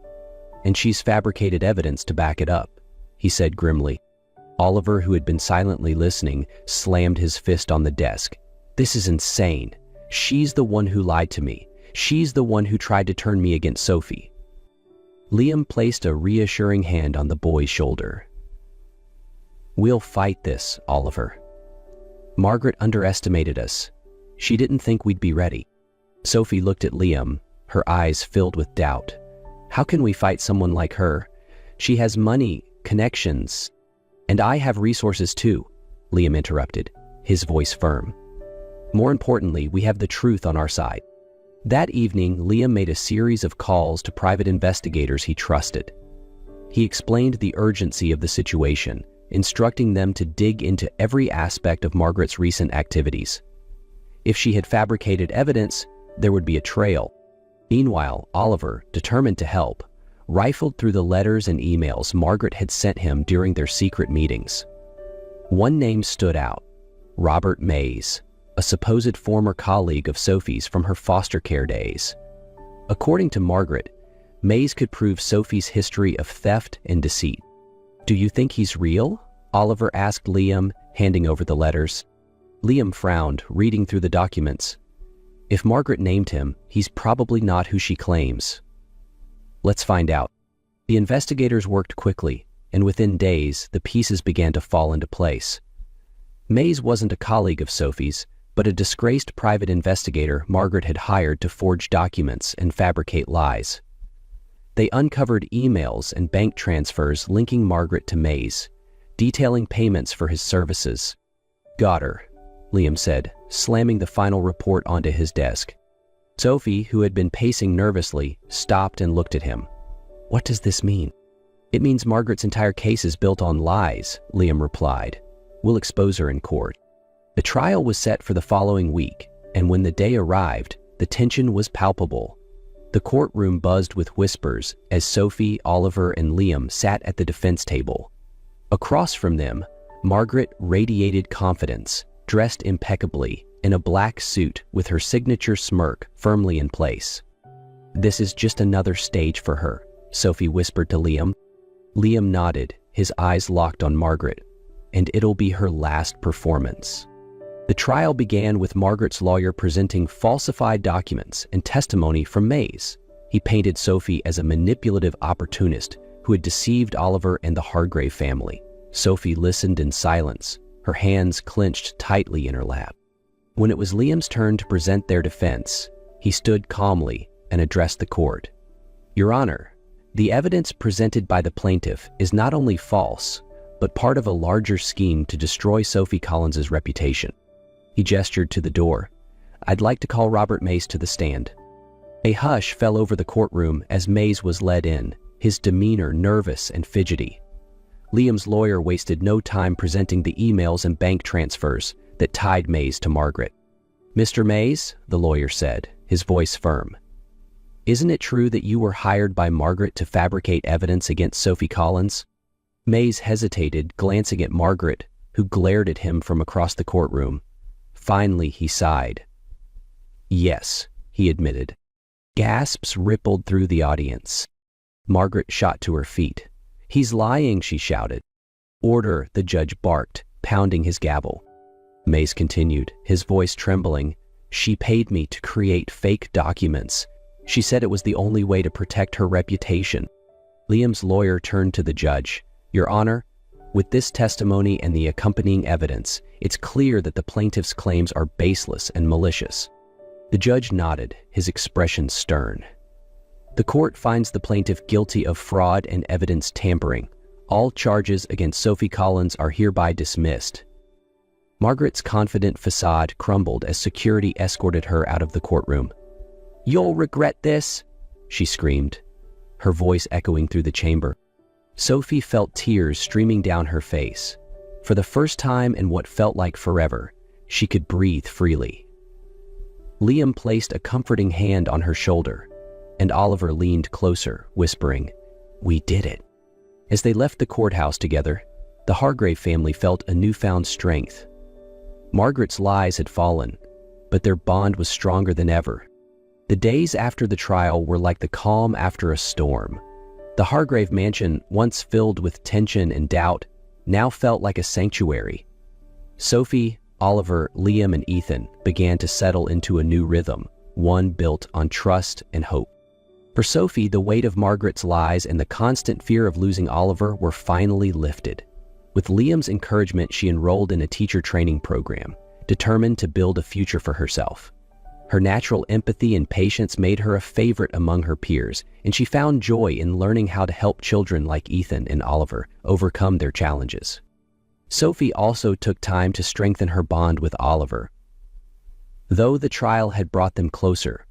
And she's fabricated evidence to back it up, he said grimly. Oliver, who had been silently listening, slammed his fist on the desk. This is insane. She's the one who lied to me. She's the one who tried to turn me against Sophie. Liam placed a reassuring hand on the boy's shoulder. We'll fight this, Oliver. Margaret underestimated us. She didn't think we'd be ready. Sophie looked at Liam, her eyes filled with doubt. How can we fight someone like her? She has money, connections. And I have resources too, Liam interrupted, his voice firm. More importantly, we have the truth on our side. That evening, Liam made a series of calls to private investigators he trusted. He explained the urgency of the situation, instructing them to dig into every aspect of Margaret's recent activities. If she had fabricated evidence, there would be a trail. Meanwhile, Oliver, determined to help, rifled through the letters and emails Margaret had sent him during their secret meetings. One name stood out: Robert Mays, a supposed former colleague of Sophie's from her foster care days. According to Margaret, Mays could prove Sophie's history of theft and deceit. Do you think he's real? Oliver asked Liam, handing over the letters. Liam frowned, reading through the documents. If Margaret named him, he's probably not who she claims. Let's find out. The investigators worked quickly, and within days, the pieces began to fall into place. Mays wasn't a colleague of Sophie's, but a disgraced private investigator Margaret had hired to forge documents and fabricate lies. They uncovered emails and bank transfers linking Margaret to Mays, detailing payments for his services. Got her, Liam said, slamming the final report onto his desk. Sophie, who had been pacing nervously, stopped and looked at him. What does this mean? It means Margaret's entire case is built on lies, Liam replied. We'll expose her in court. The trial was set for the following week, and when the day arrived, the tension was palpable. The courtroom buzzed with whispers as Sophie, Oliver, and Liam sat at the defense table. Across from them, Margaret radiated confidence, dressed impeccably in a black suit with her signature smirk firmly in place. This is just another stage for her, Sophie whispered to Liam. Liam nodded, his eyes locked on Margaret. And it'll be her last performance. The trial began with Margaret's lawyer presenting falsified documents and testimony from Mays. He painted Sophie as a manipulative opportunist who had deceived Oliver and the Hargrave family. Sophie listened in silence, her hands clenched tightly in her lap. When it was Liam's turn to present their defense, he stood calmly and addressed the court. Your Honor, The evidence presented by the plaintiff is not only false, but part of a larger scheme to destroy Sophie Collins's reputation. He gestured to the door. "I'd like to call Robert Mays to the stand." A hush fell over the courtroom as Mays was led in, his demeanor nervous and fidgety. Liam's lawyer wasted no time presenting the emails and bank transfers that tied Mays to Margaret. "Mr. Mays," the lawyer said, his voice firm, "isn't it true that you were hired by Margaret to fabricate evidence against Sophie Collins?" Mays hesitated, glancing at Margaret, who glared at him from across the courtroom. Finally, he sighed. "Yes," he admitted. Gasps rippled through the audience. Margaret shot to her feet. "He's lying," she shouted. "Order," the judge barked, pounding his gavel. Mays continued, his voice trembling. "She paid me to create fake documents. She said it was the only way to protect her reputation." Liam's lawyer turned to the judge. "Your Honor, with this testimony and the accompanying evidence, it's clear that the plaintiff's claims are baseless and malicious." The judge nodded, his expression stern. "The court finds the plaintiff guilty of fraud and evidence tampering. All charges against Sophie Collins are hereby dismissed." Margaret's confident facade crumbled as security escorted her out of the courtroom. "You'll regret this," she screamed, her voice echoing through the chamber. Sophie felt tears streaming down her face. For the first time in what felt like forever, she could breathe freely. Liam placed a comforting hand on her shoulder, and Oliver leaned closer, whispering, "We did it." As they left the courthouse together, the Hargrave family felt a newfound strength. Margaret's lies had fallen, but their bond was stronger than ever. The days after the trial were like the calm after a storm. The Hargrave mansion, once filled with tension and doubt, now felt like a sanctuary. Sophie, Oliver, Liam, and Ethan began to settle into a new rhythm, one built on trust and hope. For Sophie, the weight of Margaret's lies and the constant fear of losing Oliver were finally lifted. With Liam's encouragement, she enrolled in a teacher training program, determined to build a future for herself. Her natural empathy and patience made her a favorite among her peers, and she found joy in learning how to help children like Ethan and Oliver overcome their challenges. Sophie also took time to strengthen her bond with Oliver. Though the trial had brought them closer,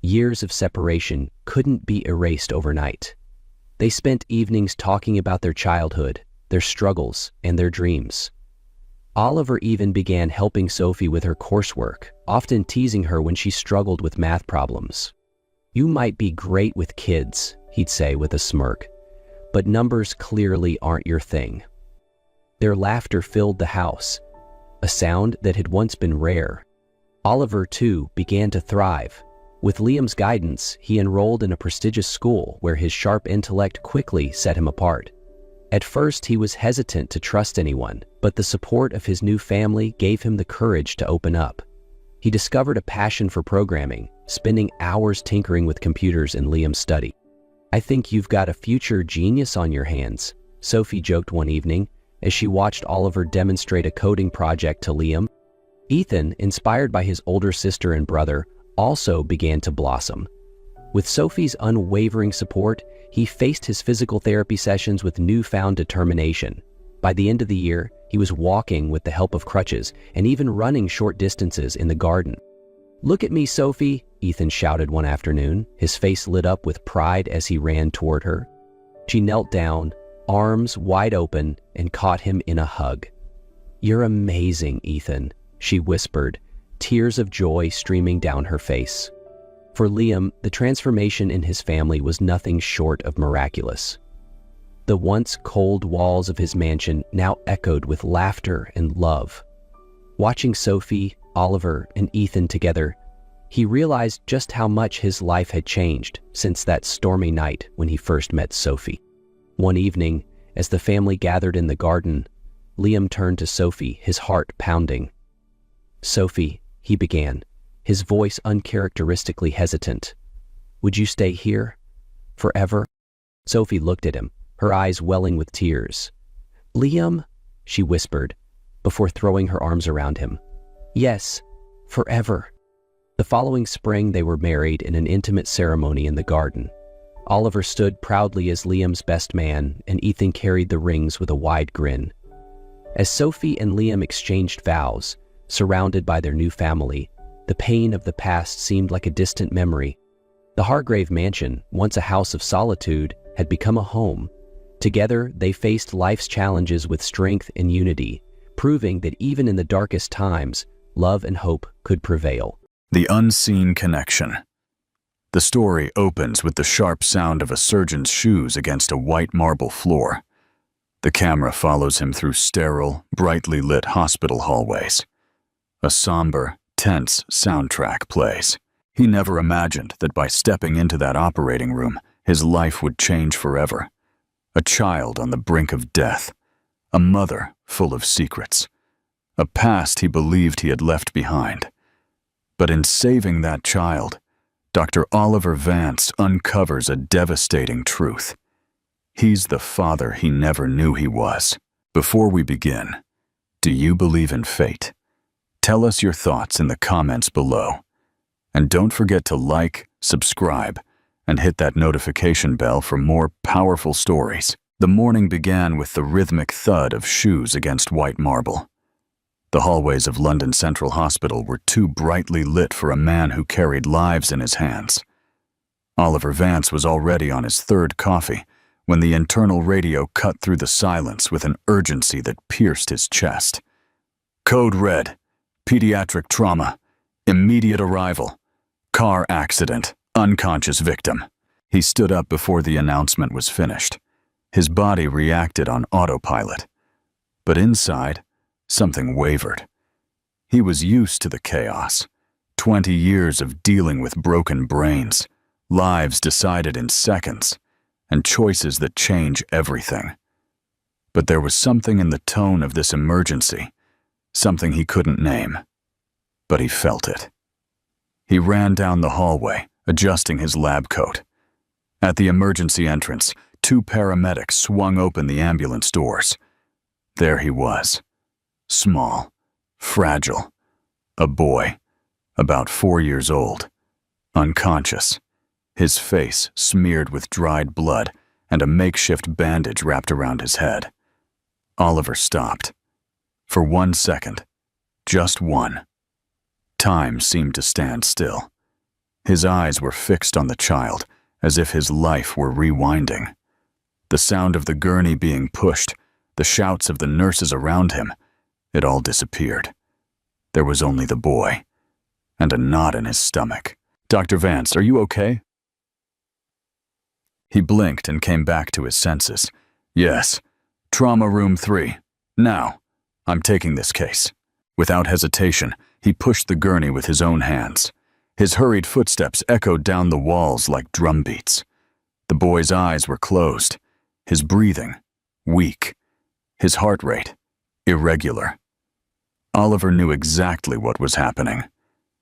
years of separation couldn't be erased overnight. They spent evenings talking about their childhood, their struggles, and their dreams. Oliver even began helping Sophie with her coursework, often teasing her when she struggled with math problems. "You might be great with kids," he'd say with a smirk, "but numbers clearly aren't your thing." Their laughter filled the house, a sound that had once been rare. Oliver, too, began to thrive. With Liam's guidance, he enrolled in a prestigious school where his sharp intellect quickly set him apart. At first, he was hesitant to trust anyone, but the support of his new family gave him the courage to open up. He discovered a passion for programming, spending hours tinkering with computers in Liam's study. "I think you've got a future genius on your hands," Sophie joked one evening as she watched Oliver demonstrate a coding project to Liam. Ethan, inspired by his older sister and brother, also began to blossom. With Sophie's unwavering support, he faced his physical therapy sessions with newfound determination. By the end of the year, he was walking with the help of crutches and even running short distances in the garden. "Look at me, Sophie," Ethan shouted one afternoon, his face lit up with pride as he ran toward her. She knelt down, arms wide open, and caught him in a hug. "You're amazing, Ethan," she whispered, tears of joy streaming down her face. For Liam, the transformation in his family was nothing short of miraculous. The once cold walls of his mansion now echoed with laughter and love. Watching Sophie, Oliver, and Ethan together, he realized just how much his life had changed since that stormy night when he first met Sophie. One evening, as the family gathered in the garden, Liam turned to Sophie, his heart pounding. "Sophie," he began, his voice uncharacteristically hesitant, "would you stay here? Forever?" Sophie looked at him, her eyes welling with tears. "Liam," she whispered, before throwing her arms around him. "Yes, forever." The following spring, they were married in an intimate ceremony in the garden. Oliver stood proudly as Liam's best man, and Ethan carried the rings with a wide grin. As Sophie and Liam exchanged vows, surrounded by their new family, the pain of the past seemed like a distant memory. The Hargrave mansion, once a house of solitude, had become a home. Together, they faced life's challenges with strength and unity, proving that even in the darkest times, love and hope could prevail. The unseen connection. The story opens with the sharp sound of a surgeon's shoes against a white marble floor. The camera follows him through sterile, brightly lit hospital hallways. A somber, tense soundtrack plays. He never imagined that by stepping into that operating room, his life would change forever. A child on the brink of death. A mother full of secrets. A past he believed he had left behind. But in saving that child, Dr. Oliver Vance uncovers a devastating truth. He's the father he never knew he was. Before we begin, do you believe in fate? Tell us your thoughts in the comments below. And don't forget to like, subscribe, and hit that notification bell for more powerful stories. The morning began with the rhythmic thud of shoes against white marble. The hallways of London Central Hospital were too brightly lit for a man who carried lives in his hands. Oliver Vance was already on his third coffee when the internal radio cut through the silence with an urgency that pierced his chest. Code red. Pediatric trauma. Immediate arrival. Car accident. Unconscious victim. He stood up before the announcement was finished. His body reacted on autopilot. But inside, something wavered. He was used to the chaos. 20 years of dealing with broken brains, lives decided in seconds, and choices that change everything. But there was something in the tone of this emergency, something he couldn't name. But he felt it. He ran down the hallway, adjusting his lab coat. At the emergency entrance, 2 paramedics swung open the ambulance doors. There he was. Small, fragile, a boy, about 4 years old, unconscious, his face smeared with dried blood and a makeshift bandage wrapped around his head. Oliver stopped. For 1 second, just one. Time seemed to stand still. His eyes were fixed on the child, as if his life were rewinding. The sound of the gurney being pushed, the shouts of the nurses around him, it all disappeared. There was only the boy, and a knot in his stomach. Dr. Vance, are you okay? He blinked and came back to his senses. Yes. Trauma room 3. Now, I'm taking this case. Without hesitation, he pushed the gurney with his own hands. His hurried footsteps echoed down the walls like drumbeats. The boy's eyes were closed, his breathing weak, his heart rate irregular. Oliver knew exactly what was happening.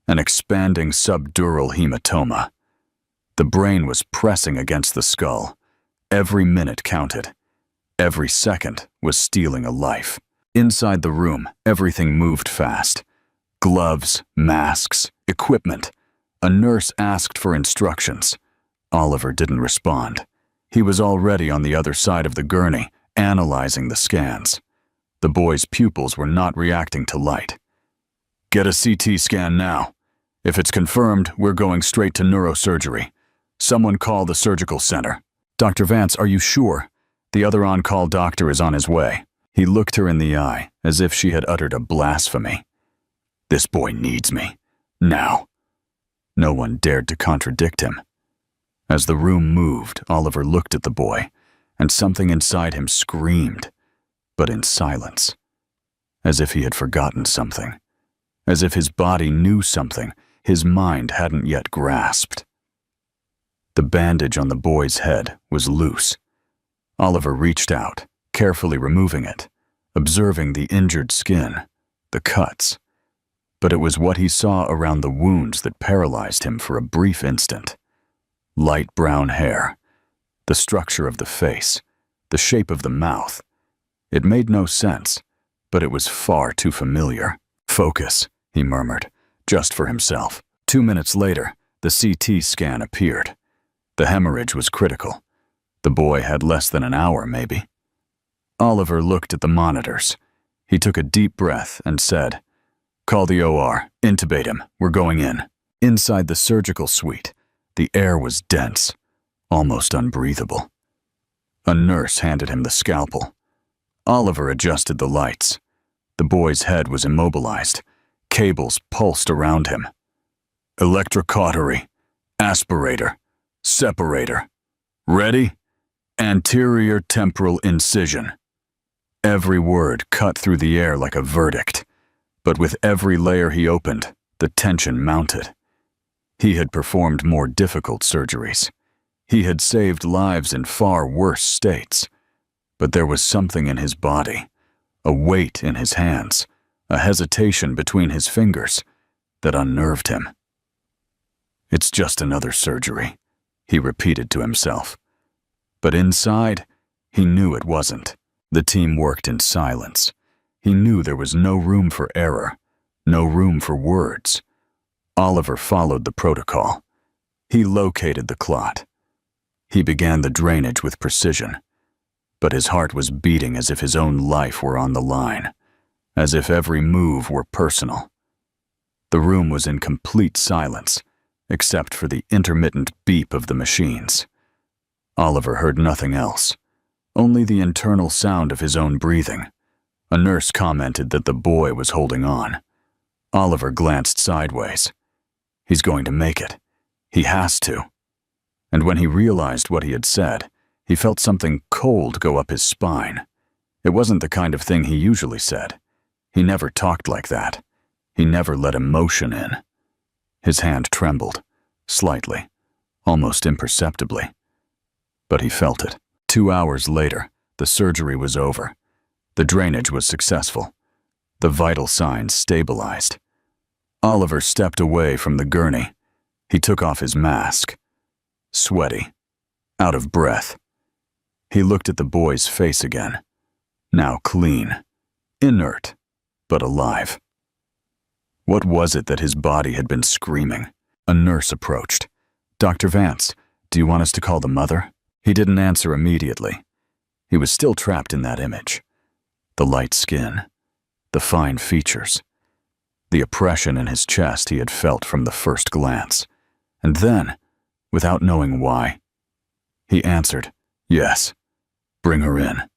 An expanding subdural hematoma. The brain was pressing against the skull. Every minute counted. Every second was stealing a life. Inside the room, everything moved fast. Gloves, masks, equipment. A nurse asked for instructions. Oliver didn't respond. He was already on the other side of the gurney, analyzing the scans. The boy's pupils were not reacting to light. Get a CT scan now. If it's confirmed, we're going straight to neurosurgery. Someone call the surgical center. Dr. Vance, are you sure? The other on-call doctor is on his way. He looked her in the eye, as if she had uttered a blasphemy. This boy needs me. Now. No one dared to contradict him. As the room moved, Oliver looked at the boy, and something inside him screamed, but in silence. As if he had forgotten something. As if his body knew something his mind hadn't yet grasped. The bandage on the boy's head was loose. Oliver reached out, carefully removing it, observing the injured skin, the cuts. But it was what he saw around the wounds that paralyzed him for a brief instant. Light brown hair, the structure of the face, the shape of the mouth. It made no sense, but it was far too familiar. Focus, he murmured, just for himself. 2 minutes later, the CT scan appeared. The hemorrhage was critical. The boy had less than an hour, maybe. Oliver looked at the monitors. He took a deep breath and said, "Call the OR. Intubate him. We're going in." Inside the surgical suite, the air was dense, almost unbreathable. A nurse handed him the scalpel. Oliver adjusted the lights. The boy's head was immobilized. Cables pulsed around him. Electrocautery, aspirator, separator. Ready? Anterior temporal incision. Every word cut through the air like a verdict, but with every layer he opened, the tension mounted. He had performed more difficult surgeries. He had saved lives in far worse states. But there was something in his body, a weight in his hands, a hesitation between his fingers, that unnerved him. "It's just another surgery," he repeated to himself. But inside, he knew it wasn't. The team worked in silence. He knew there was no room for error, no room for words. Oliver followed the protocol. He located the clot. He began the drainage with precision. But his heart was beating as if his own life were on the line, as if every move were personal. The room was in complete silence, except for the intermittent beep of the machines. Oliver heard nothing else, only the internal sound of his own breathing. A nurse commented that the boy was holding on. Oliver glanced sideways. He's going to make it. He has to. And when he realized what he had said, he felt something cold go up his spine. It wasn't the kind of thing he usually said. He never talked like that. He never let emotion in. His hand trembled, slightly, almost imperceptibly. But he felt it. 2 hours later, the surgery was over. The drainage was successful. The vital signs stabilized. Oliver stepped away from the gurney. He took off his mask. Sweaty, out of breath. He looked at the boy's face again, now clean, inert, but alive. What was it that his body had been screaming? A nurse approached. "Dr. Vance, do you want us to call the mother?" He didn't answer immediately. He was still trapped in that image. The light skin, the fine features, the oppression in his chest he had felt from the first glance. And then, without knowing why, he answered, "Yes, bring her in."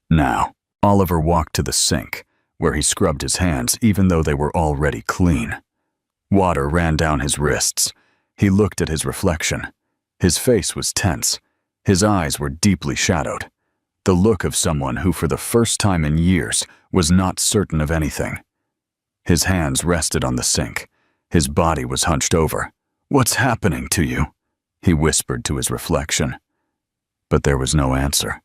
Now, Oliver walked to the sink, where he scrubbed his hands even though they were already clean. Water ran down his wrists. He looked at his reflection. His face was tense. His eyes were deeply shadowed. The look of someone who for the first time in years was not certain of anything. His hands rested on the sink. His body was hunched over. "What's happening to you?" he whispered to his reflection. But there was no answer.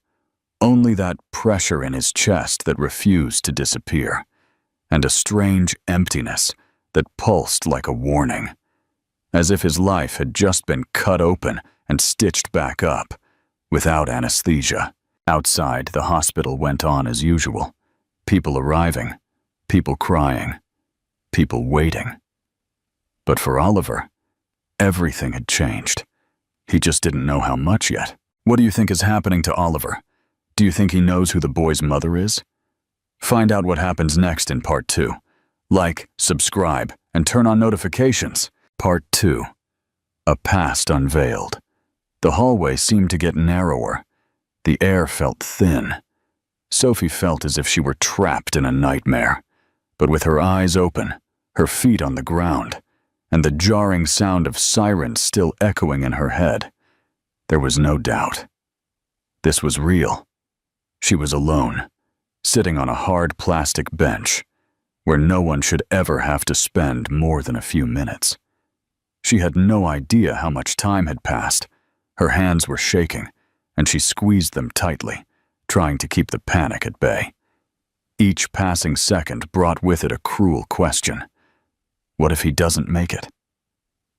Only that pressure in his chest that refused to disappear, and a strange emptiness that pulsed like a warning, as if his life had just been cut open and stitched back up, without anesthesia. Outside, the hospital went on as usual. People arriving, people crying, people waiting. But for Oliver, everything had changed. He just didn't know how much yet. What do you think is happening to Oliver? Do you think he knows who the boy's mother is? Find out what happens next in Part 2. Like, subscribe, and turn on notifications. Part 2. A past unveiled. The hallway seemed to get narrower. The air felt thin. Sophie felt as if she were trapped in a nightmare. But with her eyes open, her feet on the ground, and the jarring sound of sirens still echoing in her head, there was no doubt. This was real. She was alone, sitting on a hard plastic bench, where no one should ever have to spend more than a few minutes. She had no idea how much time had passed. Her hands were shaking, and she squeezed them tightly, trying to keep the panic at bay. Each passing second brought with it a cruel question. What if he doesn't make it?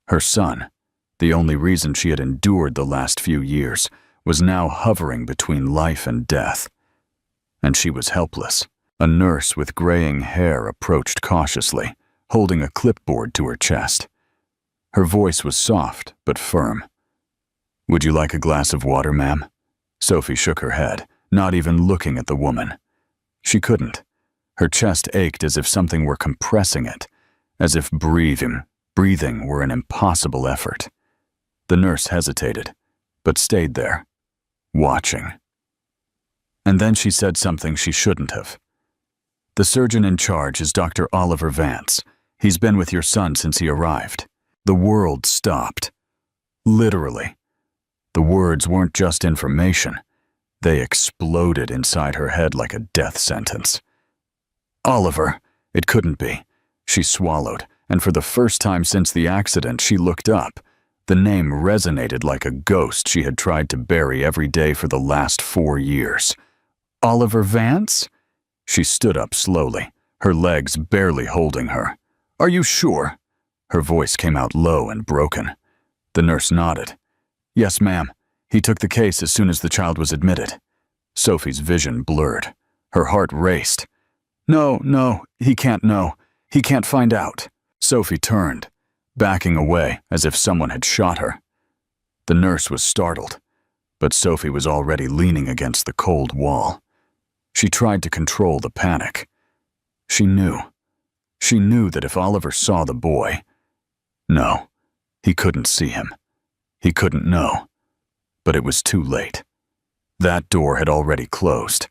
Her son, the only reason she had endured the last few years, was now hovering between life and death. And she was helpless. A nurse with graying hair approached cautiously, holding a clipboard to her chest. Her voice was soft but firm. "Would you like a glass of water, ma'am?" Sophie shook her head, not even looking at the woman. She couldn't. Her chest ached as if something were compressing it, as if breathing were an impossible effort. The nurse hesitated, but stayed there, watching. And then she said something she shouldn't have. "The surgeon in charge is Dr. Oliver Vance. He's been with your son since he arrived." The world stopped. Literally. The words weren't just information. They exploded inside her head like a death sentence. Oliver! It couldn't be. She swallowed, and for the first time since the accident, she looked up. The name resonated like a ghost she had tried to bury every day for the last 4 years. "Oliver Vance?" She stood up slowly, her legs barely holding her. "Are you sure?" Her voice came out low and broken. The nurse nodded. "Yes, ma'am. He took the case as soon as the child was admitted." Sophie's vision blurred. Her heart raced. No, he can't know. He can't find out." Sophie turned, backing away as if someone had shot her. The nurse was startled, but Sophie was already leaning against the cold wall. She tried to control the panic. She knew that if Oliver saw the boy— No, he couldn't see him. He couldn't know. But it was too late. That door had already closed,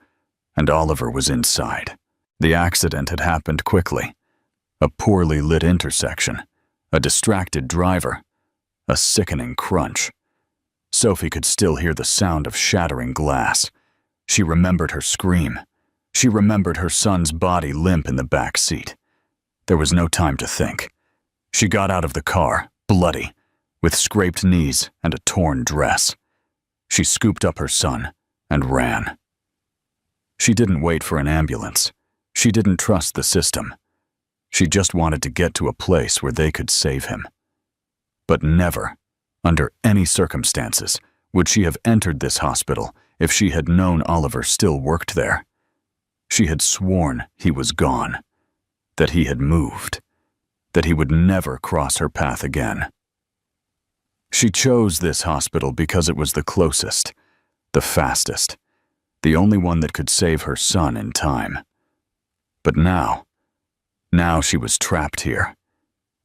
and Oliver was inside. The accident had happened quickly. A poorly lit intersection, a distracted driver, a sickening crunch. Sophie could still hear the sound of shattering glass. She remembered her scream. She remembered her son's body limp in the back seat. There was no time to think. She got out of the car, bloody, with scraped knees and a torn dress. She scooped up her son and ran. She didn't wait for an ambulance. She didn't trust the system. She just wanted to get to a place where they could save him. But never, under any circumstances, would she have entered this hospital if she had known Oliver still worked there. She had sworn he was gone, that he had moved, that he would never cross her path again. She chose this hospital because it was the closest, the fastest, the only one that could save her son in time. But now she was trapped here,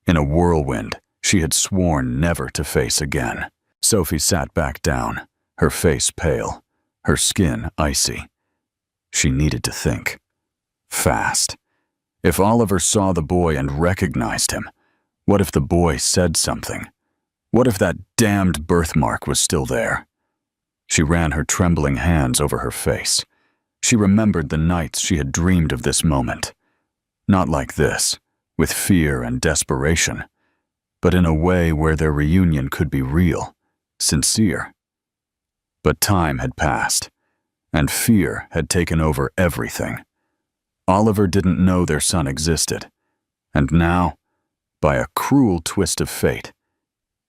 in a whirlwind she had sworn never to face again. Sophie sat back down, her face pale, her skin icy. She needed to think. Fast. If Oliver saw the boy and recognized him, what if the boy said something? What if that damned birthmark was still there? She ran her trembling hands over her face. She remembered the nights she had dreamed of this moment. Not like this, with fear and desperation, but in a way where their reunion could be real, sincere. But time had passed, and fear had taken over everything. Oliver didn't know their son existed, and now, by a cruel twist of fate,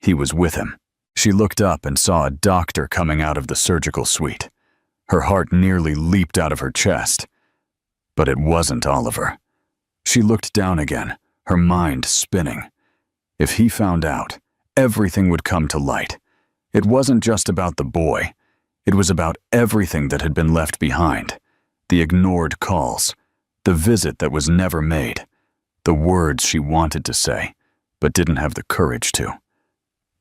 he was with him. She looked up and saw a doctor coming out of the surgical suite. Her heart nearly leaped out of her chest. But it wasn't Oliver. She looked down again, her mind spinning. If he found out, everything would come to light. It wasn't just about the boy. It was about everything that had been left behind. The ignored calls, the visit that was never made, the words she wanted to say, but didn't have the courage to.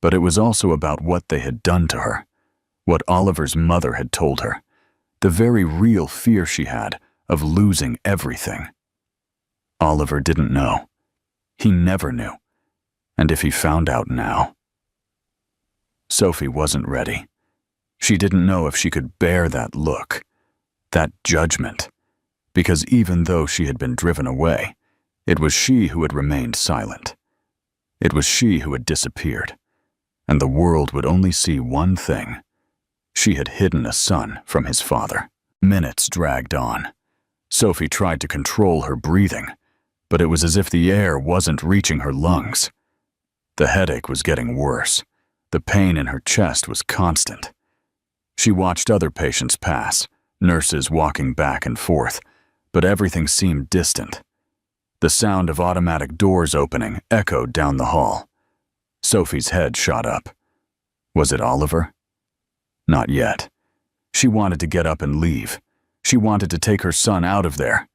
But it was also about what they had done to her, what Oliver's mother had told her, the very real fear she had of losing everything. Oliver didn't know. He never knew. And if he found out now— Sophie wasn't ready. She didn't know if she could bear that look, that judgment, because even though she had been driven away, it was she who had remained silent. It was she who had disappeared, and the world would only see one thing. She had hidden a son from his father. Minutes dragged on. Sophie tried to control her breathing, but it was as if the air wasn't reaching her lungs. The headache was getting worse. The pain in her chest was constant. She watched other patients pass, nurses walking back and forth, but everything seemed distant. The sound of automatic doors opening echoed down the hall. Sophie's head shot up. Was it Oliver? Not yet. She wanted to get up and leave. She wanted to take her son out of there.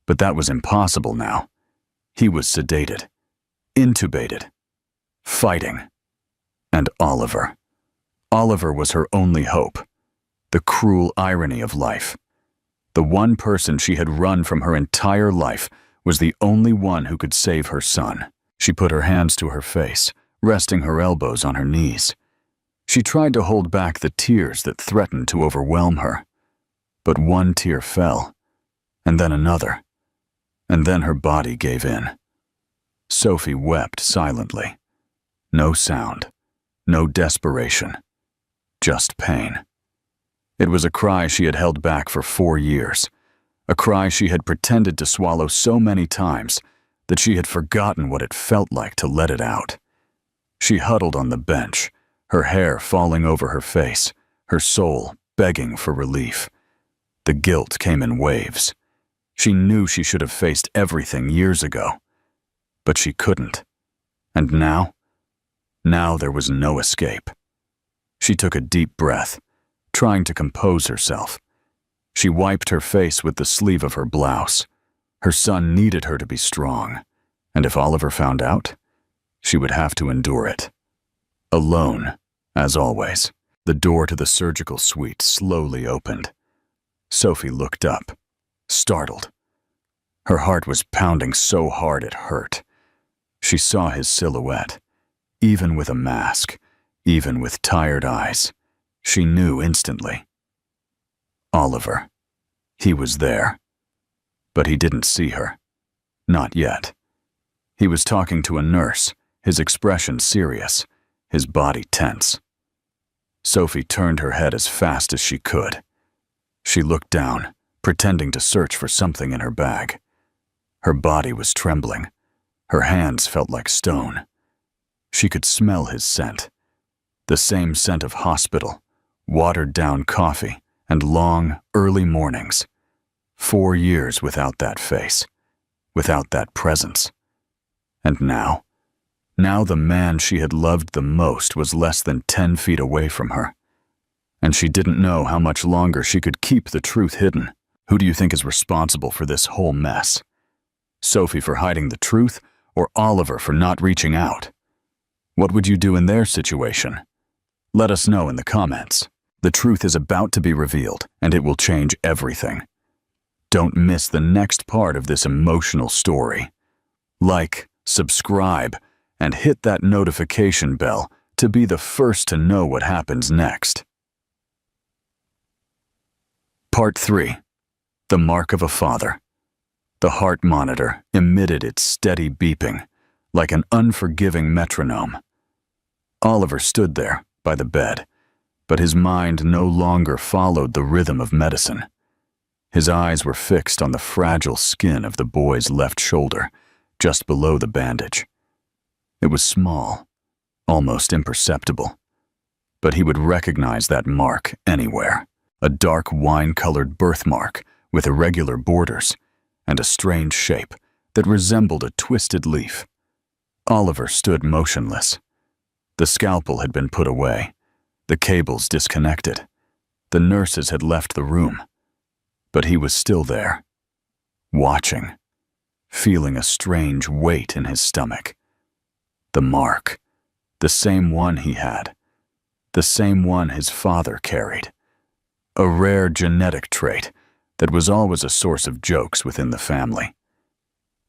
But that was impossible now. He was sedated, intubated, fighting. And Oliver. Oliver was her only hope. The cruel irony of life. The one person she had run from her entire life was the only one who could save her son. She put her hands to her face, resting her elbows on her knees. She tried to hold back the tears that threatened to overwhelm her. But one tear fell, and then another, and then her body gave in. Sophie wept silently. No sound, no desperation, just pain. It was a cry she had held back for 4 years, a cry she had pretended to swallow so many times that she had forgotten what it felt like to let it out. She huddled on the bench, her hair falling over her face, her soul begging for relief. The guilt came in waves. She knew she should have faced everything years ago, but she couldn't. And now there was no escape. She took a deep breath, trying to compose herself. She wiped her face with the sleeve of her blouse. Her son needed her to be strong, and if Oliver found out, she would have to endure it. Alone, as always, the door to the surgical suite slowly opened. Sophie looked up, startled. Her heart was pounding so hard it hurt. She saw his silhouette, even with a mask, even with tired eyes. She knew instantly. Oliver. He was there. But he didn't see her. Not yet. He was talking to a nurse, his expression serious, his body tense. Sophie turned her head as fast as she could. She looked down, pretending to search for something in her bag. Her body was trembling. Her hands felt like stone. She could smell his scent. The same scent of hospital, watered-down coffee, and long, early mornings. 4 years without that face, without that presence. And now the man she had loved the most was less than 10 feet away from her. And she didn't know how much longer she could keep the truth hidden. Who do you think is responsible for this whole mess? Sophie for hiding the truth, or Oliver for not reaching out? What would you do in their situation? Let us know in the comments. The truth is about to be revealed, and it will change everything. Don't miss the next part of this emotional story. Like, subscribe, and hit that notification bell to be the first to know what happens next. Part 3. The Mark of a Father. The heart monitor emitted its steady beeping, like an unforgiving metronome. Oliver stood there, by the bed, but his mind no longer followed the rhythm of medicine. His eyes were fixed on the fragile skin of the boy's left shoulder, just below the bandage. It was small, almost imperceptible, but he would recognize that mark anywhere. A dark wine-colored birthmark with irregular borders and a strange shape that resembled a twisted leaf. Oliver stood motionless. The scalpel had been put away, the cables disconnected. The nurses had left the room, but he was still there, watching, feeling a strange weight in his stomach. The mark, the same one he had, the same one his father carried. A rare genetic trait that was always a source of jokes within the family.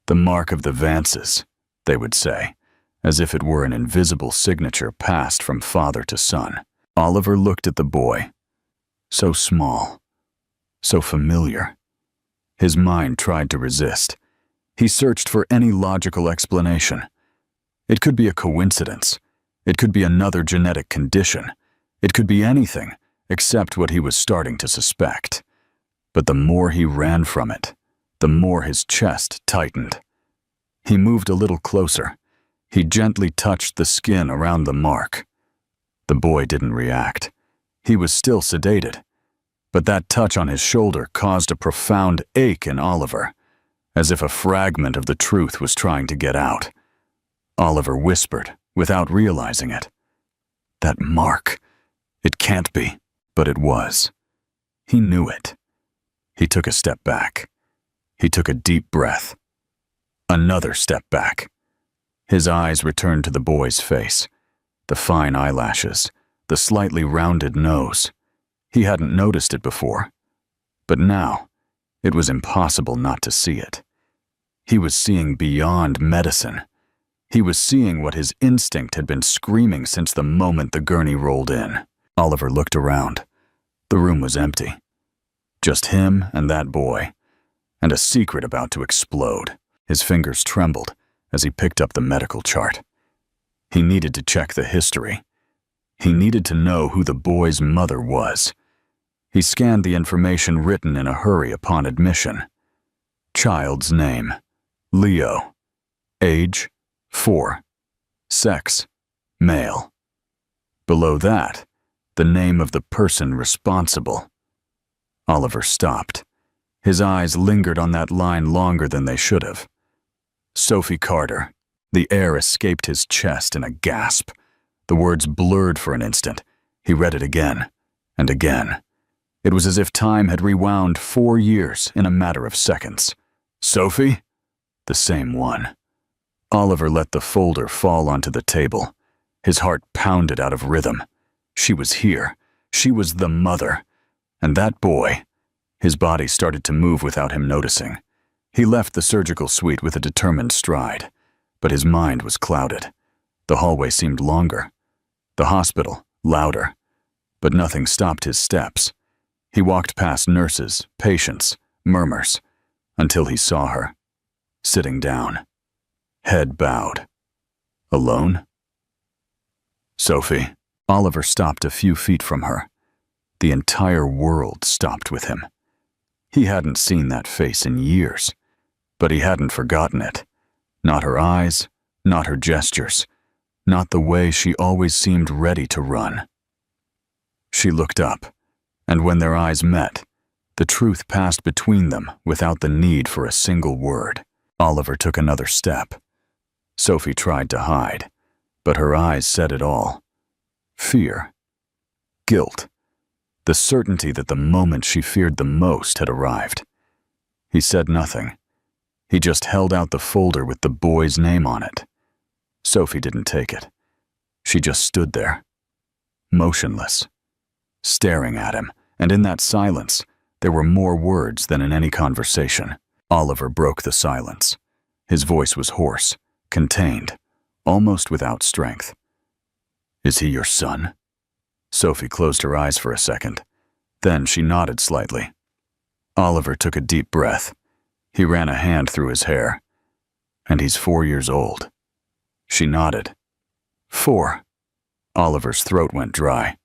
The mark of the Vances, they would say, as if it were an invisible signature passed from father to son. Oliver looked at the boy. So small, so familiar. His mind tried to resist. He searched for any logical explanation. It could be a coincidence. It could be another genetic condition. It could be anything except what he was starting to suspect. But the more he ran from it, the more his chest tightened. He moved a little closer. He gently touched the skin around the mark. The boy didn't react. He was still sedated. But that touch on his shoulder caused a profound ache in Oliver, as if a fragment of the truth was trying to get out. Oliver whispered, without realizing it. That mark. It can't be. But it was. He knew it. He took a step back. He took a deep breath. Another step back. His eyes returned to the boy's face, the fine eyelashes, the slightly rounded nose. He hadn't noticed it before, but now it was impossible not to see it. He was seeing beyond medicine. He was seeing what his instinct had been screaming since the moment the gurney rolled in. Oliver looked around. The room was empty. Just him and that boy, and a secret about to explode. His fingers trembled as he picked up the medical chart. He needed to check the history. He needed to know who the boy's mother was. He scanned the information written in a hurry upon admission. Child's name, Leo. Age, 4. Sex, male. Below that, the name of the person responsible. Oliver stopped. His eyes lingered on that line longer than they should have. Sophie Carter. The air escaped his chest in a gasp. The words blurred for an instant. He read it again and again. It was as if time had rewound 4 years in a matter of seconds. Sophie? The same one. Oliver let the folder fall onto the table. His heart pounded out of rhythm. She was here. She was the mother. And that boy. His body started to move without him noticing. He left the surgical suite with a determined stride, but his mind was clouded. The hallway seemed longer. The hospital, louder. But nothing stopped his steps. He walked past nurses, patients, murmurs, until he saw her, sitting down, head bowed. Alone? Sophie. Oliver stopped a few feet from her. The entire world stopped with him. He hadn't seen that face in years, but he hadn't forgotten it. Not her eyes, not her gestures, not the way she always seemed ready to run. She looked up, and when their eyes met, the truth passed between them without the need for a single word. Oliver took another step. Sophie tried to hide, but her eyes said it all. Fear. Guilt. The certainty that the moment she feared the most had arrived. He said nothing. He just held out the folder with the boy's name on it. Sophie didn't take it. She just stood there, motionless, staring at him, and in that silence, there were more words than in any conversation. Oliver broke the silence. His voice was hoarse, contained, almost without strength. Is he your son? Sophie closed her eyes for a second. Then she nodded slightly. Oliver took a deep breath. He ran a hand through his hair. And he's 4 years old. She nodded. 4. Oliver's throat went dry.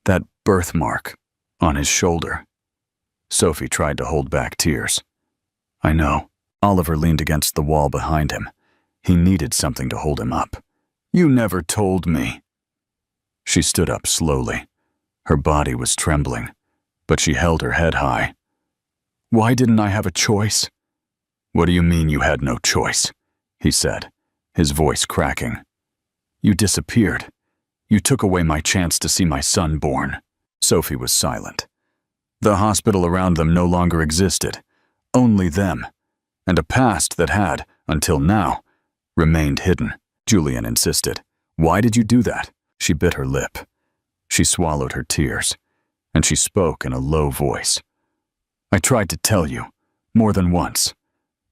That birthmark on his shoulder. Sophie tried to hold back tears. I know. Oliver leaned against the wall behind him. He needed something to hold him up. You never told me. She stood up slowly. Her body was trembling, but she held her head high. Why didn't I have a choice? What do you mean you had no choice? He said, his voice cracking. You disappeared. You took away my chance to see my son born. Sophie was silent. The hospital around them no longer existed. Only them. And a past that had, until now, remained hidden. Julian insisted. Why did you do that? She bit her lip. She swallowed her tears, and she spoke in a low voice. I tried to tell you, more than once.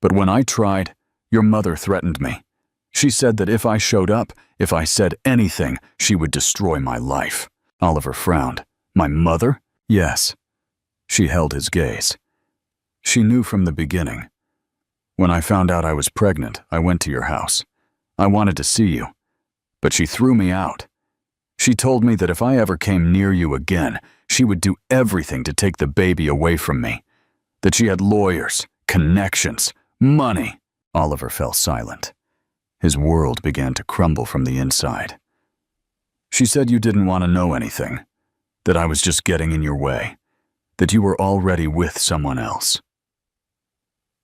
But when I tried, your mother threatened me. She said that if I showed up, if I said anything, she would destroy my life. Oliver frowned. My mother? Yes. She held his gaze. She knew from the beginning. When I found out I was pregnant, I went to your house. I wanted to see you, but she threw me out. She told me that if I ever came near you again, she would do everything to take the baby away from me. That she had lawyers, connections, money. Oliver fell silent. His world began to crumble from the inside. She said you didn't want to know anything, that I was just getting in your way, that you were already with someone else.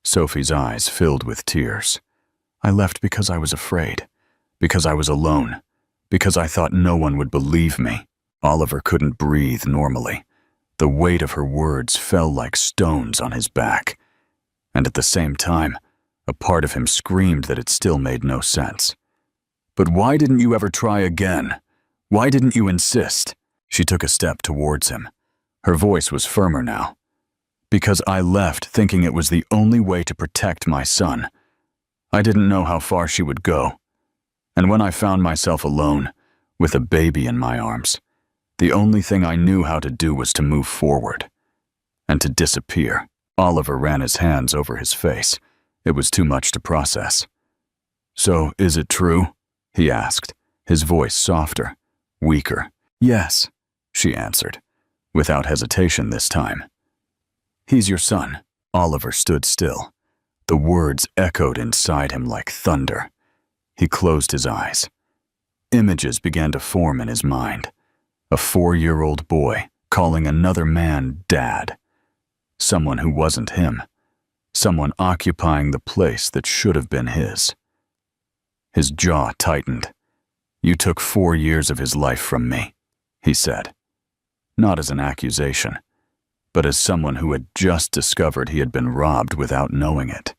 Sophie's eyes filled with tears. I left because I was afraid, because I was alone, because I thought no one would believe me. Oliver couldn't breathe normally. The weight of her words fell like stones on his back. And at the same time, a part of him screamed that it still made no sense. "But why didn't you ever try again? Why didn't you insist?" She took a step towards him. Her voice was firmer now. "Because I left thinking it was the only way to protect my son. I didn't know how far she would go. And when I found myself alone, with a baby in my arms, the only thing I knew how to do was to move forward. And to disappear." Oliver ran his hands over his face. It was too much to process. "So, is it true?" he asked, his voice softer, weaker. "Yes," she answered, without hesitation this time. "He's your son." Oliver stood still. The words echoed inside him like thunder. He closed his eyes. Images began to form in his mind. A 4-year-old boy calling another man dad. Someone who wasn't him. Someone occupying the place that should have been his. His jaw tightened. "You took 4 years of his life from me," he said. Not as an accusation, but as someone who had just discovered he had been robbed without knowing it.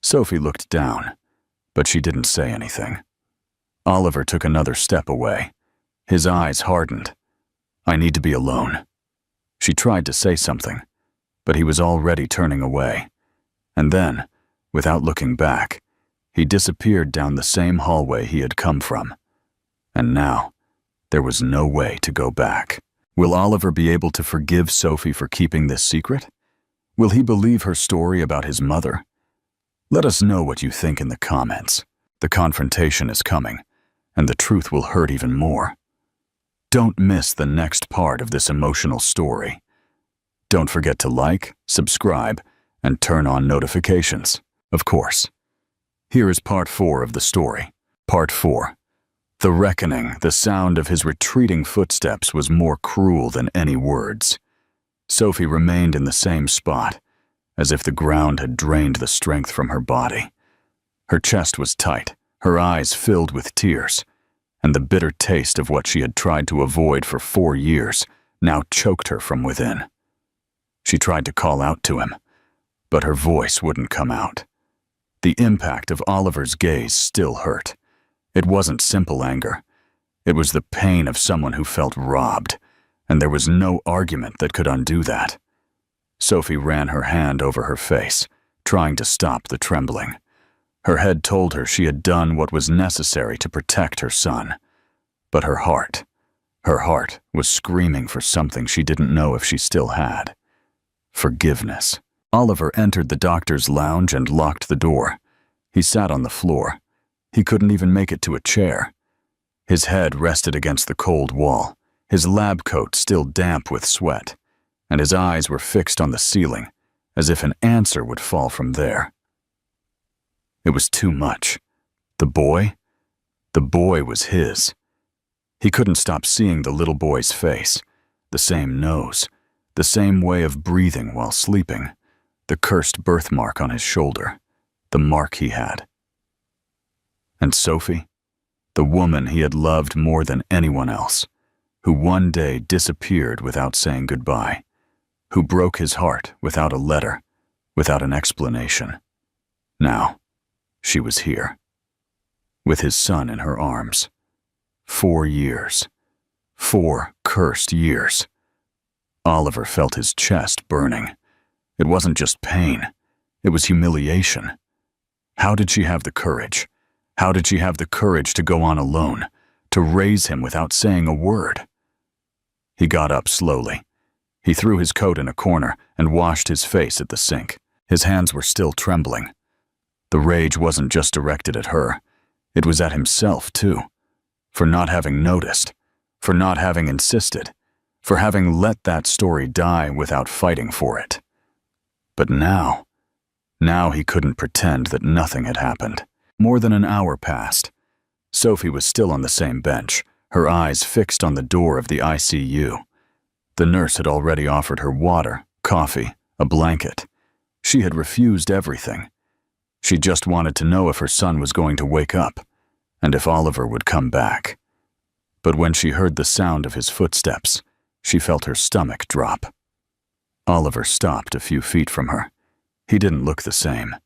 Sophie looked down, but she didn't say anything. Oliver took another step away. His eyes hardened. "I need to be alone." She tried to say something, but he was already turning away. And then, without looking back, he disappeared down the same hallway he had come from. And now, there was no way to go back. Will Oliver be able to forgive Sophie for keeping this secret? Will he believe her story about his mother? Let us know what you think in the comments. The confrontation is coming, and the truth will hurt even more. Don't miss the next part of this emotional story. Don't forget to like, subscribe, and turn on notifications, of course. Here is part 4 of the story. Part 4. The reckoning, the sound of his retreating footsteps was more cruel than any words. Sophie remained in the same spot, as if the ground had drained the strength from her body. Her chest was tight, her eyes filled with tears, and the bitter taste of what she had tried to avoid for 4 years now choked her from within. She tried to call out to him, but her voice wouldn't come out. The impact of Oliver's gaze still hurt. It wasn't simple anger. It was the pain of someone who felt robbed, and there was no argument that could undo that. Sophie ran her hand over her face, trying to stop the trembling. Her head told her she had done what was necessary to protect her son. But her heart was screaming for something she didn't know if she still had. Forgiveness. Oliver entered the doctor's lounge and locked the door. He sat on the floor. He couldn't even make it to a chair. His head rested against the cold wall, his lab coat still damp with sweat, and his eyes were fixed on the ceiling, as if an answer would fall from there. It was too much. The boy was his. He couldn't stop seeing the little boy's face, the same nose, the same way of breathing while sleeping, the cursed birthmark on his shoulder, the mark he had. And Sophie, the woman he had loved more than anyone else, who one day disappeared without saying goodbye, who broke his heart without a letter, without an explanation. Now, she was here, with his son in her arms. 4 years. 4 cursed years. Oliver felt his chest burning. It wasn't just pain. It was humiliation. How did she have the courage? How did she have the courage to go on alone, to raise him without saying a word? He got up slowly. He threw his coat in a corner and washed his face at the sink. His hands were still trembling. The rage wasn't just directed at her. It was at himself, too. For not having noticed. For not having insisted. For having let that story die without fighting for it. But now he couldn't pretend that nothing had happened. More than an hour passed. Sophie was still on the same bench, her eyes fixed on the door of the ICU. The nurse had already offered her water, coffee, a blanket. She had refused everything. She just wanted to know if her son was going to wake up, and if Oliver would come back. But when she heard the sound of his footsteps, she felt her stomach drop. Oliver stopped a few feet from her. He didn't look the same.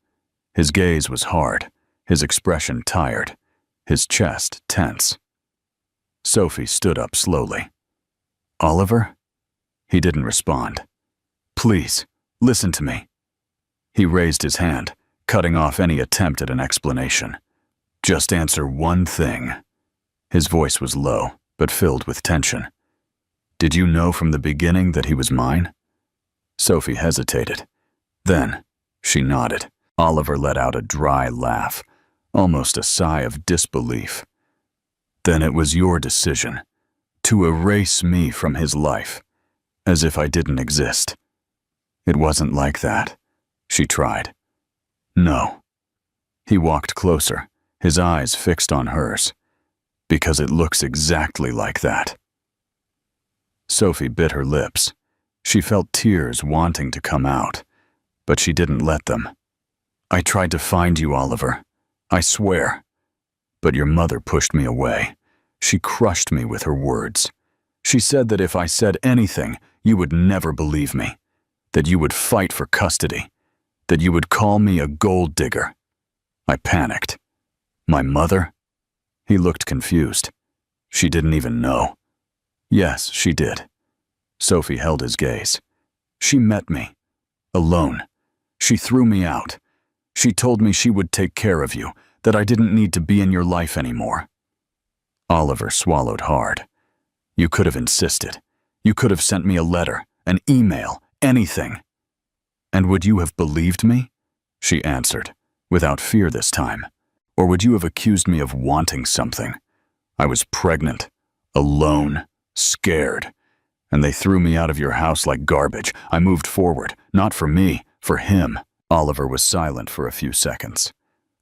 His gaze was hard, his expression tired, his chest tense. Sophie stood up slowly. "Oliver?" He didn't respond. "Please, listen to me." He raised his hand, cutting off any attempt at an explanation. "Just answer one thing." His voice was low, but filled with tension. "Did you know from the beginning that he was mine?" Sophie hesitated. Then, she nodded. Oliver let out a dry laugh, almost a sigh of disbelief. "Then it was your decision, to erase me from his life, as if I didn't exist." "It wasn't like that," she tried. "No." He walked closer, his eyes fixed on hers. "Because it looks exactly like that." Sophie bit her lips. She felt tears wanting to come out, but she didn't let them. "I tried to find you, Oliver. I swear. But your mother pushed me away. She crushed me with her words. She said that if I said anything, you would never believe me, that you would fight for custody, that you would call me a gold digger." I panicked. "My mother?" He looked confused. "She didn't even know." "Yes, she did." Sophie held his gaze. "She met me, alone. She threw me out. She told me she would take care of you, that I didn't need to be in your life anymore." Oliver swallowed hard. "You could have insisted. You could have sent me a letter, an email, anything." "And would you have believed me?" she answered, without fear this time. "Or would you have accused me of wanting something? I was pregnant, alone, scared, and they threw me out of your house like garbage. I moved forward, not for me, for him." Oliver was silent for a few seconds.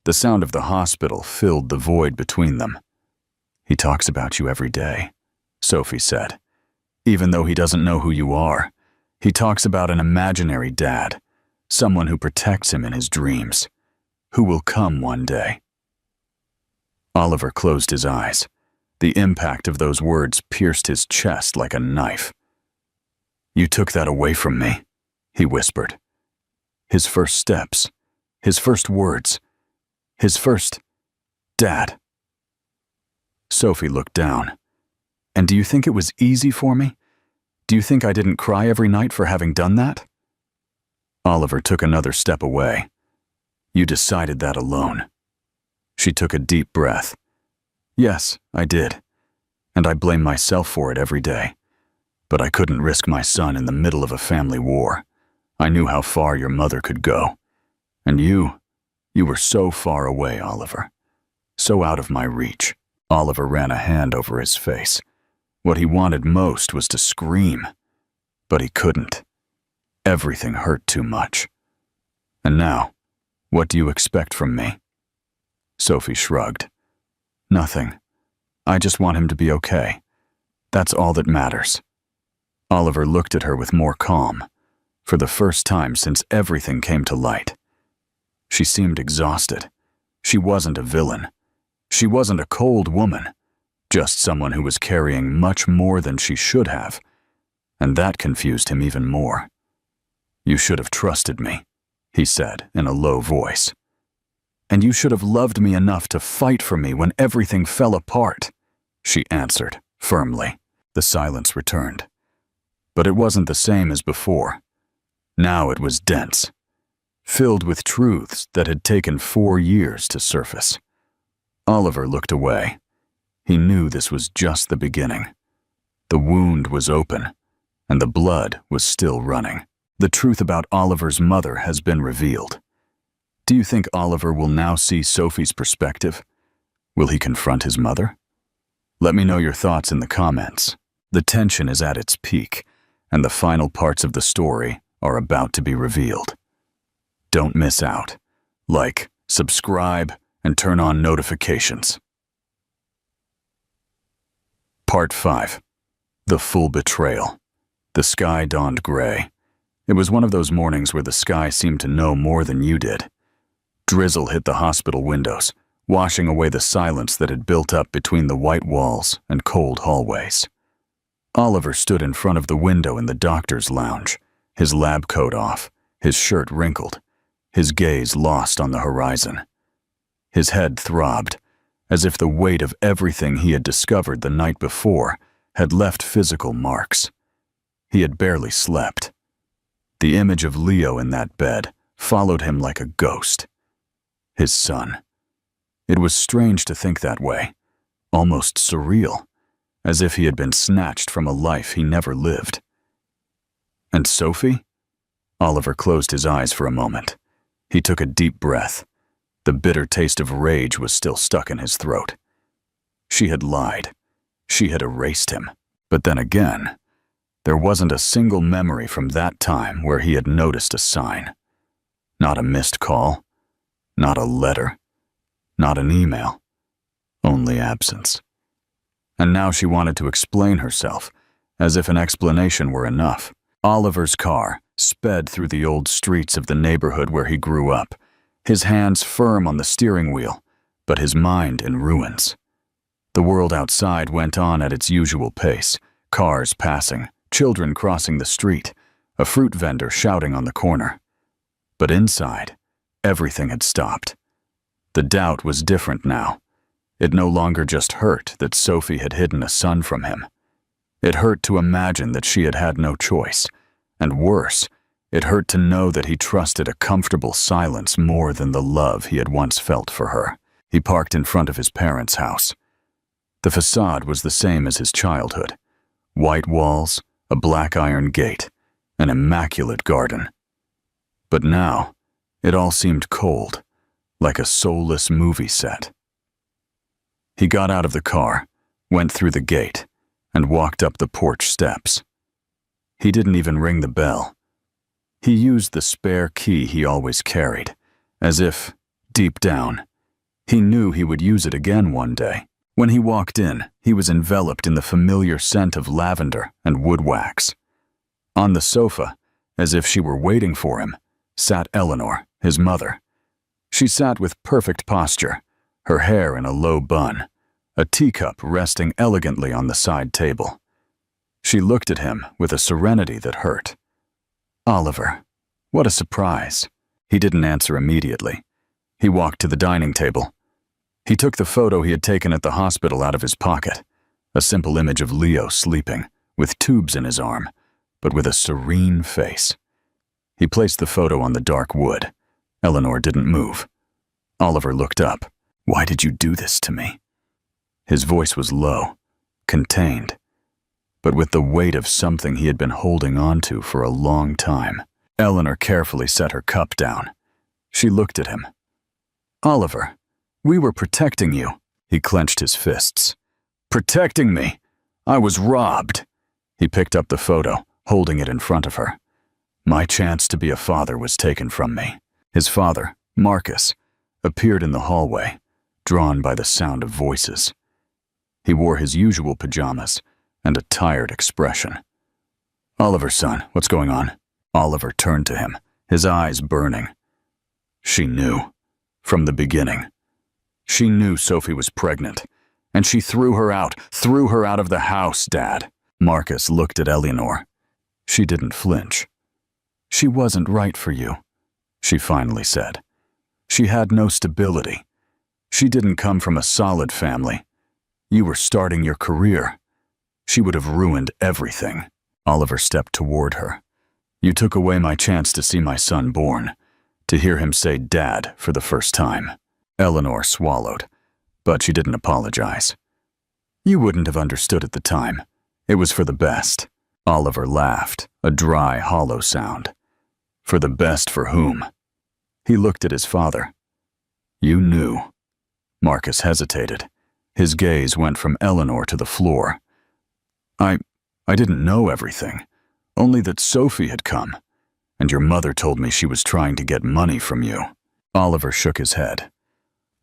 The sound of the hospital filled the void between them. "He talks about you every day," Sophie said. "Even though he doesn't know who you are, he talks about an imaginary dad, someone who protects him in his dreams, who will come one day." Oliver closed his eyes. The impact of those words pierced his chest like a knife. "You took that away from me," he whispered. His first steps, his first words, his first, "Dad." Sophie looked down. "And do you think it was easy for me? Do you think I didn't cry every night for having done that?" Oliver took another step away. "You decided that alone." She took a deep breath. "Yes, I did. And I blame myself for it every day. But I couldn't risk my son in the middle of a family war. I knew how far your mother could go. And you were so far away, Oliver. So out of my reach." Oliver ran a hand over his face. What he wanted most was to scream. But he couldn't. Everything hurt too much. "And now, what do you expect from me?" Sophie shrugged. "Nothing. I just want him to be okay. That's all that matters." Oliver looked at her with more calm, for the first time since everything came to light. She seemed exhausted. She wasn't a villain. She wasn't a cold woman, just someone who was carrying much more than she should have, and that confused him even more. "You should have trusted me," he said in a low voice. "And you should have loved me enough to fight for me when everything fell apart," she answered firmly. The silence returned. But it wasn't the same as before. Now it was dense, filled with truths that had taken 4 years to surface. Oliver looked away. He knew this was just the beginning. The wound was open, and the blood was still running. The truth about Oliver's mother has been revealed. Do you think Oliver will now see Sophie's perspective? Will he confront his mother? Let me know your thoughts in the comments. The tension is at its peak, and the final parts of the story are about to be revealed. Don't miss out. Like, subscribe, and turn on notifications. Part 5. The Full Betrayal. The sky dawned gray. It was one of those mornings where the sky seemed to know more than you did. Drizzle hit the hospital windows, washing away the silence that had built up between the white walls and cold hallways. Oliver stood in front of the window in the doctor's lounge, his lab coat off, his shirt wrinkled, his gaze lost on the horizon. His head throbbed, as if the weight of everything he had discovered the night before had left physical marks. He had barely slept. The image of Leo in that bed followed him like a ghost. His son. It was strange to think that way, almost surreal, as if he had been snatched from a life he never lived. And Sophie? Oliver closed his eyes for a moment. He took a deep breath. The bitter taste of rage was still stuck in his throat. She had lied. She had erased him. But then again, there wasn't a single memory from that time where he had noticed a sign. Not a missed call. Not a letter. Not an email. Only absence. And now she wanted to explain herself, as if an explanation were enough. Oliver's car sped through the old streets of the neighborhood where he grew up, his hands firm on the steering wheel, but his mind in ruins. The world outside went on at its usual pace, cars passing, children crossing the street, a fruit vendor shouting on the corner. But inside, everything had stopped. The doubt was different now. It no longer just hurt that Sophie had hidden a son from him. It hurt to imagine that she had had no choice, and worse, it hurt to know that he trusted a comfortable silence more than the love he had once felt for her. He parked in front of his parents' house. The facade was the same as his childhood. White walls, a black iron gate, an immaculate garden. But now, it all seemed cold, like a soulless movie set. He got out of the car, went through the gate, and walked up the porch steps. He didn't even ring the bell. He used the spare key he always carried, as if, deep down, he knew he would use it again one day. When he walked in, he was enveloped in the familiar scent of lavender and wood wax. On the sofa, as if she were waiting for him, sat Eleanor, his mother. She sat with perfect posture, her hair in a low bun, a teacup resting elegantly on the side table. She looked at him with a serenity that hurt. Oliver, what a surprise. He didn't answer immediately. He walked to the dining table. He took the photo he had taken at the hospital out of his pocket, a simple image of Leo sleeping, with tubes in his arm, but with a serene face. He placed the photo on the dark wood. Eleanor didn't move. Oliver looked up. "Why did you do this to me?" His voice was low, contained, but with the weight of something he had been holding on to for a long time. Eleanor carefully set her cup down. She looked at him. "Oliver, we were protecting you." He clenched his fists. "Protecting me? I was robbed." He picked up the photo, holding it in front of her. "My chance to be a father was taken from me." His father, Marcus, appeared in the hallway, drawn by the sound of voices. He wore his usual pajamas and a tired expression. "Oliver, son, what's going on?" Oliver turned to him, his eyes burning. She knew, from the beginning. She knew Sophie was pregnant, and she threw her out of the house, Dad. Marcus looked at Eleanor. She didn't flinch. "She wasn't right for you," she finally said. "She had no stability. She didn't come from a solid family. You were starting your career. She would have ruined everything." Oliver stepped toward her. "You took away my chance to see my son born, to hear him say Dad for the first time." Eleanor swallowed, but she didn't apologize. "You wouldn't have understood at the time. It was for the best." Oliver laughed, a dry, hollow sound. "For the best for whom?" He looked at his father. "You knew." Marcus hesitated. His gaze went from Eleanor to the floor. I didn't know everything, only that Sophie had come, and your mother told me she was trying to get money from you." Oliver shook his head.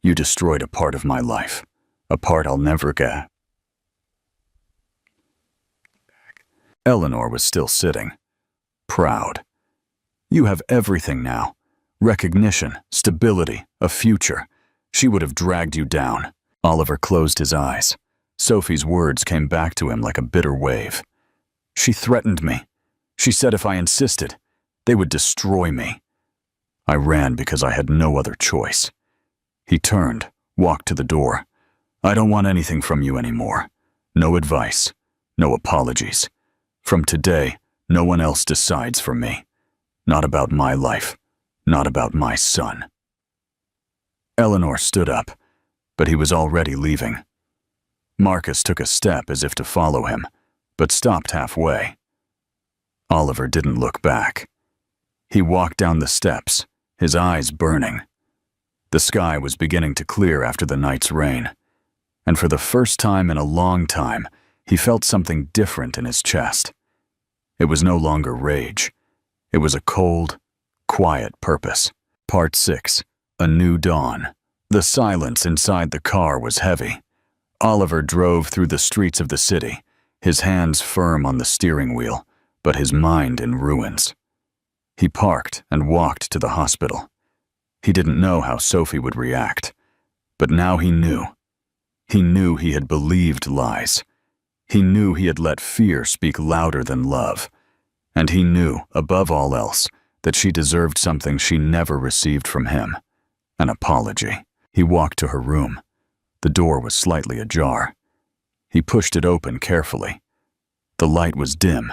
"You destroyed a part of my life, a part I'll never get." Eleanor was still sitting, proud. "You have everything now. Recognition, stability, a future. She would have dragged you down. Oliver closed his eyes. Sophie's words came back to him like a bitter wave. She threatened me. She said if I insisted, they would destroy me. I ran because I had no other choice. He turned, walked to the door. I don't want anything from you anymore. No advice, no apologies. From today, no one else decides for me. Not about my life, not about my son. Eleanor stood up, but he was already leaving. Marcus took a step as if to follow him, but stopped halfway. Oliver didn't look back. He walked down the steps, his eyes burning. The sky was beginning to clear after the night's rain, and for the first time in a long time, he felt something different in his chest. It was no longer rage. It was a cold, quiet purpose. Part 6. A New Dawn. The silence inside the car was heavy. Oliver drove through the streets of the city, his hands firm on the steering wheel, but his mind in ruins. He parked and walked to the hospital. He didn't know how Sophie would react, but now he knew. He knew he had believed lies. He knew he had let fear speak louder than love. And he knew, above all else, that she deserved something she never received from him: an apology. He walked to her room. The door was slightly ajar. He pushed it open carefully. The light was dim.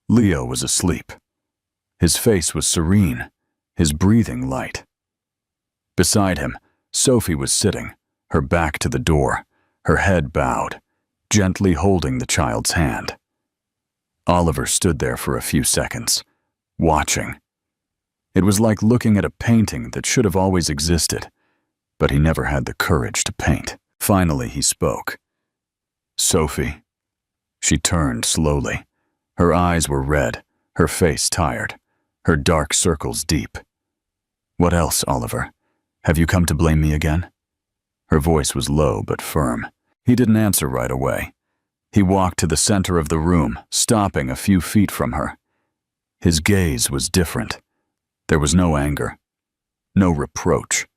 Leo was asleep. His face was serene, his breathing light. Beside him, Sophie was sitting, her back to the door, her head bowed, gently holding the child's hand. Oliver stood there for a few seconds, watching. It was like looking at a painting that should have always existed, but he never had the courage to paint. Finally, he spoke. "Sophie." She turned slowly. Her eyes were red, her face tired, her dark circles deep. "What else, Oliver? Have you come to blame me again?" Her voice was low but firm. He didn't answer right away. He walked to the center of the room, stopping a few feet from her. His gaze was different. There was no anger, no reproach,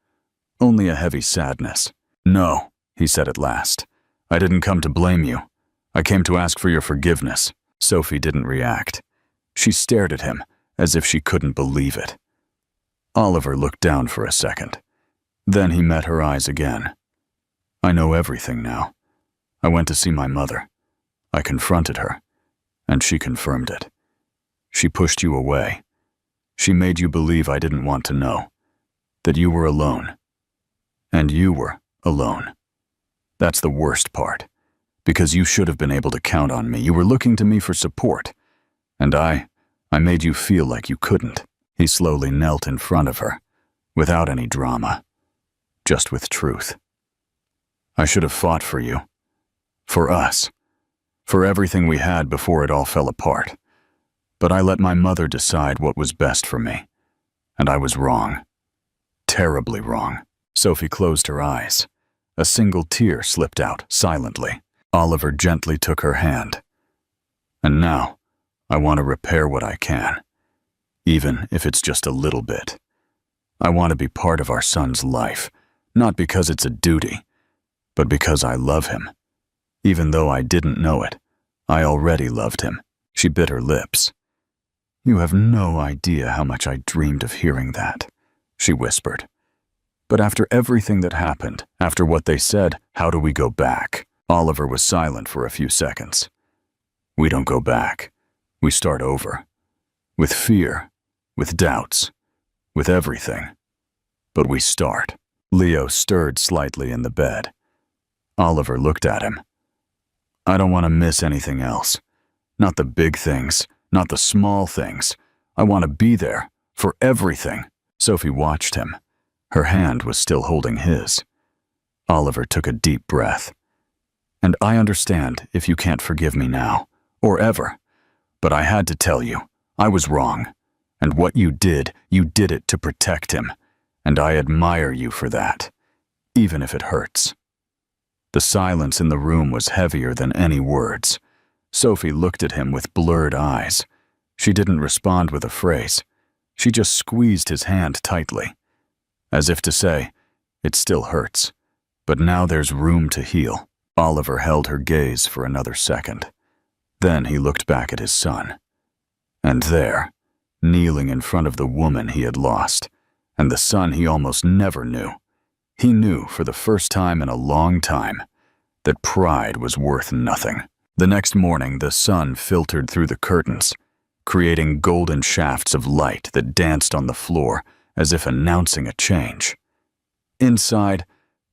only a heavy sadness. "No," he said at last. "I didn't come to blame you. I came to ask for your forgiveness." Sophie didn't react. She stared at him as if she couldn't believe it. Oliver looked down for a second. Then he met her eyes again. "I know everything now. I went to see my mother. I confronted her, and she confirmed it. She pushed you away. She made you believe I didn't want to know, that you were alone. And you were alone. That's the worst part, because you should have been able to count on me. You were looking to me for support, and I made you feel like you couldn't." He slowly knelt in front of her, without any drama, just with truth. "I should have fought for you, for us, for everything we had before it all fell apart. But I let my mother decide what was best for me, and I was wrong, terribly wrong." Sophie closed her eyes. A single tear slipped out silently. Oliver gently took her hand. "And now, I want to repair what I can, even if it's just a little bit. I want to be part of our son's life, not because it's a duty, but because I love him. Even though I didn't know it, I already loved him." She bit her lips. "You have no idea how much I dreamed of hearing that," she whispered. "But after everything that happened, after what they said, how do we go back?" Oliver was silent for a few seconds. "We don't go back. We start over. With fear, with doubts, with everything. But we start." Leo stirred slightly in the bed. Oliver looked at him. "I don't want to miss anything else. Not the big things, not the small things. I want to be there for everything." Sophie watched him. Her hand was still holding his. Oliver took a deep breath. "And I understand if you can't forgive me now, or ever. But I had to tell you, I was wrong. And what you did it to protect him. And I admire you for that, even if it hurts." The silence in the room was heavier than any words. Sophie looked at him with blurred eyes. She didn't respond with a phrase. She just squeezed his hand tightly, as if to say, It still hurts, but now there's room to heal. Oliver held her gaze for another second. Then he looked back at his son. And there, kneeling in front of the woman he had lost, and the son he almost never knew, he knew for the first time in a long time that pride was worth nothing. The next morning, the sun filtered through the curtains, creating golden shafts of light that danced on the floor as if announcing a change. Inside,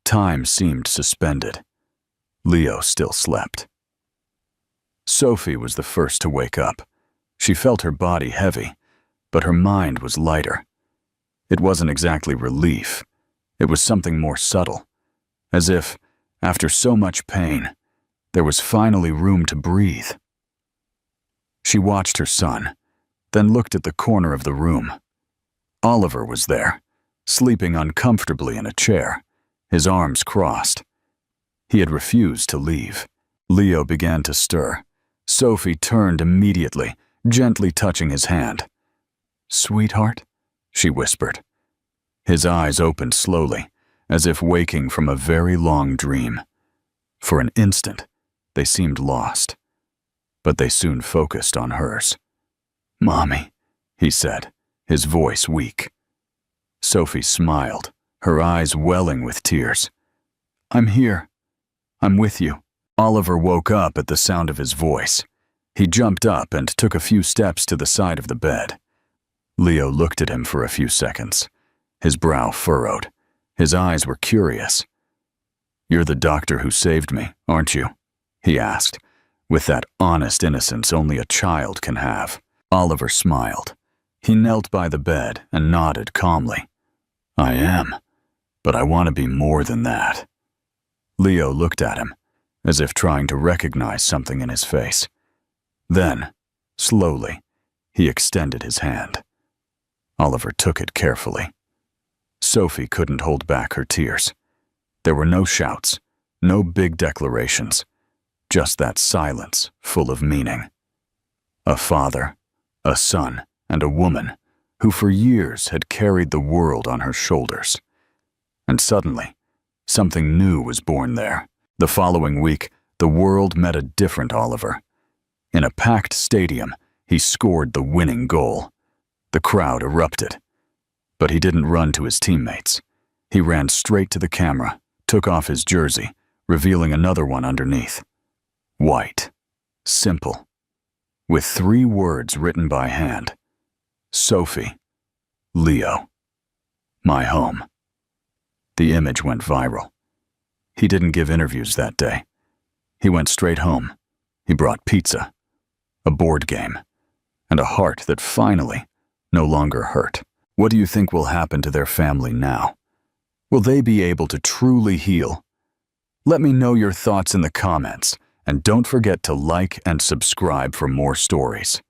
time seemed suspended. Leo still slept. Sophie was the first to wake up. She felt her body heavy, but her mind was lighter. It wasn't exactly relief. It was something more subtle, as if, after so much pain, there was finally room to breathe. She watched her son, then looked at the corner of the room. Oliver was there, sleeping uncomfortably in a chair, his arms crossed. He had refused to leave. Leo began to stir. Sophie turned immediately, gently touching his hand. "Sweetheart?" she whispered. His eyes opened slowly, as if waking from a very long dream. For an instant, they seemed lost, but they soon focused on hers. "Mommy," he said, his voice weak. Sophie smiled, her eyes welling with tears. "I'm here. I'm with you." Oliver woke up at the sound of his voice. He jumped up and took a few steps to the side of the bed. Leo looked at him for a few seconds, his brow furrowed. His eyes were curious. "You're the doctor who saved me, aren't you?" he asked, with that honest innocence only a child can have. Oliver smiled. He knelt by the bed and nodded calmly. "I am, but I want to be more than that." Leo looked at him, as if trying to recognize something in his face. Then, slowly, he extended his hand. Oliver took it carefully. Sophie couldn't hold back her tears. There were no shouts, no big declarations, just that silence full of meaning. A father, a son, and a woman who for years had carried the world on her shoulders. And suddenly, something new was born there. The following week, the world met a different Oliver. In a packed stadium, he scored the winning goal. The crowd erupted. But he didn't run to his teammates. He ran straight to the camera, took off his jersey, revealing another one underneath. White. Simple. With 3 words written by hand. Sophie. Leo. My home. The image went viral. He didn't give interviews that day. He went straight home. He brought pizza, a board game, and a heart that finally no longer hurt. What do you think will happen to their family now? Will they be able to truly heal? Let me know your thoughts in the comments, and don't forget to like and subscribe for more stories.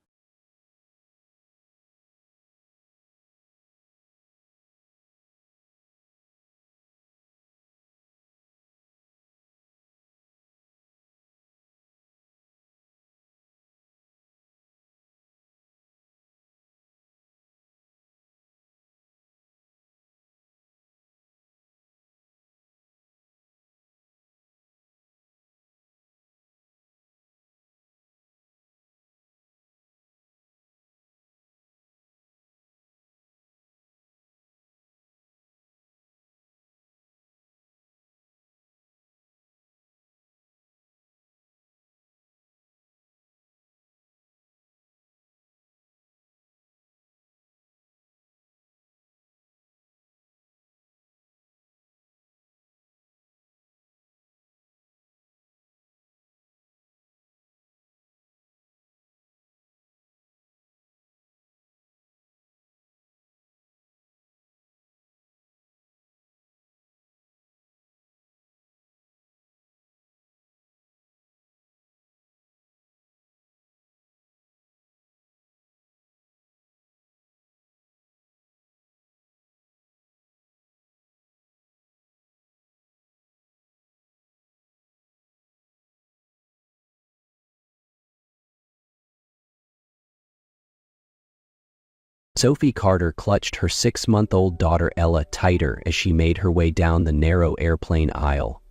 Sophie Carter clutched her 6-month-old daughter Ella tighter as she made her way down the narrow airplane aisle.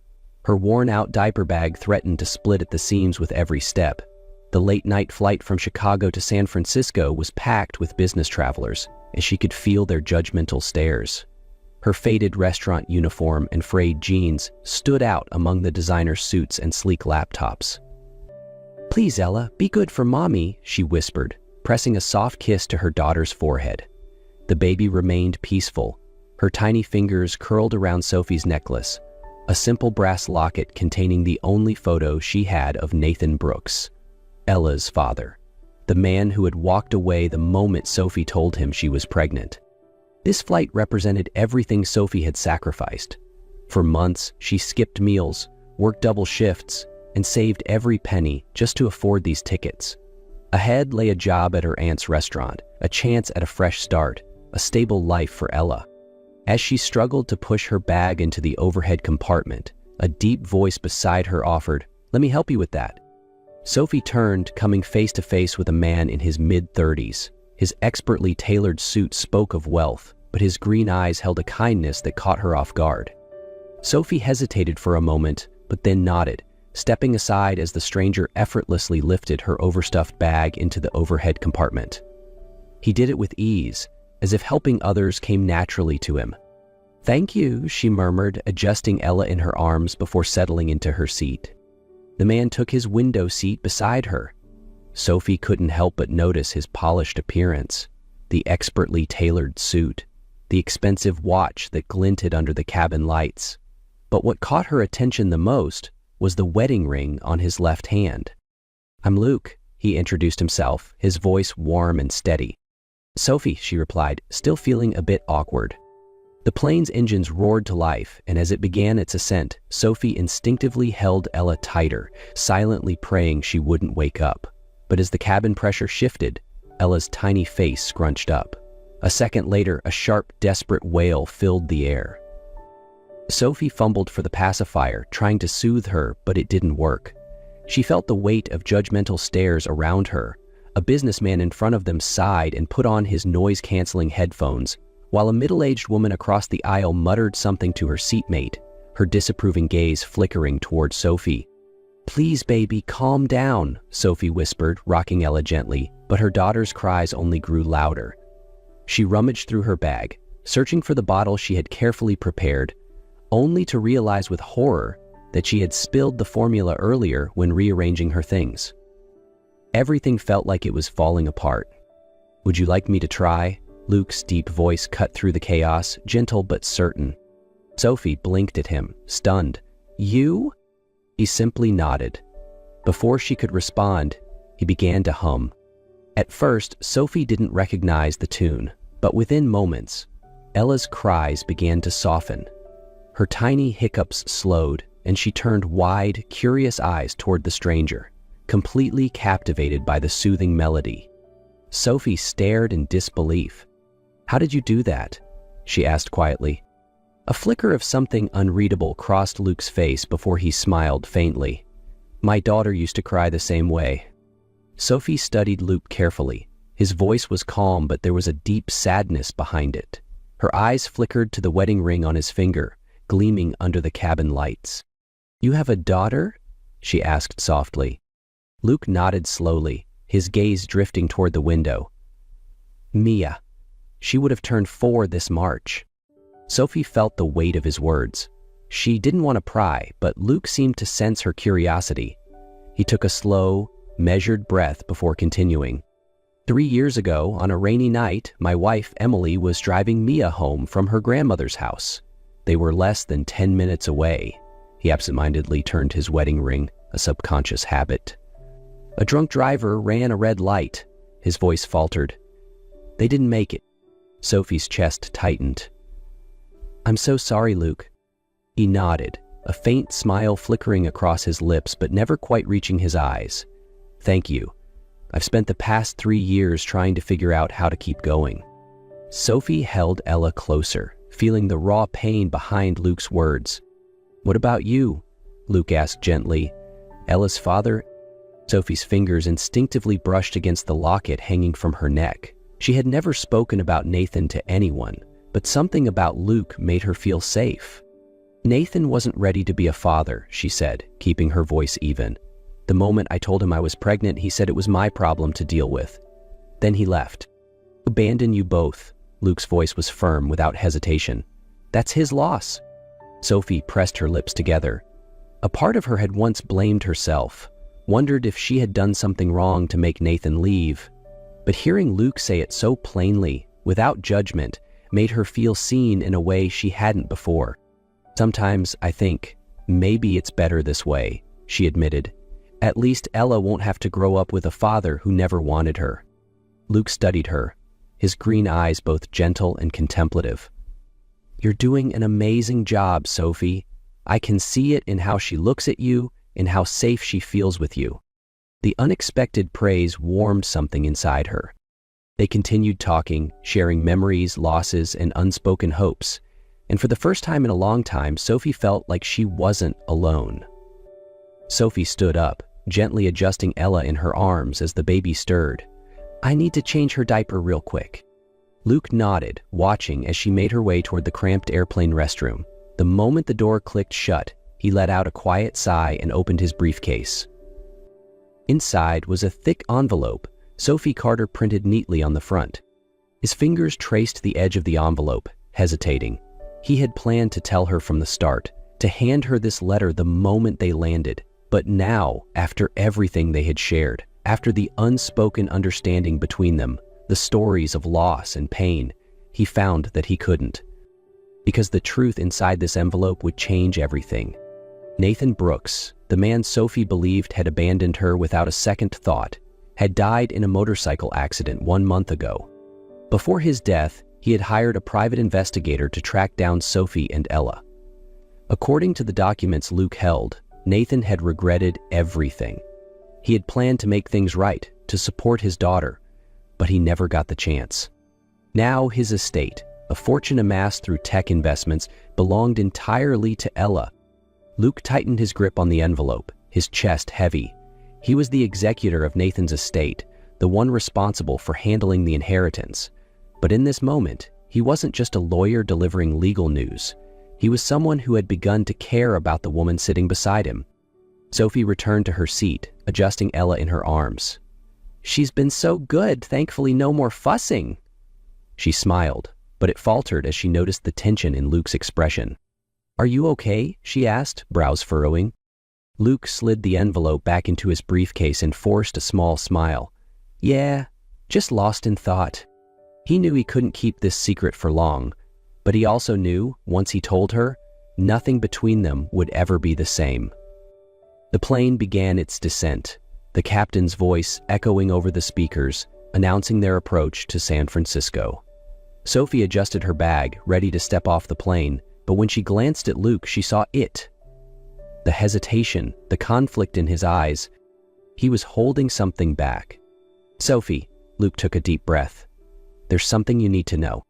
Her worn-out diaper bag threatened to split at the seams with every step. The late-night flight from Chicago to San Francisco was packed with business travelers, as she could feel their judgmental stares. Her faded restaurant uniform and frayed jeans stood out among the designer suits and sleek laptops. "Please, Ella, be good for Mommy," she whispered, pressing a soft kiss to her daughter's forehead. The baby remained peaceful, her tiny fingers curled around Sophie's necklace, a simple brass locket containing the only photo she had of Nathan Brooks, Ella's father, the man who had walked away the moment Sophie told him she was pregnant. This flight represented everything Sophie had sacrificed. For months, she skipped meals, worked double shifts, and saved every penny just to afford these tickets. Ahead lay a job at her aunt's restaurant, a chance at a fresh start, a stable life for Ella. As she struggled to push her bag into the overhead compartment, a deep voice beside her offered, "Let me help you with that." Sophie turned, coming face to face with a man in his mid-30s. His expertly tailored suit spoke of wealth, but his green eyes held a kindness that caught her off guard. Sophie hesitated for a moment, but then nodded, stepping aside as the stranger effortlessly lifted her overstuffed bag into the overhead compartment. He did it with ease, as if helping others came naturally to him. "Thank you," she murmured, adjusting Ella in her arms before settling into her seat. The man took his window seat beside her. Sophie couldn't help but notice his polished appearance, the expertly tailored suit, the expensive watch that glinted under the cabin lights. But what caught her attention the most was the wedding ring on his left hand. "I'm Luke," he introduced himself, his voice warm and steady. "Sophie," she replied, still feeling a bit awkward. The plane's engines roared to life, and as it began its ascent, Sophie instinctively held Ella tighter, silently praying she wouldn't wake up. But as the cabin pressure shifted, Ella's tiny face scrunched up. A second later, a sharp, desperate wail filled the air. Sophie fumbled for the pacifier, trying to soothe her, but it didn't work. She felt the weight of judgmental stares around her. A businessman in front of them sighed and put on his noise-canceling headphones, while a middle-aged woman across the aisle muttered something to her seatmate, her disapproving gaze flickering toward Sophie. "Please, baby, calm down," Sophie whispered, rocking Ella gently, but her daughter's cries only grew louder. She rummaged through her bag, searching for the bottle she had carefully prepared, only to realize with horror that she had spilled the formula earlier when rearranging her things. Everything felt like it was falling apart. "Would you like me to try?" Luke's deep voice cut through the chaos, gentle but certain. Sophie blinked at him, stunned. "You?" He simply nodded. Before she could respond, he began to hum. At first, Sophie didn't recognize the tune, but within moments, Ella's cries began to soften. Her tiny hiccups slowed, and she turned wide, curious eyes toward the stranger, completely captivated by the soothing melody. Sophie stared in disbelief. "How did you do that?" she asked quietly. A flicker of something unreadable crossed Luke's face before he smiled faintly. "My daughter used to cry the same way." Sophie studied Luke carefully. His voice was calm, but there was a deep sadness behind it. Her eyes flickered to the wedding ring on his finger, gleaming under the cabin lights. "You have a daughter?" she asked softly. Luke nodded slowly, his gaze drifting toward the window. "Mia. She would have turned 4 this March." Sophie felt the weight of his words. She didn't want to pry, but Luke seemed to sense her curiosity. He took a slow, measured breath before continuing. 3 years ago, on a rainy night, my wife, Emily, was driving Mia home from her grandmother's house. They were less than 10 minutes away. He absentmindedly turned his wedding ring, a subconscious habit. "A drunk driver ran a red light." His voice faltered. "They didn't make it." Sophie's chest tightened. "I'm so sorry, Luke." He nodded, a faint smile flickering across his lips but never quite reaching his eyes. "Thank you. I've spent the past 3 years trying to figure out how to keep going." Sophie held Ella closer, feeling the raw pain behind Luke's words. "What about you?" Luke asked gently. "Ella's father?" Sophie's fingers instinctively brushed against the locket hanging from her neck. She had never spoken about Nathan to anyone, but something about Luke made her feel safe. "Nathan wasn't ready to be a father," she said, keeping her voice even. "The moment I told him I was pregnant, he said it was my problem to deal with. Then he left. Abandon you both." Luke's voice was firm, without hesitation. "That's his loss." Sophie pressed her lips together. A part of her had once blamed herself, wondered if she had done something wrong to make Nathan leave. But hearing Luke say it so plainly, without judgment, made her feel seen in a way she hadn't before. "Sometimes I think, maybe it's better this way," she admitted. "At least Ella won't have to grow up with a father who never wanted her." Luke studied her, his green eyes both gentle and contemplative. "You're doing an amazing job, Sophie. I can see it in how she looks at you, in how safe she feels with you." The unexpected praise warmed something inside her. They continued talking, sharing memories, losses, and unspoken hopes. And for the first time in a long time, Sophie felt like she wasn't alone. Sophie stood up, gently adjusting Ella in her arms as the baby stirred. "I need to change her diaper real quick." Luke nodded, watching as she made her way toward the cramped airplane restroom. The moment the door clicked shut, he let out a quiet sigh and opened his briefcase. Inside was a thick envelope, Sophie Carter printed neatly on the front. His fingers traced the edge of the envelope, hesitating. He had planned to tell her from the start, to hand her this letter the moment they landed. But now, after everything they had shared, after the unspoken understanding between them, the stories of loss and pain, he found that he couldn't. Because the truth inside this envelope would change everything. Nathan Brooks, the man Sophie believed had abandoned her without a second thought, had died in a motorcycle accident 1 month ago. Before his death, he had hired a private investigator to track down Sophie and Ella. According to the documents Luke held, Nathan had regretted everything. He had planned to make things right, to support his daughter, but he never got the chance. Now his estate, a fortune amassed through tech investments, belonged entirely to Ella. Luke tightened his grip on the envelope, his chest heavy. He was the executor of Nathan's estate, the one responsible for handling the inheritance. But in this moment, he wasn't just a lawyer delivering legal news. He was someone who had begun to care about the woman sitting beside him. Sophie returned to her seat, adjusting Ella in her arms. "She's been so good, thankfully no more fussing." She smiled, but it faltered as she noticed the tension in Luke's expression. "Are you okay?" she asked, brows furrowing. Luke slid the envelope back into his briefcase and forced a small smile. "Yeah, just lost in thought." He knew he couldn't keep this secret for long, but he also knew, once he told her, nothing between them would ever be the same. The plane began its descent, the captain's voice echoing over the speakers, announcing their approach to San Francisco. Sophie adjusted her bag, ready to step off the plane, but when she glanced at Luke, she saw it. The hesitation, the conflict in his eyes. He was holding something back. "Sophie," Luke took a deep breath. "There's something you need to know."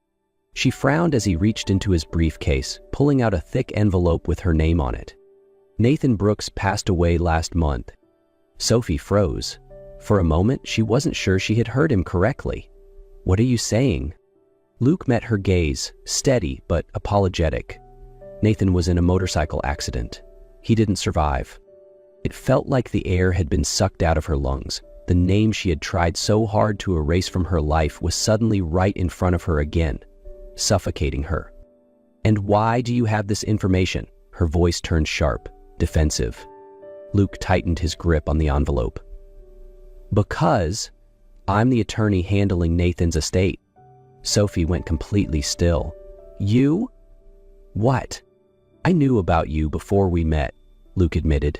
She frowned as he reached into his briefcase, pulling out a thick envelope with her name on it. "Nathan Brooks passed away last month." Sophie froze. For a moment, she wasn't sure she had heard him correctly. "What are you saying?" Luke met her gaze, steady but apologetic. "Nathan was in a motorcycle accident. He didn't survive." It felt like the air had been sucked out of her lungs. The name she had tried so hard to erase from her life was suddenly right in front of her again, suffocating her. "And why do you have this information?" Her voice turned sharp, defensive. Luke tightened his grip on the envelope. "Because I'm the attorney handling Nathan's estate." Sophie went completely still. "You? What?" "I knew about you before we met," Luke admitted.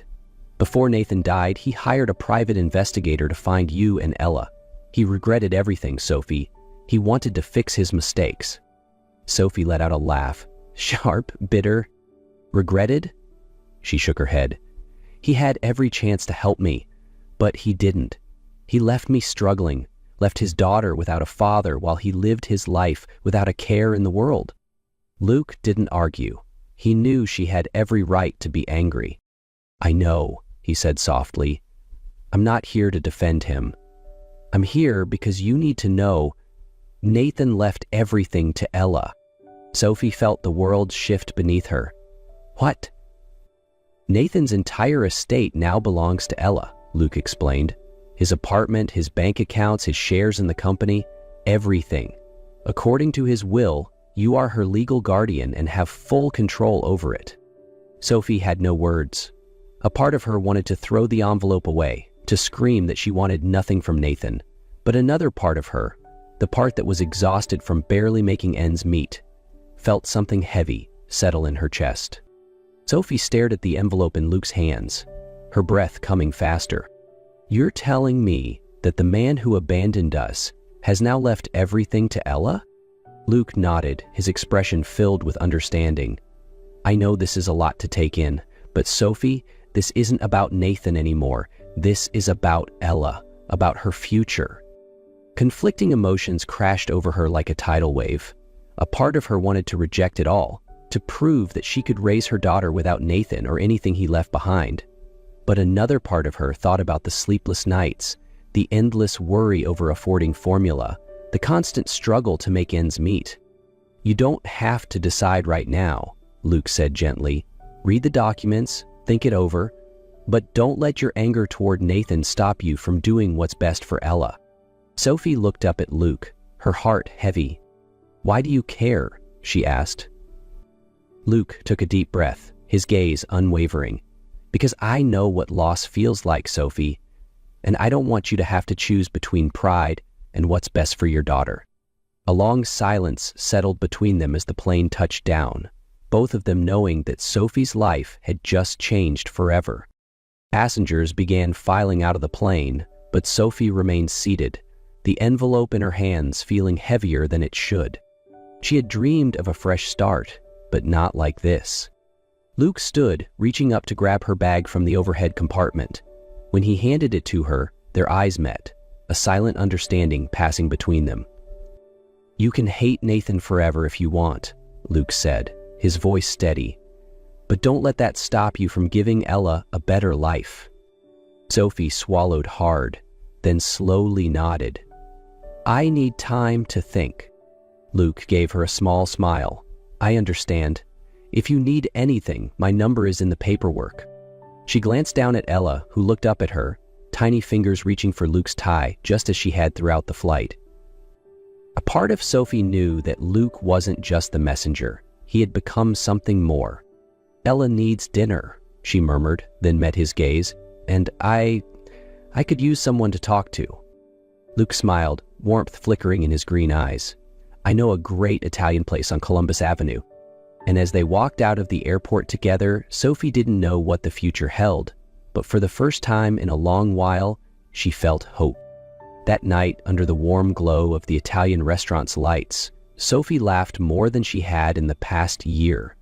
"Before Nathan died, he hired a private investigator to find you and Ella. He regretted everything, Sophie. He wanted to fix his mistakes." Sophie let out a laugh. "Sharp, bitter. Regretted?" She shook her head. "He had every chance to help me, but he didn't. He left me struggling, left his daughter without a father while he lived his life without a care in the world." Luke didn't argue. He knew she had every right to be angry. "I know," he said softly. "I'm not here to defend him. I'm here because you need to know Nathan left everything to Ella. Sophie felt the world shift beneath her. What? Nathan's entire estate now belongs to Ella, Luke explained. His apartment, his bank accounts, his shares in the company, everything. According to his will, you are her legal guardian and have full control over it. Sophie had no words. A part of her wanted to throw the envelope away, to scream that she wanted nothing from Nathan. But another part of her, the part that was exhausted from barely making ends meet, felt something heavy settle in her chest. Sophie stared at the envelope in Luke's hands, her breath coming faster. You're telling me that the man who abandoned us has now left everything to Ella? Luke nodded, his expression filled with understanding. I know this is a lot to take in, but Sophie, this isn't about Nathan anymore. This is about Ella, about her future. Conflicting emotions crashed over her like a tidal wave. A part of her wanted to reject it all, to prove that she could raise her daughter without Nathan or anything he left behind. But another part of her thought about the sleepless nights, the endless worry over affording formula, the constant struggle to make ends meet. You don't have to decide right now, Luke said gently. Read the documents, think it over, but don't let your anger toward Nathan stop you from doing what's best for Ella. Sophie looked up at Luke, her heart heavy. Why do you care? She asked. Luke took a deep breath, his gaze unwavering. Because I know what loss feels like, Sophie, and I don't want you to have to choose between pride and what's best for your daughter. A long silence settled between them as the plane touched down, both of them knowing that Sophie's life had just changed forever. Passengers began filing out of the plane, but Sophie remained seated, the envelope in her hands feeling heavier than it should. She had dreamed of a fresh start, but not like this. Luke stood, reaching up to grab her bag from the overhead compartment. When he handed it to her, their eyes met, a silent understanding passing between them. You can hate Nathan forever if you want, Luke said, his voice steady. But don't let that stop you from giving Ella a better life. Sophie swallowed hard, then slowly nodded. I need time to think. Luke gave her a small smile. I understand. If you need anything, my number is in the paperwork. She glanced down at Ella, who looked up at her, tiny fingers reaching for Luke's tie, just as she had throughout the flight. A part of Sophie knew that Luke wasn't just the messenger. He had become something more. Ella needs dinner, she murmured, then met his gaze, and I could use someone to talk to. Luke smiled, warmth flickering in his green eyes. I know a great Italian place on Columbus Avenue. And as they walked out of the airport together, Sophie didn't know what the future held, but for the first time in a long while, she felt hope. That night, under the warm glow of the Italian restaurant's lights, Sophie laughed more than she had in the past year.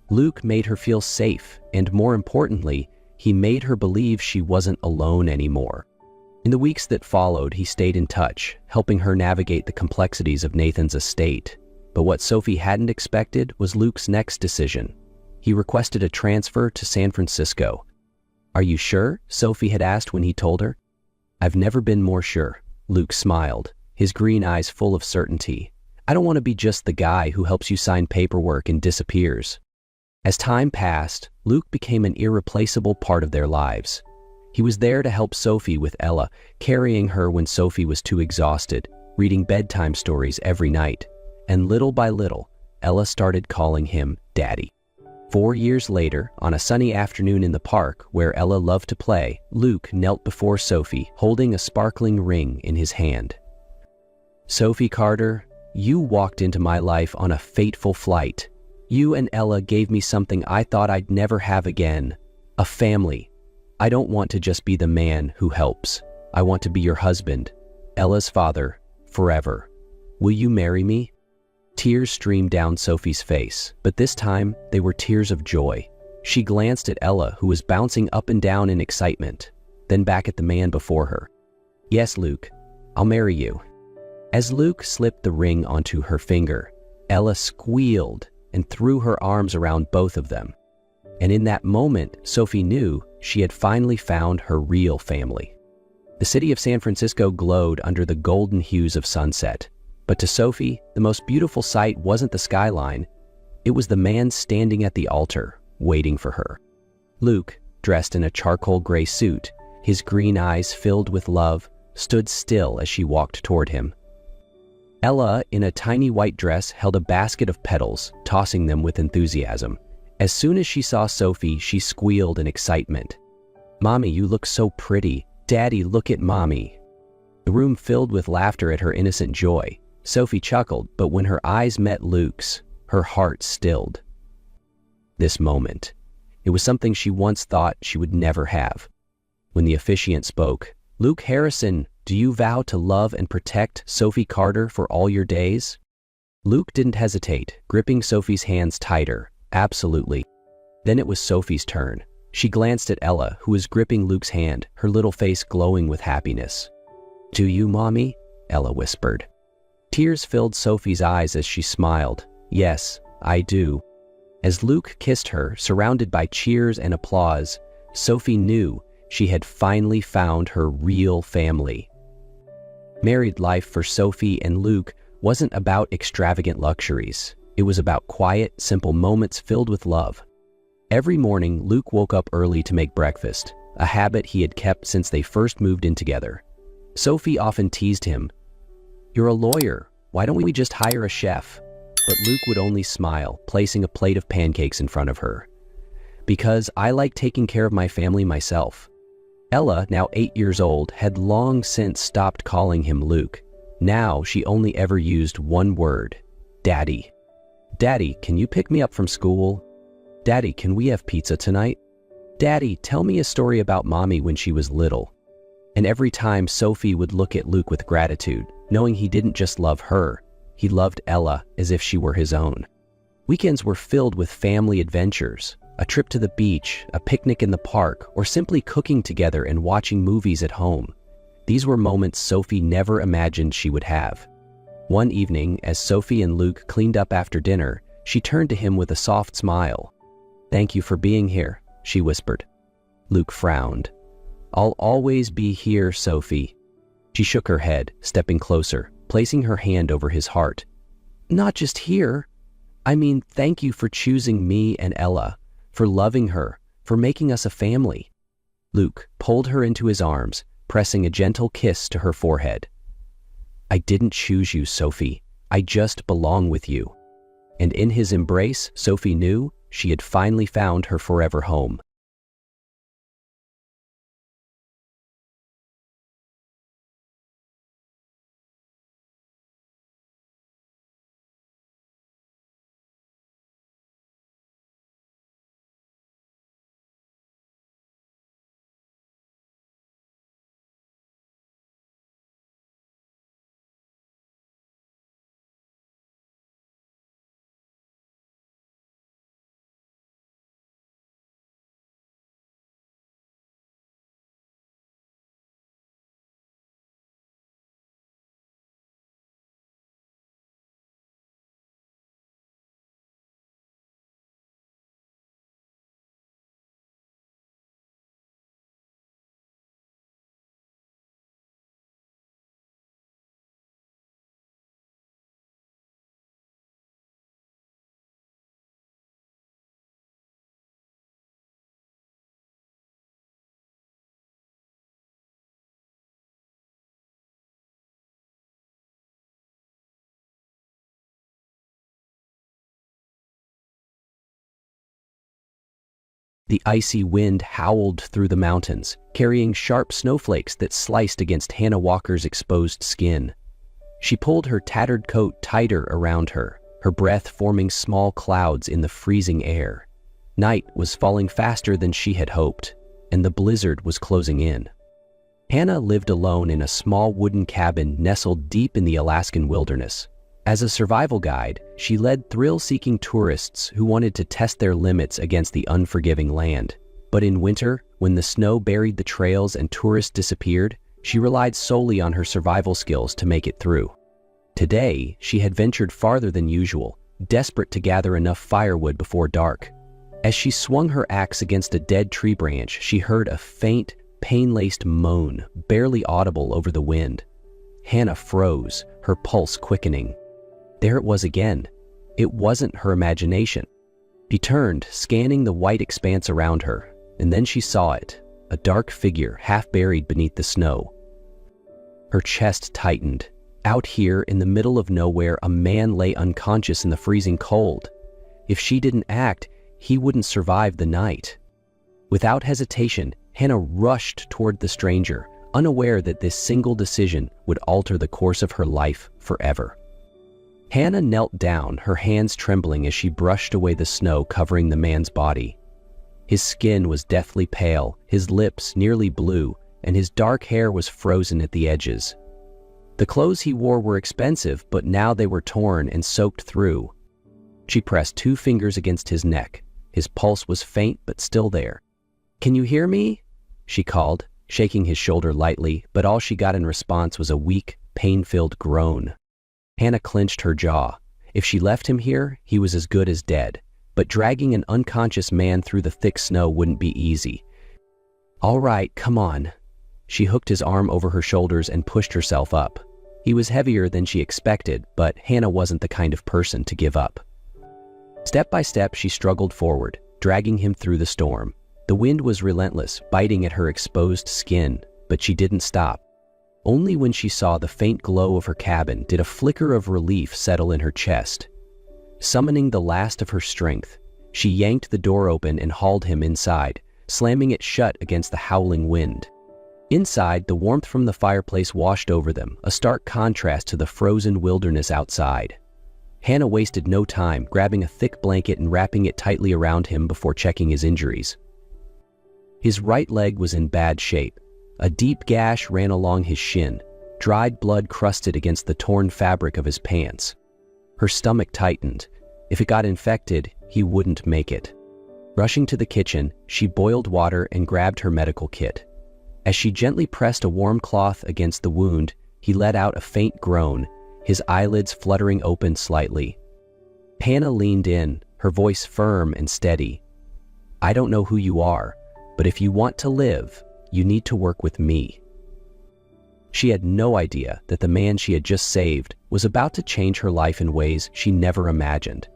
Luke made her feel safe, and more importantly, he made her believe she wasn't alone anymore. In the weeks that followed, he stayed in touch, helping her navigate the complexities of Nathan's estate. But what Sophie hadn't expected was Luke's next decision. He requested a transfer to San Francisco. Are you sure? Sophie had asked when he told her. I've never been more sure. Luke smiled, his green eyes full of certainty. I don't want to be just the guy who helps you sign paperwork and disappears. As time passed, Luke became an irreplaceable part of their lives. He was there to help Sophie with Ella, carrying her when Sophie was too exhausted, reading bedtime stories every night. And little by little, Ella started calling him Daddy. 4 years later, on a sunny afternoon in the park where Ella loved to play, Luke knelt before Sophie, holding a sparkling ring in his hand. Sophie Carter, you walked into my life on a fateful flight. You and Ella gave me something I thought I'd never have again, a family. I don't want to just be the man who helps. I want to be your husband, Ella's father, forever. Will you marry me? Tears streamed down Sophie's face, but this time they were tears of joy. She glanced at Ella, who was bouncing up and down in excitement, then back at the man before her. Yes, Luke, I'll marry you. As Luke slipped the ring onto her finger, Ella squealed and threw her arms around both of them. And in that moment, Sophie knew she had finally found her real family. The city of San Francisco glowed under the golden hues of sunset. But to Sophie, the most beautiful sight wasn't the skyline. It was the man standing at the altar, waiting for her. Luke, dressed in a charcoal gray suit, his green eyes filled with love, stood still as she walked toward him. Ella, in a tiny white dress, held a basket of petals, tossing them with enthusiasm. As soon as she saw Sophie, she squealed in excitement. "Mommy, you look so pretty. Daddy, look at Mommy." The room filled with laughter at her innocent joy. Sophie chuckled, but when her eyes met Luke's, her heart stilled. This moment, it was something she once thought she would never have. When the officiant spoke, "Luke Harrison, do you vow to love and protect Sophie Carter for all your days?" Luke didn't hesitate, gripping Sophie's hands tighter. "Absolutely." Then it was Sophie's turn. She glanced at Ella, who was gripping Luke's hand, her little face glowing with happiness. "Do you, Mommy?" Ella whispered. Tears filled Sophie's eyes as she smiled. "Yes, I do." As Luke kissed her, surrounded by cheers and applause, Sophie knew she had finally found her real family. Married life for Sophie and Luke wasn't about extravagant luxuries. It was about quiet, simple moments filled with love. Every morning, Luke woke up early to make breakfast, a habit he had kept since they first moved in together. Sophie often teased him, "You're a lawyer. Why don't we just hire a chef?" But Luke would only smile, placing a plate of pancakes in front of her. "Because I like taking care of my family myself." Ella, now 8 years old, had long since stopped calling him Luke. Now she only ever used one word: Daddy. "Daddy, can you pick me up from school?" "Daddy, can we have pizza tonight?" "Daddy, tell me a story about Mommy when she was little." And every time Sophie would look at Luke with gratitude, knowing he didn't just love her, he loved Ella as if she were his own. Weekends were filled with family adventures, a trip to the beach, a picnic in the park, or simply cooking together and watching movies at home. These were moments Sophie never imagined she would have. One evening, as Sophie and Luke cleaned up after dinner, she turned to him with a soft smile. "Thank you for being here," she whispered. Luke frowned. "I'll always be here, Sophie." She shook her head, stepping closer, placing her hand over his heart. "Not just here. I mean, thank you for choosing me and Ella, for loving her, for making us a family." Luke pulled her into his arms, pressing a gentle kiss to her forehead. "I didn't choose you, Sophie. I just belong with you." And in his embrace, Sophie knew she had finally found her forever home. The icy wind howled through the mountains, carrying sharp snowflakes that sliced against Hannah Walker's exposed skin. She pulled her tattered coat tighter around her, her breath forming small clouds in the freezing air. Night was falling faster than she had hoped, and the blizzard was closing in. Hannah lived alone in a small wooden cabin nestled deep in the Alaskan wilderness. As a survival guide, she led thrill-seeking tourists who wanted to test their limits against the unforgiving land. But in winter, when the snow buried the trails and tourists disappeared, she relied solely on her survival skills to make it through. Today, she had ventured farther than usual, desperate to gather enough firewood before dark. As she swung her axe against a dead tree branch, she heard a faint, pain-laced moan, barely audible over the wind. Hannah froze, her pulse quickening. There it was again. It wasn't her imagination. She turned, scanning the white expanse around her, and then she saw it, a dark figure half buried beneath the snow. Her chest tightened. Out here in the middle of nowhere, a man lay unconscious in the freezing cold. If she didn't act, he wouldn't survive the night. Without hesitation, Hannah rushed toward the stranger, unaware that this single decision would alter the course of her life forever. Hannah knelt down, her hands trembling as she brushed away the snow covering the man's body. His skin was deathly pale, his lips nearly blue, and his dark hair was frozen at the edges. The clothes he wore were expensive, but now they were torn and soaked through. She pressed 2 fingers against his neck. His pulse was faint but still there. "Can you hear me?" she called, shaking his shoulder lightly, but all she got in response was a weak, pain-filled groan. Hannah clenched her jaw. If she left him here, he was as good as dead, but dragging an unconscious man through the thick snow wouldn't be easy. "All right, come on." She hooked his arm over her shoulders and pushed herself up. He was heavier than she expected, but Hannah wasn't the kind of person to give up. Step by step, she struggled forward, dragging him through the storm. The wind was relentless, biting at her exposed skin, but she didn't stop. Only when she saw the faint glow of her cabin did a flicker of relief settle in her chest. Summoning the last of her strength, she yanked the door open and hauled him inside, slamming it shut against the howling wind. Inside, the warmth from the fireplace washed over them, a stark contrast to the frozen wilderness outside. Hannah wasted no time, grabbing a thick blanket and wrapping it tightly around him before checking his injuries. His right leg was in bad shape. A deep gash ran along his shin, dried blood crusted against the torn fabric of his pants. Her stomach tightened. If it got infected, he wouldn't make it. Rushing to the kitchen, she boiled water and grabbed her medical kit. As she gently pressed a warm cloth against the wound, he let out a faint groan, his eyelids fluttering open slightly. Hannah leaned in, her voice firm and steady. "I don't know who you are, but if you want to live, you need to work with me." She had no idea that the man she had just saved was about to change her life in ways she never imagined.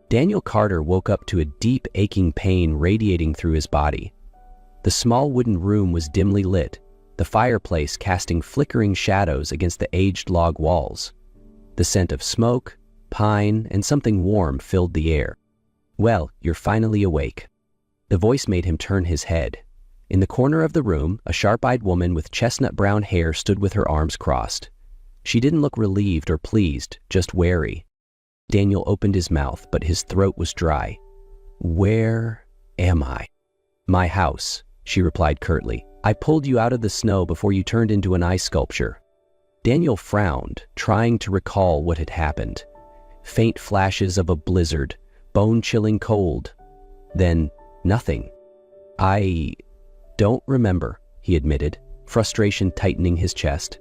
Daniel Carter woke up to a deep aching pain radiating through his body. The small wooden room was dimly lit, the fireplace casting flickering shadows against the aged log walls. The scent of smoke, pine, and something warm filled the air. "Well, you're finally awake." The voice made him turn his head. In the corner of the room, a sharp-eyed woman with chestnut brown hair stood with her arms crossed. She didn't look relieved or pleased, just wary. Daniel opened his mouth, but his throat was dry. "Where am I?" "My house," she replied curtly. "I pulled you out of the snow before you turned into an ice sculpture." Daniel frowned, trying to recall what had happened. Faint flashes of a blizzard, bone-chilling cold. Then nothing. "I don't remember," he admitted, frustration tightening his chest.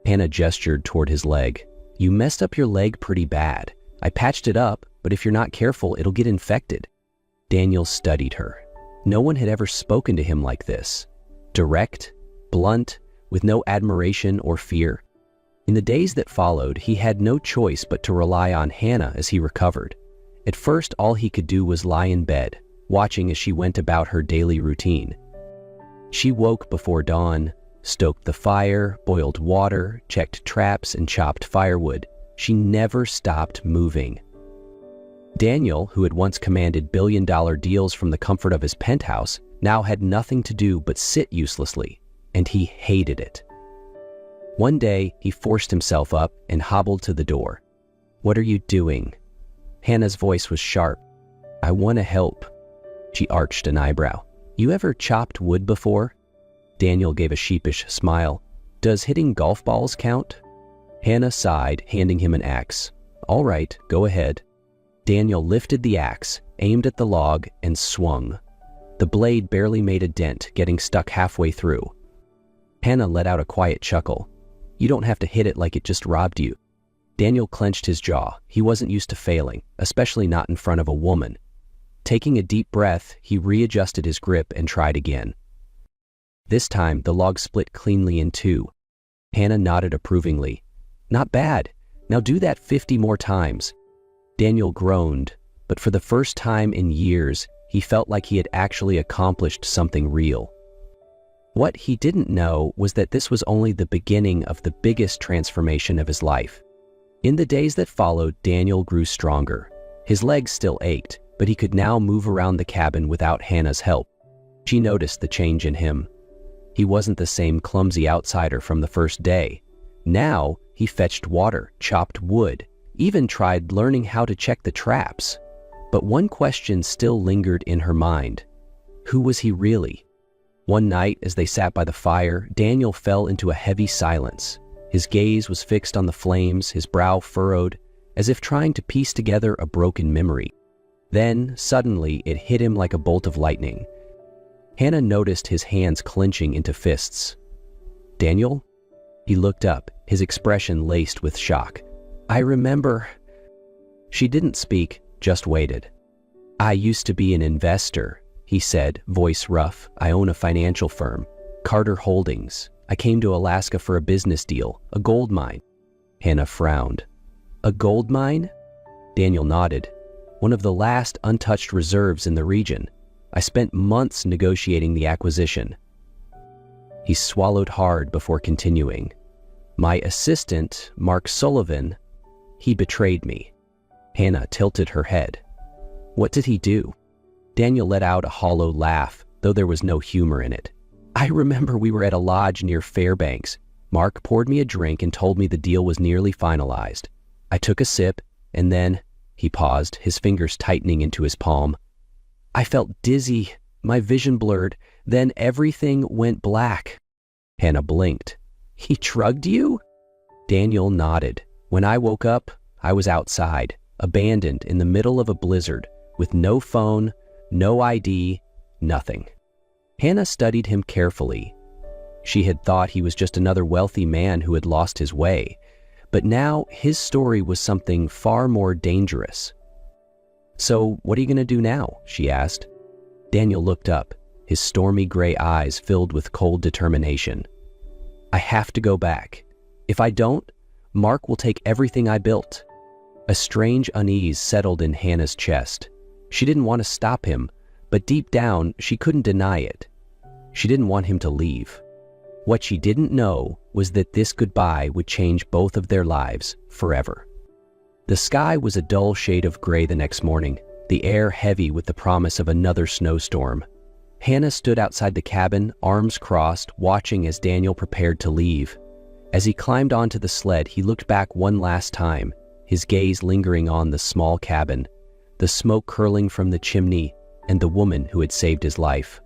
Hannah gestured toward his leg. "You messed up your leg pretty bad. I patched it up, but if you're not careful, it'll get infected." Daniel studied her. No one had ever spoken to him like this. Direct, blunt, with no admiration or fear. In the days that followed, he had no choice but to rely on Hannah as he recovered. At first, all he could do was lie in bed, watching as she went about her daily routine. She woke before dawn, stoked the fire, boiled water, checked traps, and chopped firewood. She never stopped moving. Daniel, who had once commanded billion-dollar deals from the comfort of his penthouse, now had nothing to do but sit uselessly, and he hated it. One day, he forced himself up and hobbled to the door. "What are you doing?" Hannah's voice was sharp. "I want to help." She arched an eyebrow. "You ever chopped wood before?" Daniel gave a sheepish smile. "Does hitting golf balls count?" Hannah sighed, handing him an axe. "All right, go ahead." Daniel lifted the axe, aimed at the log, and swung. The blade barely made a dent, getting stuck halfway through. Hannah let out a quiet chuckle. "You don't have to hit it like it just robbed you." Daniel clenched his jaw. He wasn't used to failing, especially not in front of a woman. Taking a deep breath, he readjusted his grip and tried again. This time, the log split cleanly in two. Hannah nodded approvingly. Not bad. Now do that 50 more times. Daniel groaned, but for the first time in years, he felt like he had actually accomplished something real. What he didn't know was that this was only the beginning of the biggest transformation of his life. In the days that followed, Daniel grew stronger. His legs still ached, but he could now move around the cabin without Hannah's help. She noticed the change in him. He wasn't the same clumsy outsider from the first day. Now, he fetched water, chopped wood, even tried learning how to check the traps. But one question still lingered in her mind. Who was he really? One night, as they sat by the fire, Daniel fell into a heavy silence. His gaze was fixed on the flames, his brow furrowed, as if trying to piece together a broken memory. Then, suddenly, it hit him like a bolt of lightning. Hannah noticed his hands clenching into fists. "Daniel?" He looked up, his expression laced with shock. "I remember." She didn't speak, just waited. "I used to be an investor," he said, voice rough. "I own a financial firm, Carter Holdings. I came to Alaska for a business deal, a gold mine." Hannah frowned. "A gold mine?" Daniel nodded. "One of the last untouched reserves in the region. I spent months negotiating the acquisition." He swallowed hard before continuing. "My assistant, Mark Sullivan, he betrayed me." Hannah tilted her head. "What did he do?" Daniel let out a hollow laugh, though there was no humor in it. "I remember we were at a lodge near Fairbanks. Mark poured me a drink and told me the deal was nearly finalized. I took a sip, and then," he paused, his fingers tightening into his palm, "I felt dizzy, my vision blurred, then everything went black." Hannah blinked. "He drugged you?" Daniel nodded. "When I woke up, I was outside, abandoned in the middle of a blizzard, with no phone, no ID, nothing." Hannah studied him carefully. She had thought he was just another wealthy man who had lost his way, but now his story was something far more dangerous. "So what are you going to do now?" she asked. Daniel looked up, his stormy gray eyes filled with cold determination. "I have to go back. If I don't, Mark will take everything I built." A strange unease settled in Hannah's chest. She didn't want to stop him, but deep down, she couldn't deny it. She didn't want him to leave. What she didn't know was that this goodbye would change both of their lives forever. The sky was a dull shade of gray the next morning, the air heavy with the promise of another snowstorm. Hannah stood outside the cabin, arms crossed, watching as Daniel prepared to leave. As he climbed onto the sled, he looked back one last time, his gaze lingering on the small cabin, the smoke curling from the chimney, and the woman who had saved his life.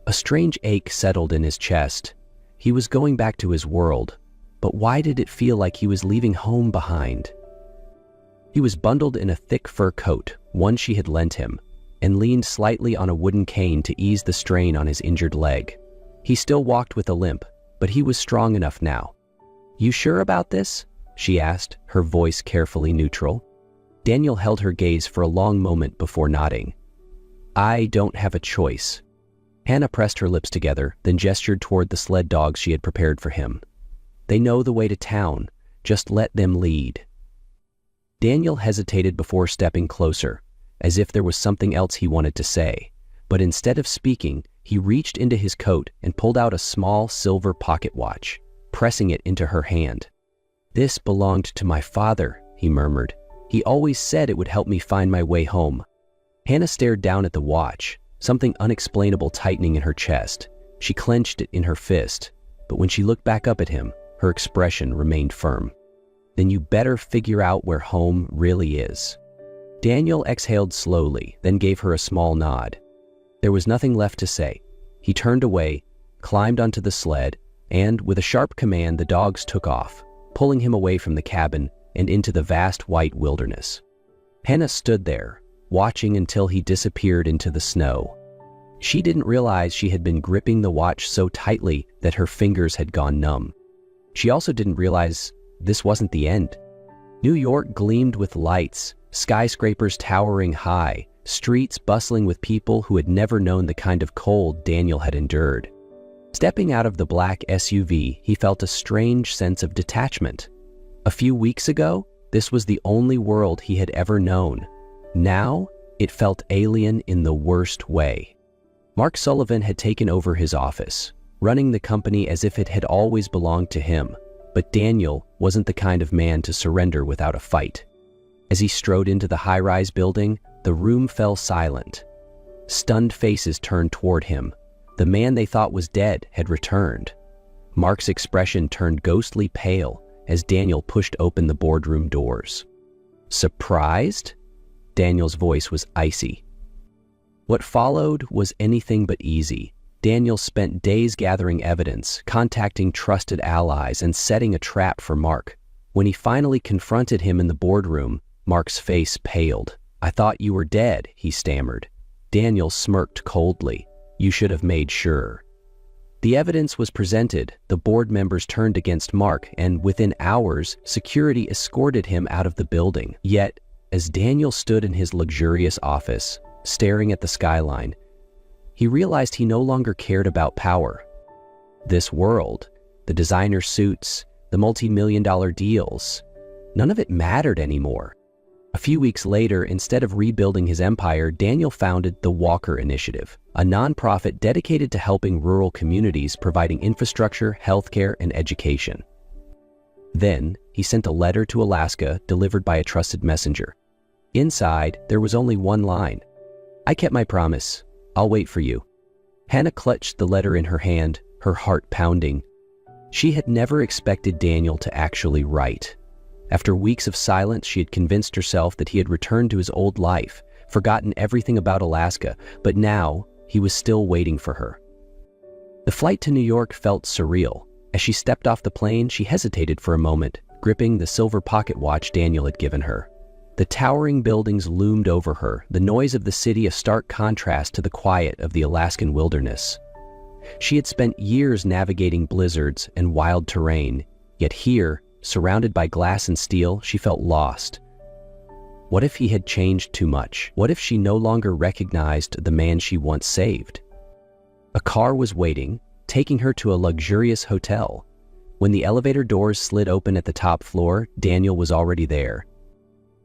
A strange ache settled in his chest. He was going back to his world, but why did it feel like he was leaving home behind? He was bundled in a thick fur coat, one she had lent him, and leaned slightly on a wooden cane to ease the strain on his injured leg. He still walked with a limp, but he was strong enough now. "You sure about this?" she asked, her voice carefully neutral. Daniel held her gaze for a long moment before nodding. "I don't have a choice." Hannah pressed her lips together, then gestured toward the sled dogs she had prepared for him. "They know the way to town. Just let them lead." Daniel hesitated before stepping closer, as if there was something else he wanted to say. But instead of speaking, he reached into his coat and pulled out a small silver pocket watch, pressing it into her hand. "This belonged to my father," he murmured. "He always said it would help me find my way home." Hannah stared down at the watch, something unexplainable tightening in her chest. She clenched it in her fist, but when she looked back up at him, her expression remained firm. "Then you better figure out where home really is." Daniel exhaled slowly, then gave her a small nod. There was nothing left to say. He turned away, climbed onto the sled, and, with a sharp command, the dogs took off, pulling him away from the cabin and into the vast white wilderness. Hannah stood there, watching until he disappeared into the snow. She didn't realize she had been gripping the watch so tightly that her fingers had gone numb. She also didn't realize this wasn't the end. New York gleamed with lights, skyscrapers towering high, streets bustling with people who had never known the kind of cold Daniel had endured. Stepping out of the black SUV, he felt a strange sense of detachment. A few weeks ago, this was the only world he had ever known. Now, it felt alien in the worst way. Mark Sullivan had taken over his office, running the company as if it had always belonged to him. But Daniel wasn't the kind of man to surrender without a fight. As he strode into the high-rise building, the room fell silent. Stunned faces turned toward him. The man they thought was dead had returned. Mark's expression turned ghostly pale as Daniel pushed open the boardroom doors. Surprised? Daniel's voice was icy. What followed was anything but easy. Daniel spent days gathering evidence, contacting trusted allies, and setting a trap for Mark. When he finally confronted him in the boardroom, Mark's face paled. "I thought you were dead," he stammered. Daniel smirked coldly. "You should have made sure." The evidence was presented, the board members turned against Mark, and within hours, security escorted him out of the building. Yet, as Daniel stood in his luxurious office, staring at the skyline, he realized he no longer cared about power. This world, the designer suits, the multi-million-dollar deals, none of it mattered anymore. A few weeks later, instead of rebuilding his empire, Daniel founded the Walker Initiative, a nonprofit dedicated to helping rural communities, providing infrastructure, healthcare, and education. Then, he sent a letter to Alaska delivered by a trusted messenger. Inside, there was only one line. "I kept my promise. I'll wait for you." Hannah clutched the letter in her hand, her heart pounding. She had never expected Daniel to actually write. After weeks of silence, she had convinced herself that he had returned to his old life, forgotten everything about Alaska, but now he was still waiting for her. The flight to New York felt surreal. As she stepped off the plane, she hesitated for a moment, gripping the silver pocket watch Daniel had given her. The towering buildings loomed over her, the noise of the city a stark contrast to the quiet of the Alaskan wilderness. She had spent years navigating blizzards and wild terrain, yet here, surrounded by glass and steel, she felt lost. What if he had changed too much? What if she no longer recognized the man she once saved? A car was waiting, taking her to a luxurious hotel. When the elevator doors slid open at the top floor, Daniel was already there.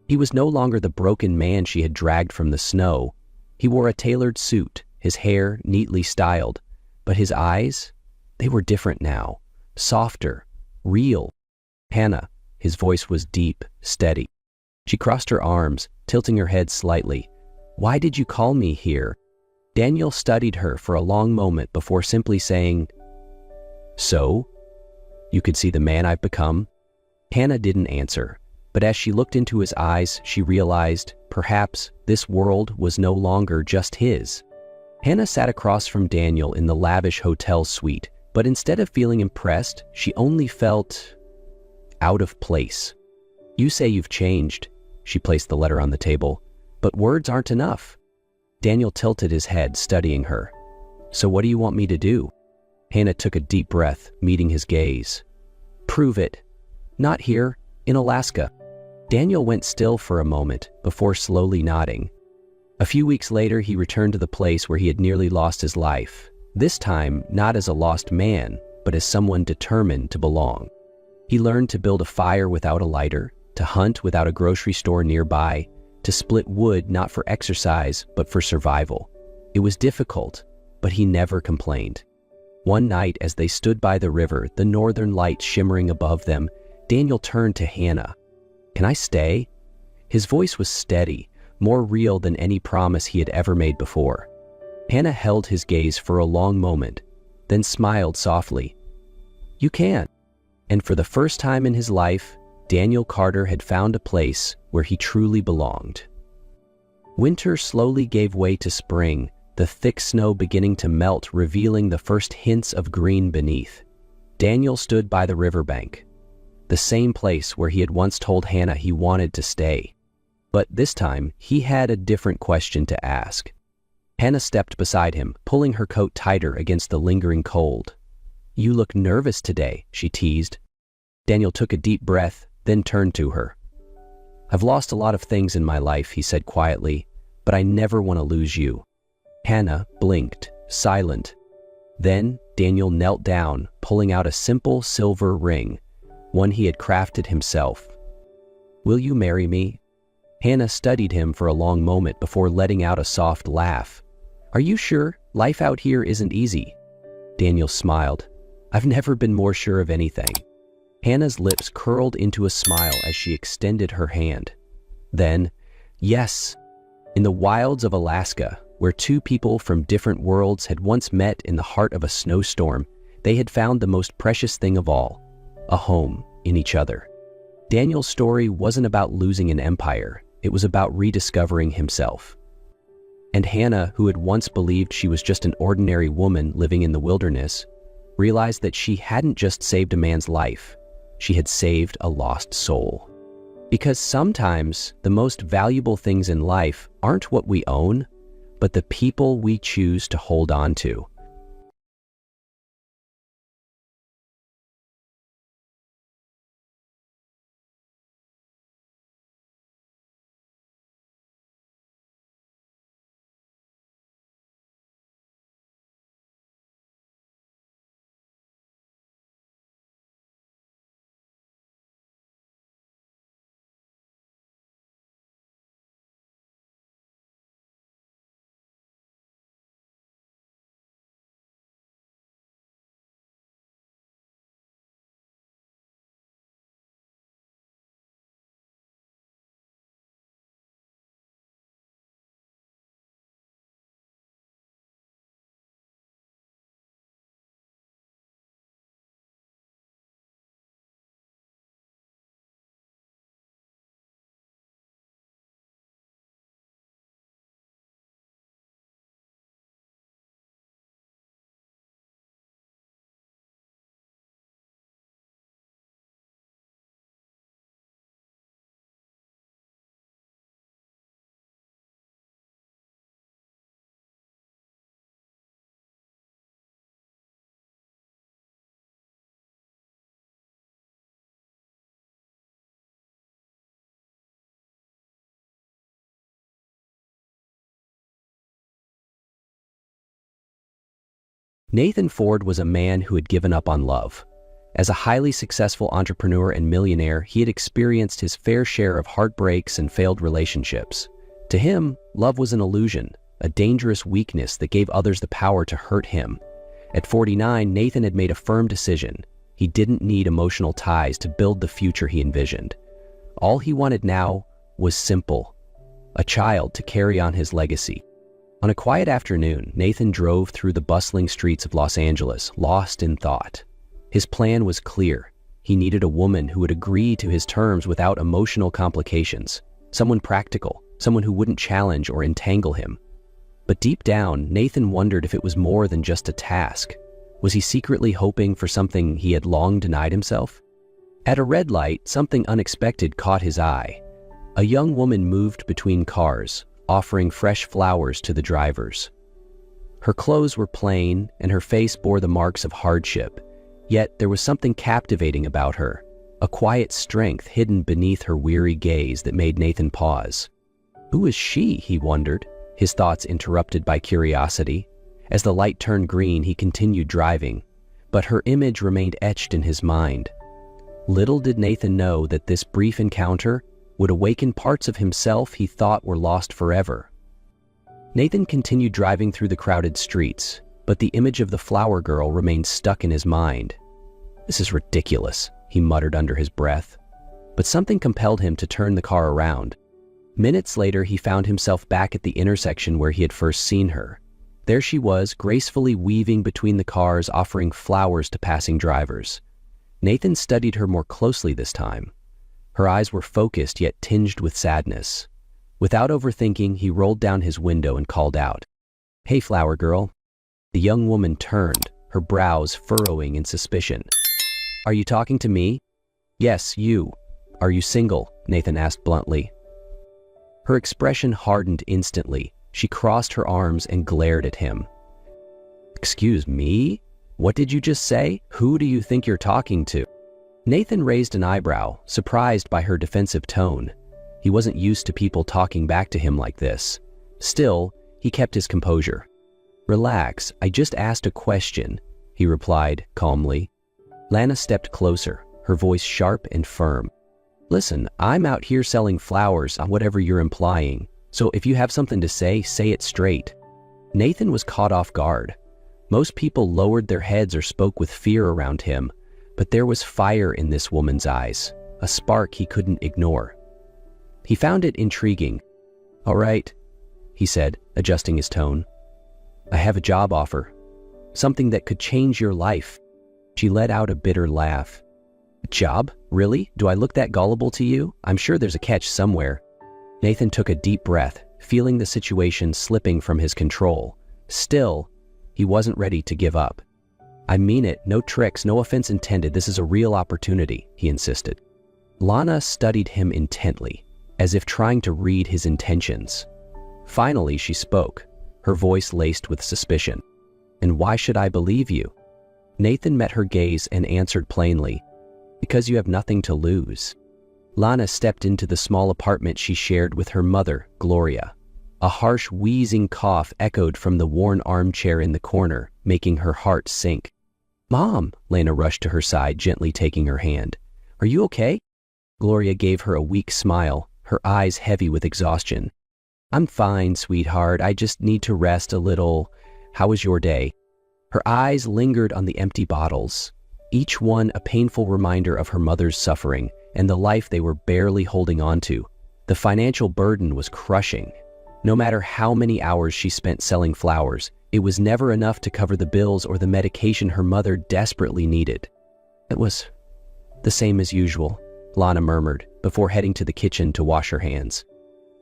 He was no longer the broken man she had dragged from the snow. He wore a tailored suit, his hair neatly styled, but his eyes, they were different now, softer, real. "Hannah," his voice was deep, steady. She crossed her arms, tilting her head slightly. "Why did you call me here?" Daniel studied her for a long moment before simply saying, "So? You could see the man I've become?" Hannah didn't answer, but as she looked into his eyes, she realized perhaps this world was no longer just his. Hannah sat across from Daniel in the lavish hotel suite, but instead of feeling impressed, she only felt out of place. "You say you've changed." She placed the letter on the table. "But words aren't enough." Daniel tilted his head, studying her. "So what do you want me to do?" Hannah took a deep breath, meeting his gaze. "Prove it. Not here, in Alaska." Daniel went still for a moment before slowly nodding. A few weeks later, he returned to the place where he had nearly lost his life, this time not as a lost man, but as someone determined to belong. He learned to build a fire without a lighter, to hunt without a grocery store nearby, to split wood not for exercise, but for survival. It was difficult, but he never complained. One night, as they stood by the river, the northern lights shimmering above them, Daniel turned to Hannah. "Can I stay?" His voice was steady, more real than any promise he had ever made before. Hannah held his gaze for a long moment, then smiled softly. "You can." And for the first time in his life, Daniel Carter had found a place where he truly belonged. Winter slowly gave way to spring, the thick snow beginning to melt, revealing the first hints of green beneath. Daniel stood by the riverbank, the same place where he had once told Hannah he wanted to stay. But this time, he had a different question to ask. Hannah stepped beside him, pulling her coat tighter against the lingering cold. "You look nervous today," she teased. Daniel took a deep breath, then turned to her. "I've lost a lot of things in my life," he said quietly, "but I never want to lose you." Hannah blinked, silent. Then Daniel knelt down, pulling out a simple silver ring, one he had crafted himself. "Will you marry me?" Hannah studied him for a long moment before letting out a soft laugh. "Are you sure? Life out here isn't easy." Daniel smiled. "I've never been more sure of anything." Hannah's lips curled into a smile as she extended her hand. Then, yes, in the wilds of Alaska, where two people from different worlds had once met in the heart of a snowstorm, they had found the most precious thing of all, a home in each other. Daniel's story wasn't about losing an empire, it was about rediscovering himself. And Hannah, who had once believed she was just an ordinary woman living in the wilderness, realized that she hadn't just saved a man's life, she had saved a lost soul. Because sometimes the most valuable things in life aren't what we own, but the people we choose to hold on to. Nathan Ford was a man who had given up on love. As a highly successful entrepreneur and millionaire, he had experienced his fair share of heartbreaks and failed relationships. To him, love was an illusion, a dangerous weakness that gave others the power to hurt him. At 49, Nathan had made a firm decision. He didn't need emotional ties to build the future he envisioned. All he wanted now was simple: a child to carry on his legacy. On a quiet afternoon, Nathan drove through the bustling streets of Los Angeles, lost in thought. His plan was clear. He needed a woman who would agree to his terms without emotional complications, someone practical, someone who wouldn't challenge or entangle him. But deep down, Nathan wondered if it was more than just a task. Was he secretly hoping for something he had long denied himself? At a red light, something unexpected caught his eye. A young woman moved between cars, offering fresh flowers to the drivers. Her clothes were plain, and her face bore the marks of hardship, yet there was something captivating about her, a quiet strength hidden beneath her weary gaze that made Nathan pause. Who is she, he wondered, his thoughts interrupted by curiosity. As the light turned green, he continued driving, but her image remained etched in his mind. Little did Nathan know that this brief encounter would awaken parts of himself he thought were lost forever. Nathan continued driving through the crowded streets, but the image of the flower girl remained stuck in his mind. "This is ridiculous," he muttered under his breath. But something compelled him to turn the car around. Minutes later, he found himself back at the intersection where he had first seen her. There she was, gracefully weaving between the cars, offering flowers to passing drivers. Nathan studied her more closely this time. Her eyes were focused yet tinged with sadness. Without overthinking, he rolled down his window and called out, "Hey, flower girl." The young woman turned, her brows furrowing in suspicion. "Are you talking to me?" "Yes, you. Are you single?" Nathan asked bluntly. Her expression hardened instantly. She crossed her arms and glared at him. "Excuse me? What did you just say? Who do you think you're talking to?" Nathan raised an eyebrow, surprised by her defensive tone. He wasn't used to people talking back to him like this. Still, he kept his composure. "Relax, I just asked a question. he replied calmly. Lana stepped closer, her voice sharp and firm. Listen, I'm out here selling flowers on whatever you're implying, so if you have something to say it straight. Nathan was caught off guard. Most people lowered their heads or spoke with fear around him, but there was fire in this woman's eyes, a spark he couldn't ignore. He found it intriguing. All right, he said, adjusting his tone. I have a job offer, something that could change your life. She let out a bitter laugh. A job? Really? Do I look that gullible to you? I'm sure there's a catch somewhere. Nathan took a deep breath, feeling the situation slipping from his control. Still, he wasn't ready to give up. I mean it, no tricks, no offense intended. This is a real opportunity, he insisted. Lana studied him intently, as if trying to read his intentions. Finally, she spoke, her voice laced with suspicion. And why should I believe you? Nathan met her gaze and answered plainly, because you have nothing to lose. Lana stepped into the small apartment she shared with her mother, Gloria. A harsh, wheezing cough echoed from the worn armchair in the corner, making her heart sink. Mom, Lana rushed to her side, gently taking her hand. Are you okay? Gloria gave her a weak smile, her eyes heavy with exhaustion. I'm fine, sweetheart. I just need to rest a little. How was your day? Her eyes lingered on the empty bottles, each one a painful reminder of her mother's suffering and the life they were barely holding on to. The financial burden was crushing. No matter how many hours she spent selling flowers, it was never enough to cover the bills or the medication her mother desperately needed. It was the same as usual, Lana murmured, before heading to the kitchen to wash her hands.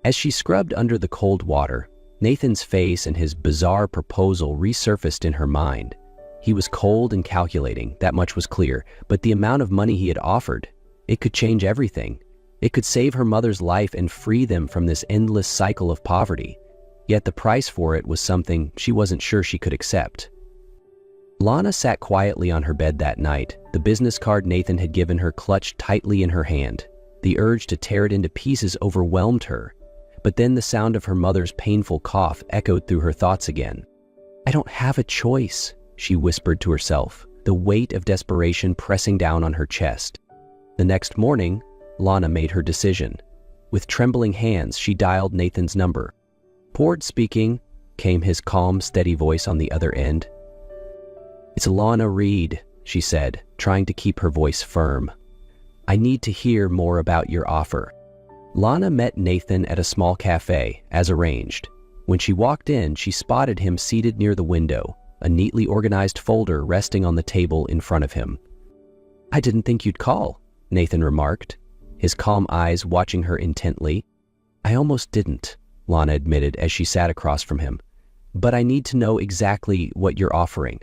As she scrubbed under the cold water, Nathan's face and his bizarre proposal resurfaced in her mind. He was cold and calculating, that much was clear, but the amount of money he had offered, it could change everything. It could save her mother's life and free them from this endless cycle of poverty. Yet the price for it was something she wasn't sure she could accept. Lana sat quietly on her bed that night, the business card Nathan had given her clutched tightly in her hand. The urge to tear it into pieces overwhelmed her. But then the sound of her mother's painful cough echoed through her thoughts again. I don't have a choice, she whispered to herself, the weight of desperation pressing down on her chest. The next morning, Lana made her decision. With trembling hands, she dialed Nathan's number. Port speaking, came his calm, steady voice on the other end. It's Lana Reed, she said, trying to keep her voice firm. I need to hear more about your offer. Lana met Nathan at a small cafe, as arranged. When she walked in, she spotted him seated near the window, a neatly organized folder resting on the table in front of him. I didn't think you'd call, Nathan remarked, his calm eyes watching her intently. I almost didn't, Lana admitted as she sat across from him. But I need to know exactly what you're offering.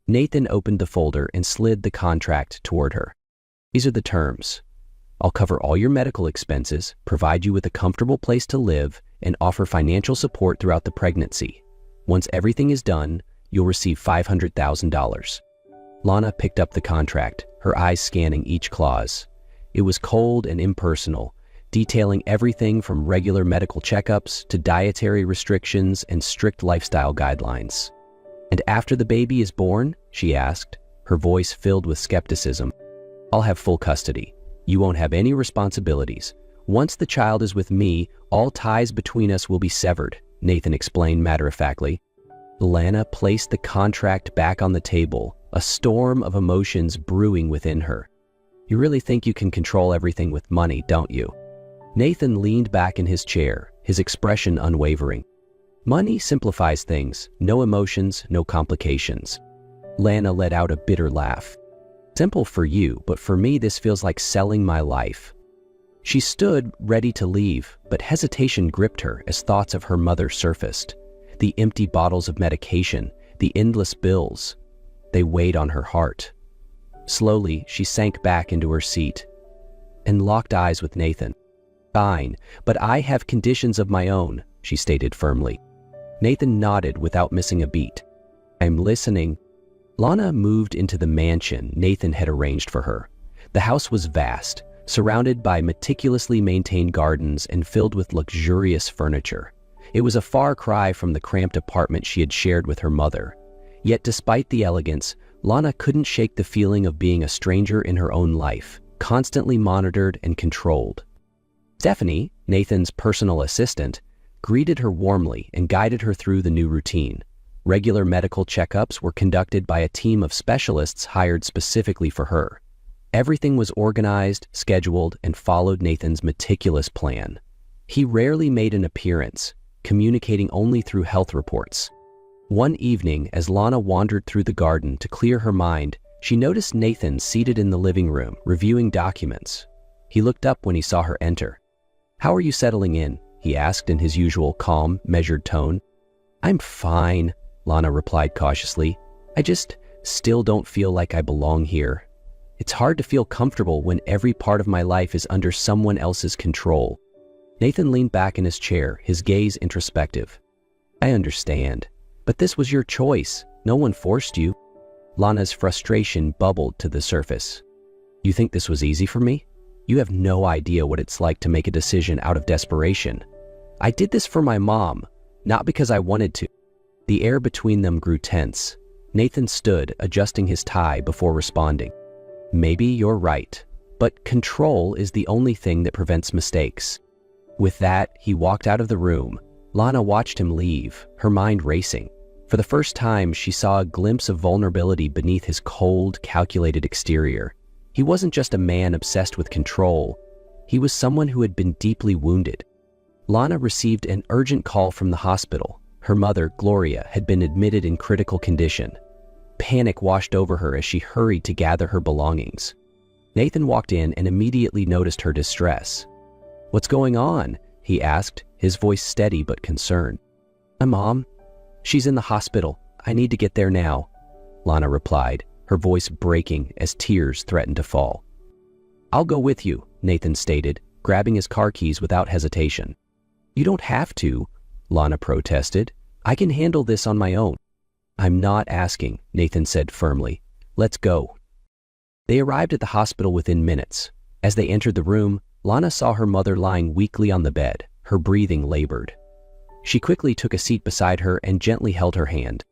Nathan opened the folder and slid the contract toward her. These are the terms. I'll cover all your medical expenses, provide you with a comfortable place to live, and offer financial support throughout the pregnancy. Once everything is done, you'll receive $500,000. Lana picked up the contract, her eyes scanning each clause. It was cold and impersonal, detailing everything from regular medical checkups to dietary restrictions and strict lifestyle guidelines. And after the baby is born, she asked, her voice filled with skepticism. I'll have full custody. You won't have any responsibilities. Once the child is with me, all ties between us will be severed, Nathan explained matter-of-factly. Lana placed the contract back on the table, a storm of emotions brewing within her. You really think you can control everything with money, don't you? Nathan leaned back in his chair, his expression unwavering. Money simplifies things, no emotions, no complications. Lana let out a bitter laugh. Simple for you, but for me this feels like selling my life. She stood, ready to leave, but hesitation gripped her as thoughts of her mother surfaced. The empty bottles of medication, the endless bills. They weighed on her heart. Slowly, she sank back into her seat and locked eyes with Nathan. Fine, but I have conditions of my own, she stated firmly. Nathan nodded without missing a beat. I'm listening. Lana moved into the mansion Nathan had arranged for her. The house was vast, surrounded by meticulously maintained gardens and filled with luxurious furniture. It was a far cry from the cramped apartment she had shared with her mother. Yet despite the elegance, Lana couldn't shake the feeling of being a stranger in her own life, constantly monitored and controlled. Stephanie, Nathan's personal assistant, greeted her warmly and guided her through the new routine. Regular medical checkups were conducted by a team of specialists hired specifically for her. Everything was organized, scheduled, and followed Nathan's meticulous plan. He rarely made an appearance, communicating only through health reports. One evening, as Lana wandered through the garden to clear her mind, she noticed Nathan seated in the living room, reviewing documents. He looked up when he saw her enter. "How are you settling in?" he asked in his usual calm, measured tone. "I'm fine," Lana replied cautiously. "I just still don't feel like I belong here. It's hard to feel comfortable when every part of my life is under someone else's control." Nathan leaned back in his chair, his gaze introspective. "I understand, but this was your choice. No one forced you." Lana's frustration bubbled to the surface. "You think this was easy for me? You have no idea what it's like to make a decision out of desperation. I did this for my mom, not because I wanted to." The air between them grew tense. Nathan stood, adjusting his tie before responding. "Maybe you're right, but control is the only thing that prevents mistakes." With that, he walked out of the room. Lana watched him leave, her mind racing. For the first time, she saw a glimpse of vulnerability beneath his cold, calculated exterior. He wasn't just a man obsessed with control. He was someone who had been deeply wounded. Lana received an urgent call from the hospital. Her mother, Gloria, had been admitted in critical condition. Panic washed over her as she hurried to gather her belongings. Nathan walked in and immediately noticed her distress. "What's going on?" he asked, his voice steady but concerned. "My mom. She's in the hospital. I need to get there now," Lana replied, her voice breaking as tears threatened to fall. "I'll go with you," Nathan stated, grabbing his car keys without hesitation. "You don't have to," Lana protested. "I can handle this on my own." "I'm not asking," Nathan said firmly. "Let's go." They arrived at the hospital within minutes. As they entered the room, Lana saw her mother lying weakly on the bed, her breathing labored. She quickly took a seat beside her and gently held her hand.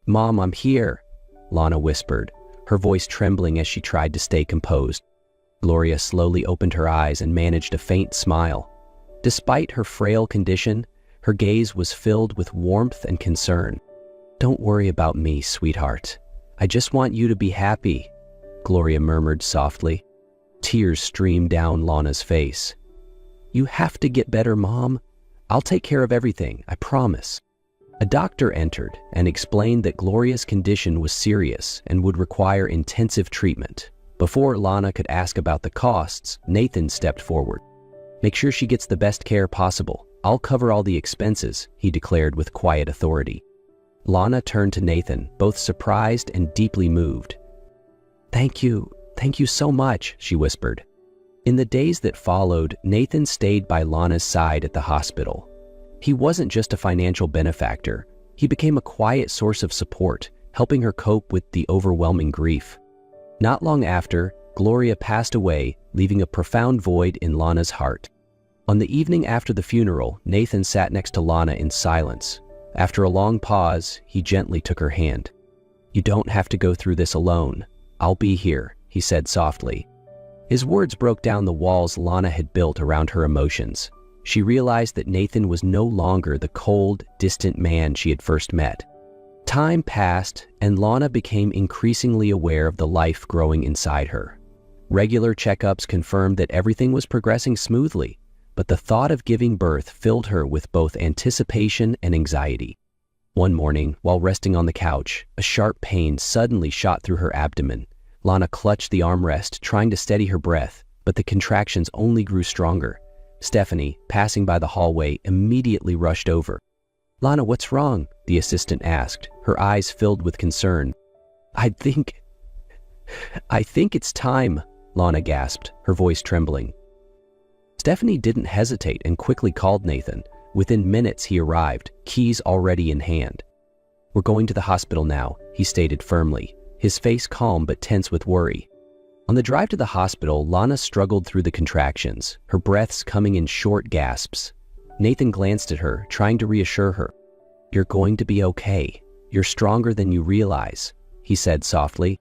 "Mom, I'm here," Lana whispered, her voice trembling as she tried to stay composed. Gloria slowly opened her eyes and managed a faint smile. Despite her frail condition, her gaze was filled with warmth and concern. "Don't worry about me, sweetheart. I just want you to be happy," Gloria murmured softly. Tears streamed down Lana's face. "You have to get better, Mom. I'll take care of everything, I promise." A doctor entered and explained that Gloria's condition was serious and would require intensive treatment. Before Lana could ask about the costs, Nathan stepped forward. "Make sure she gets the best care possible. I'll cover all the expenses," he declared with quiet authority. Lana turned to Nathan, both surprised and deeply moved. Thank you so much," she whispered. In the days that followed, Nathan stayed by Lana's side at the hospital. He wasn't just a financial benefactor. He became a quiet source of support, helping her cope with the overwhelming grief. Not long after, Gloria passed away, leaving a profound void in Lana's heart. On the evening after the funeral, Nathan sat next to Lana in silence. After a long pause, he gently took her hand. "You don't have to go through this alone. I'll be here," he said softly. His words broke down the walls Lana had built around her emotions. She realized that Nathan was no longer the cold, distant man she had first met. Time passed, and Lana became increasingly aware of the life growing inside her. Regular checkups confirmed that everything was progressing smoothly, but the thought of giving birth filled her with both anticipation and anxiety. One morning, while resting on the couch, a sharp pain suddenly shot through her abdomen. Lana clutched the armrest, trying to steady her breath, but the contractions only grew stronger. Stephanie, passing by the hallway, immediately rushed over. "Lana, what's wrong?" the assistant asked, her eyes filled with concern. I think it's time," Lana gasped, her voice trembling. Stephanie didn't hesitate and quickly called Nathan. Within minutes, he arrived, keys already in hand. "We're going to the hospital now," he stated firmly, his face calm but tense with worry. On the drive to the hospital, Lana struggled through the contractions, her breaths coming in short gasps. Nathan glanced at her, trying to reassure her. "You're going to be okay. "You're stronger than you realize," he said softly.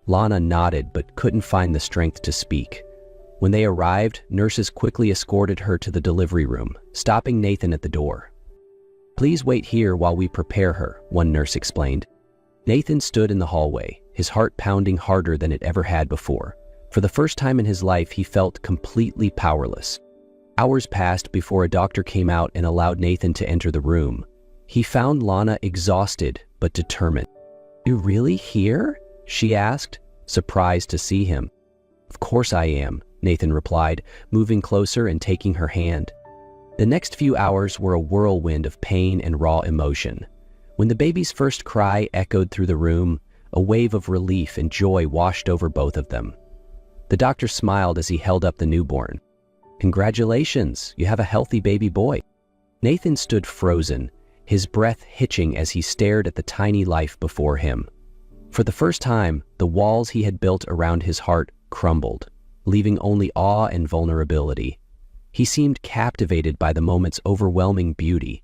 Lana nodded but couldn't find the strength to speak. When they arrived, nurses quickly escorted her to the delivery room, stopping Nathan at the door. "Please wait here while we prepare her," one nurse explained. Nathan stood in the hallway, his heart pounding harder than it ever had before. For the first time in his life, he felt completely powerless. Hours passed before a doctor came out and allowed Nathan to enter the room. He found Lana exhausted but determined. "You really here?" she asked, surprised to see him. "Of course I am," Nathan replied, moving closer and taking her hand. The next few hours were a whirlwind of pain and raw emotion. When the baby's first cry echoed through the room, a wave of relief and joy washed over both of them. The doctor smiled as he held up the newborn. "Congratulations, you have a healthy baby boy." Nathan stood frozen, his breath hitching as he stared at the tiny life before him. For the first time, the walls he had built around his heart crumbled, leaving only awe and vulnerability. He seemed captivated by the moment's overwhelming beauty.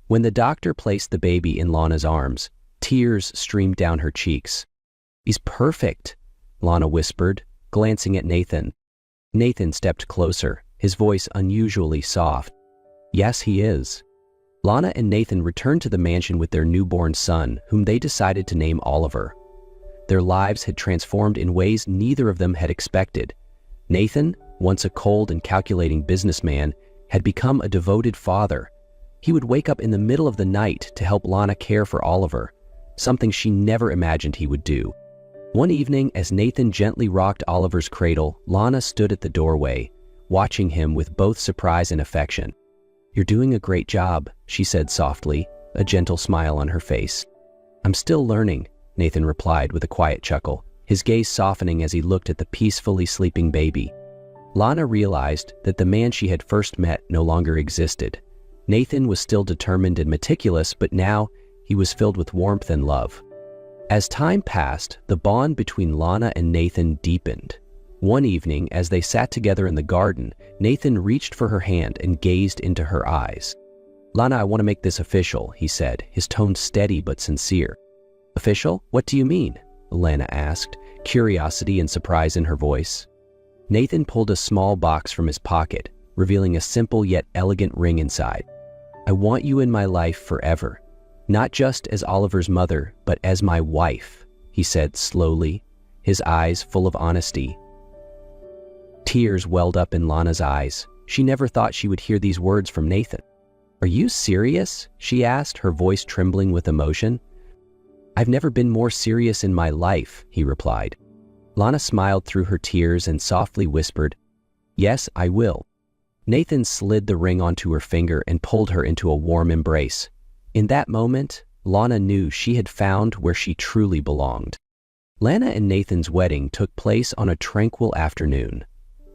When the doctor placed the baby in Lana's arms, tears streamed down her cheeks. "He's perfect," Lana whispered, glancing at Nathan. Nathan stepped closer, his voice unusually soft. "Yes, he is." Lana and Nathan returned to the mansion with their newborn son, whom they decided to name Oliver. Their lives had transformed in ways neither of them had expected. Nathan, once a cold and calculating businessman, had become a devoted father. He would wake up in the middle of the night to help Lana care for Oliver, something she never imagined he would do. One evening, as Nathan gently rocked Oliver's cradle, Lana stood at the doorway, watching him with both surprise and affection. "You're doing a great job," she said softly, a gentle smile on her face. "I'm still learning," Nathan replied with a quiet chuckle, his gaze softening as he looked at the peacefully sleeping baby. Lana realized that the man she had first met no longer existed. Nathan was still determined and meticulous, but now he was filled with warmth and love. As time passed, the bond between Lana and Nathan deepened. One evening, as they sat together in the garden, Nathan reached for her hand and gazed into her eyes. "Lana, I want to make this official," he said, his tone steady but sincere. "Official? What do you mean?" Lana asked, curiosity and surprise in her voice. Nathan pulled a small box from his pocket, revealing a simple yet elegant ring inside. "I want you in my life forever, not just as Oliver's mother, but as my wife," he said slowly, his eyes full of honesty. Tears welled up in Lana's eyes. She never thought she would hear these words from Nathan. "Are you serious?" she asked, her voice trembling with emotion. "I've never been more serious in my life," he replied. Lana smiled through her tears and softly whispered, "Yes, I will." Nathan slid the ring onto her finger and pulled her into a warm embrace. In that moment, Lana knew she had found where she truly belonged. Lana and Nathan's wedding took place on a tranquil afternoon.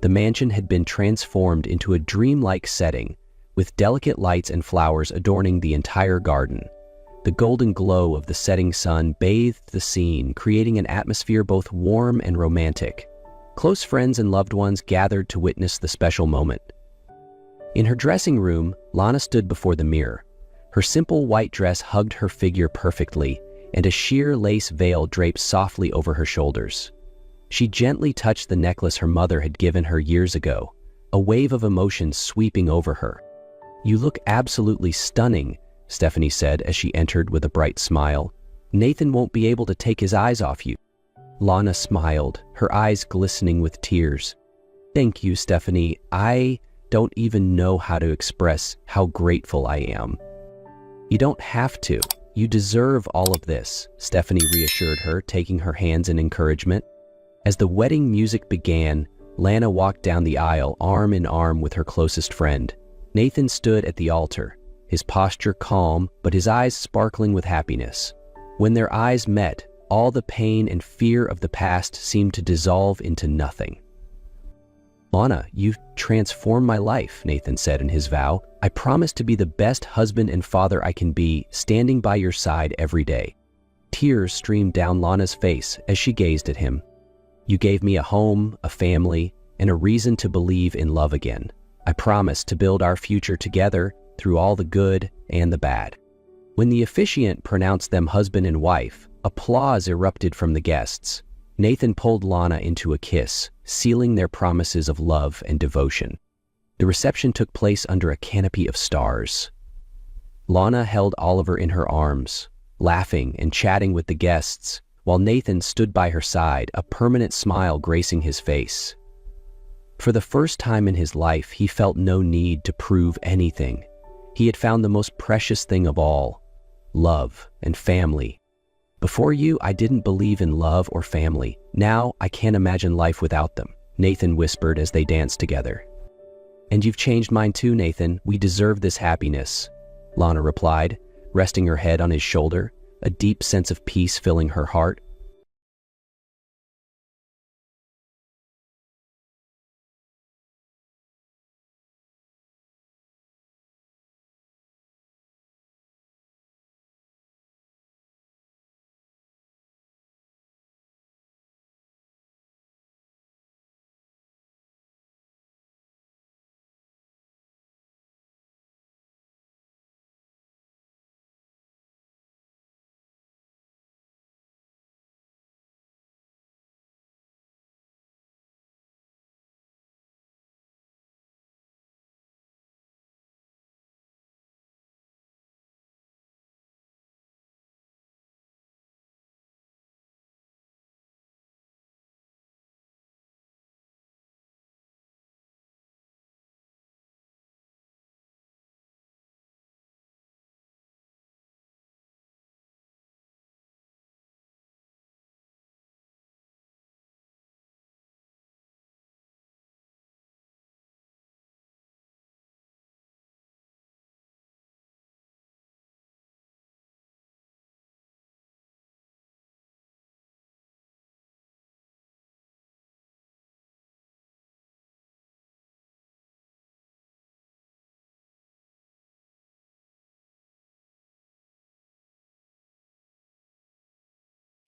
The mansion had been transformed into a dreamlike setting, with delicate lights and flowers adorning the entire garden. The golden glow of the setting sun bathed the scene, creating an atmosphere both warm and romantic. Close friends and loved ones gathered to witness the special moment. In her dressing room, Lana stood before the mirror. Her simple white dress hugged her figure perfectly, and a sheer lace veil draped softly over her shoulders. She gently touched the necklace her mother had given her years ago, a wave of emotion sweeping over her. "You look absolutely stunning," Stephanie said as she entered with a bright smile. "Nathan won't be able to take his eyes off you." Lana smiled, her eyes glistening with tears. "Thank you, Stephanie. I don't even know how to express how grateful I am." "You don't have to. You deserve all of this," Stephanie reassured her, taking her hands in encouragement. As the wedding music began, Lana walked down the aisle arm in arm with her closest friend. Nathan stood at the altar, his posture calm but his eyes sparkling with happiness. When their eyes met, all the pain and fear of the past seemed to dissolve into nothing. "Lana, you've transformed my life," Nathan said in his vow. "I promise to be the best husband and father I can be, standing by your side every day." Tears streamed down Lana's face as she gazed at him. "You gave me a home, a family, and a reason to believe in love again. I promise to build our future together through all the good and the bad." When the officiant pronounced them husband and wife, applause erupted from the guests. Nathan pulled Lana into a kiss, sealing their promises of love and devotion. The reception took place under a canopy of stars. Lana held Oliver in her arms, laughing and chatting with the guests, while Nathan stood by her side, a permanent smile gracing his face. For the first time in his life, he felt no need to prove anything. He had found the most precious thing of all: love and family. Before you, I didn't believe in love or family. Now, I can't imagine life without them, Nathan whispered as they danced together. And you've changed mine too, Nathan. We deserve this happiness, Lana replied, resting her head on his shoulder, a deep sense of peace filling her heart.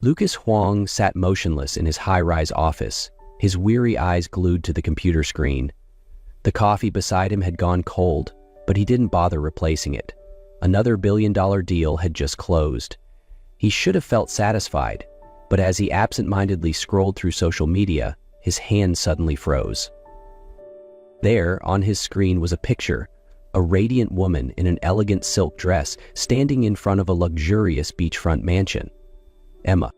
Lucas Huang sat motionless in his high-rise office, his weary eyes glued to the computer screen. The coffee beside him had gone cold, but he didn't bother replacing it. Another billion-dollar deal had just closed. He should have felt satisfied, but as he absent-mindedly scrolled through social media, his hand suddenly froze. There, on his screen, was a picture, a radiant woman in an elegant silk dress standing in front of a luxurious beachfront mansion. Emma.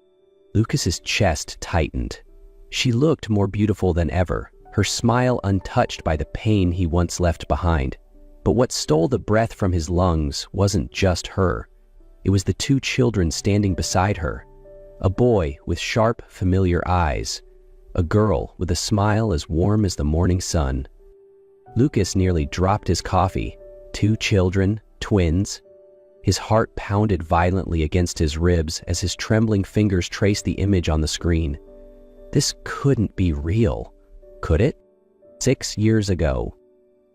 Lucas's chest tightened. She looked more beautiful than ever, her smile untouched by the pain he once left behind. But what stole the breath from his lungs wasn't just her. It was the two children standing beside her. A boy with sharp, familiar eyes. A girl with a smile as warm as the morning sun. Lucas nearly dropped his coffee. Two children, twins. His heart pounded violently against his ribs as his trembling fingers traced the image on the screen. This couldn't be real, could it? 6 years ago,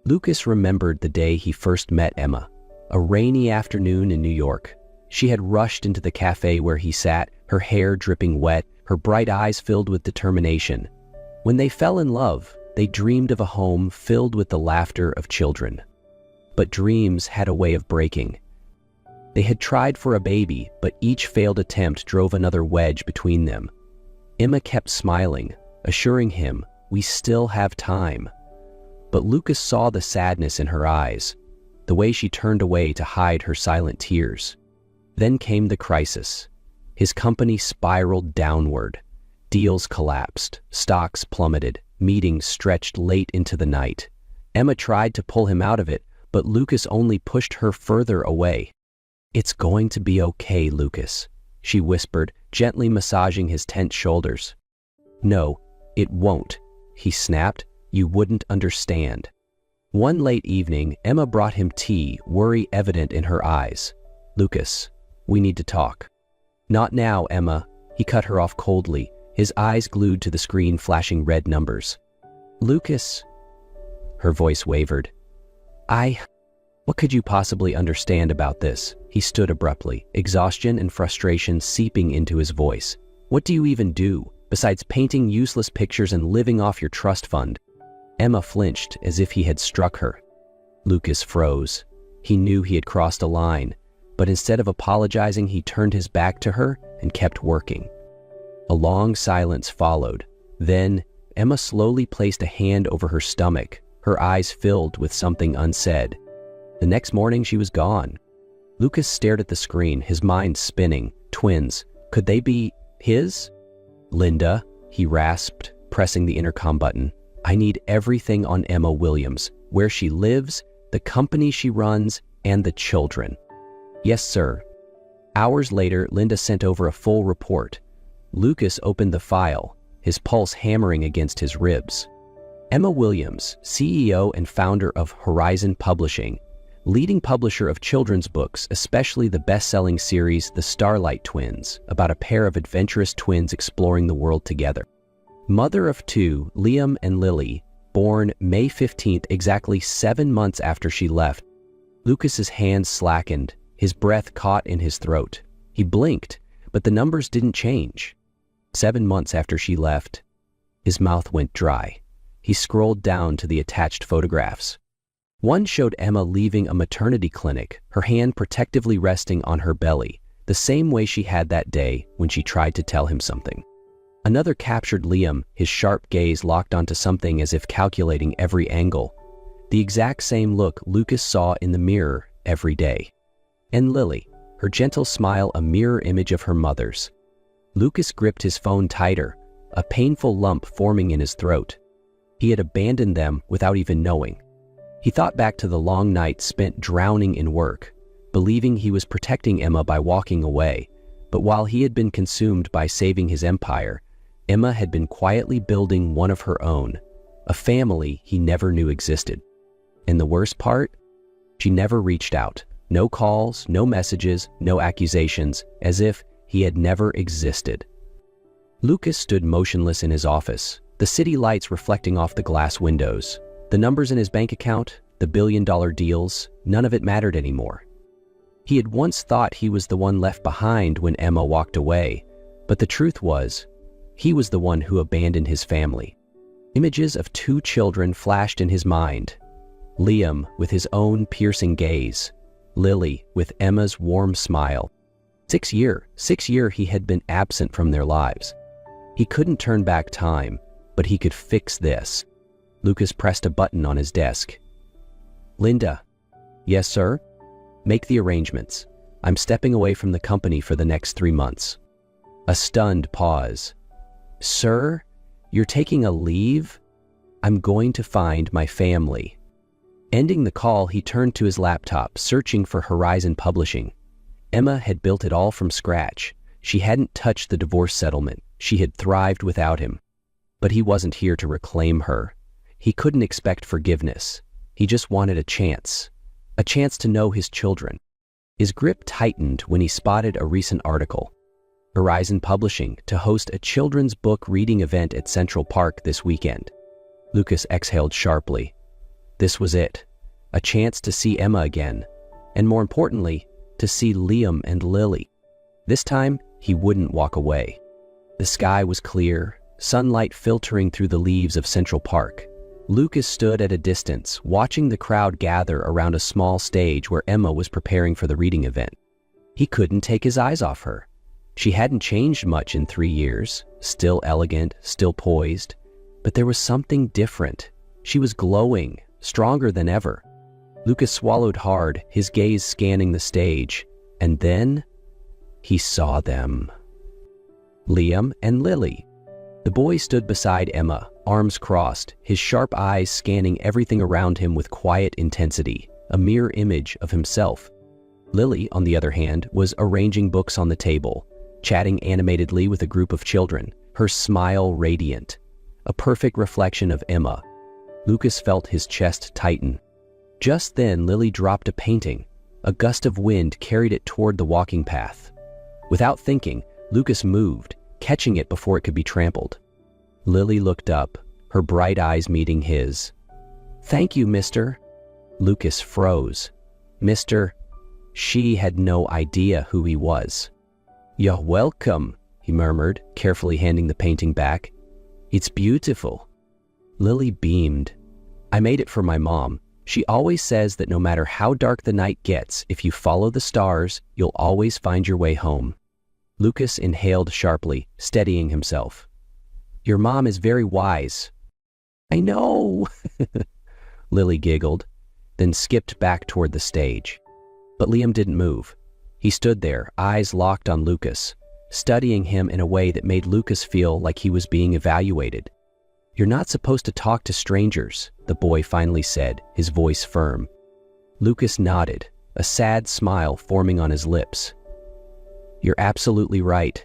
Lucas remembered the day he first met Emma, a rainy afternoon in New York. She had rushed into the cafe where he sat, her hair dripping wet, her bright eyes filled with determination. When they fell in love, they dreamed of a home filled with the laughter of children. But dreams had a way of breaking. They had tried for a baby, but each failed attempt drove another wedge between them. Emma kept smiling, assuring him, "We still have time." But Lucas saw the sadness in her eyes, the way she turned away to hide her silent tears. Then came the crisis. His company spiraled downward. Deals collapsed, stocks plummeted, meetings stretched late into the night. Emma tried to pull him out of it, but Lucas only pushed her further away. "It's going to be okay, Lucas," she whispered, gently massaging his tense shoulders. "No, it won't," he snapped. "You wouldn't understand." One late evening, Emma brought him tea, worry evident in her eyes. "Lucas, we need to talk." "Not now, Emma," he cut her off coldly, his eyes glued to the screen flashing red numbers. "Lucas," her voice wavered. What could you possibly understand about this?" He stood abruptly, exhaustion and frustration seeping into his voice. "What do you even do, besides painting useless pictures and living off your trust fund?" Emma flinched as if he had struck her. Lucas froze. He knew he had crossed a line, but instead of apologizing, he turned his back to her and kept working. A long silence followed. Then, Emma slowly placed a hand over her stomach, her eyes filled with something unsaid. The next morning, she was gone. Lucas stared at the screen, his mind spinning. Twins. Could they be his? "Linda," he rasped, pressing the intercom button. "I need everything on Emma Williams, where she lives, the company she runs, and the children." "Yes, sir." Hours later, Linda sent over a full report. Lucas opened the file, his pulse hammering against his ribs. Emma Williams, CEO and founder of Horizon Publishing, leading publisher of children's books, especially the best-selling series The Starlight Twins, about a pair of adventurous twins exploring the world together. Mother of two, Liam and Lily, born May 15th, exactly 7 months after she left. Lucas's hands slackened, his breath caught in his throat. He blinked, but the numbers didn't change. 7 months after she left, his mouth went dry. He scrolled down to the attached photographs. One showed Emma leaving a maternity clinic, her hand protectively resting on her belly, the same way she had that day when she tried to tell him something. Another captured Liam, his sharp gaze locked onto something as if calculating every angle. The exact same look Lucas saw in the mirror every day. And Lily, her gentle smile a mirror image of her mother's. Lucas gripped his phone tighter, a painful lump forming in his throat. He had abandoned them without even knowing. He thought back to the long nights spent drowning in work, believing he was protecting Emma by walking away, but while he had been consumed by saving his empire, Emma had been quietly building one of her own, a family he never knew existed. And the worst part? She never reached out. No calls, no messages, no accusations, as if he had never existed. Lucas stood motionless in his office, the city lights reflecting off the glass windows. The numbers in his bank account, the billion-dollar deals, none of it mattered anymore. He had once thought he was the one left behind when Emma walked away, but the truth was, he was the one who abandoned his family. Images of 2 children flashed in his mind. Liam with his own piercing gaze, Lily with Emma's warm smile. 6 years he had been absent from their lives. He couldn't turn back time, but he could fix this. Lucas pressed a button on his desk. "Linda." "Yes, sir?" "Make the arrangements. I'm stepping away from the company for the next 3 months." A stunned pause. "Sir, you're taking a leave?" "I'm going to find my family." Ending the call, he turned to his laptop, searching for Horizon Publishing. Emma had built it all from scratch. She hadn't touched the divorce settlement. She had thrived without him. But he wasn't here to reclaim her. He couldn't expect forgiveness. He just wanted a chance to know his children. His grip tightened when he spotted a recent article. Horizon Publishing to host a children's book reading event at Central Park this weekend. Lucas exhaled sharply. This was it. A chance to see Emma again. And more importantly, to see Liam and Lily. This time, he wouldn't walk away. The sky was clear, sunlight filtering through the leaves of Central Park. Lucas stood at a distance, watching the crowd gather around a small stage where Emma was preparing for the reading event. He couldn't take his eyes off her. She hadn't changed much in 3 years, still elegant, still poised, but there was something different. She was glowing, stronger than ever. Lucas swallowed hard, his gaze scanning the stage, and then he saw them. Liam and Lily. The boy stood beside Emma, arms crossed, his sharp eyes scanning everything around him with quiet intensity, a mirror image of himself. Lily, on the other hand, was arranging books on the table, chatting animatedly with a group of children, her smile radiant, a perfect reflection of Emma. Lucas felt his chest tighten. Just then, Lily dropped a painting. A gust of wind carried it toward the walking path. Without thinking, Lucas moved, catching it before it could be trampled. Lily looked up, her bright eyes meeting his. "Thank you, mister." Lucas froze. Mister? She had no idea who he was. "You're welcome," he murmured, carefully handing the painting back. "It's beautiful." Lily beamed. "I made it for my mom. She always says that no matter how dark the night gets, if you follow the stars, you'll always find your way home. Lucas inhaled sharply, steadying himself. Your mom is very wise. I know, Lily giggled, then skipped back toward the stage. But Liam didn't move. He stood there, eyes locked on Lucas, studying him in a way that made Lucas feel like he was being evaluated. You're not supposed to talk to strangers, the boy finally said, his voice firm. Lucas nodded, a sad smile forming on his lips. You're absolutely right.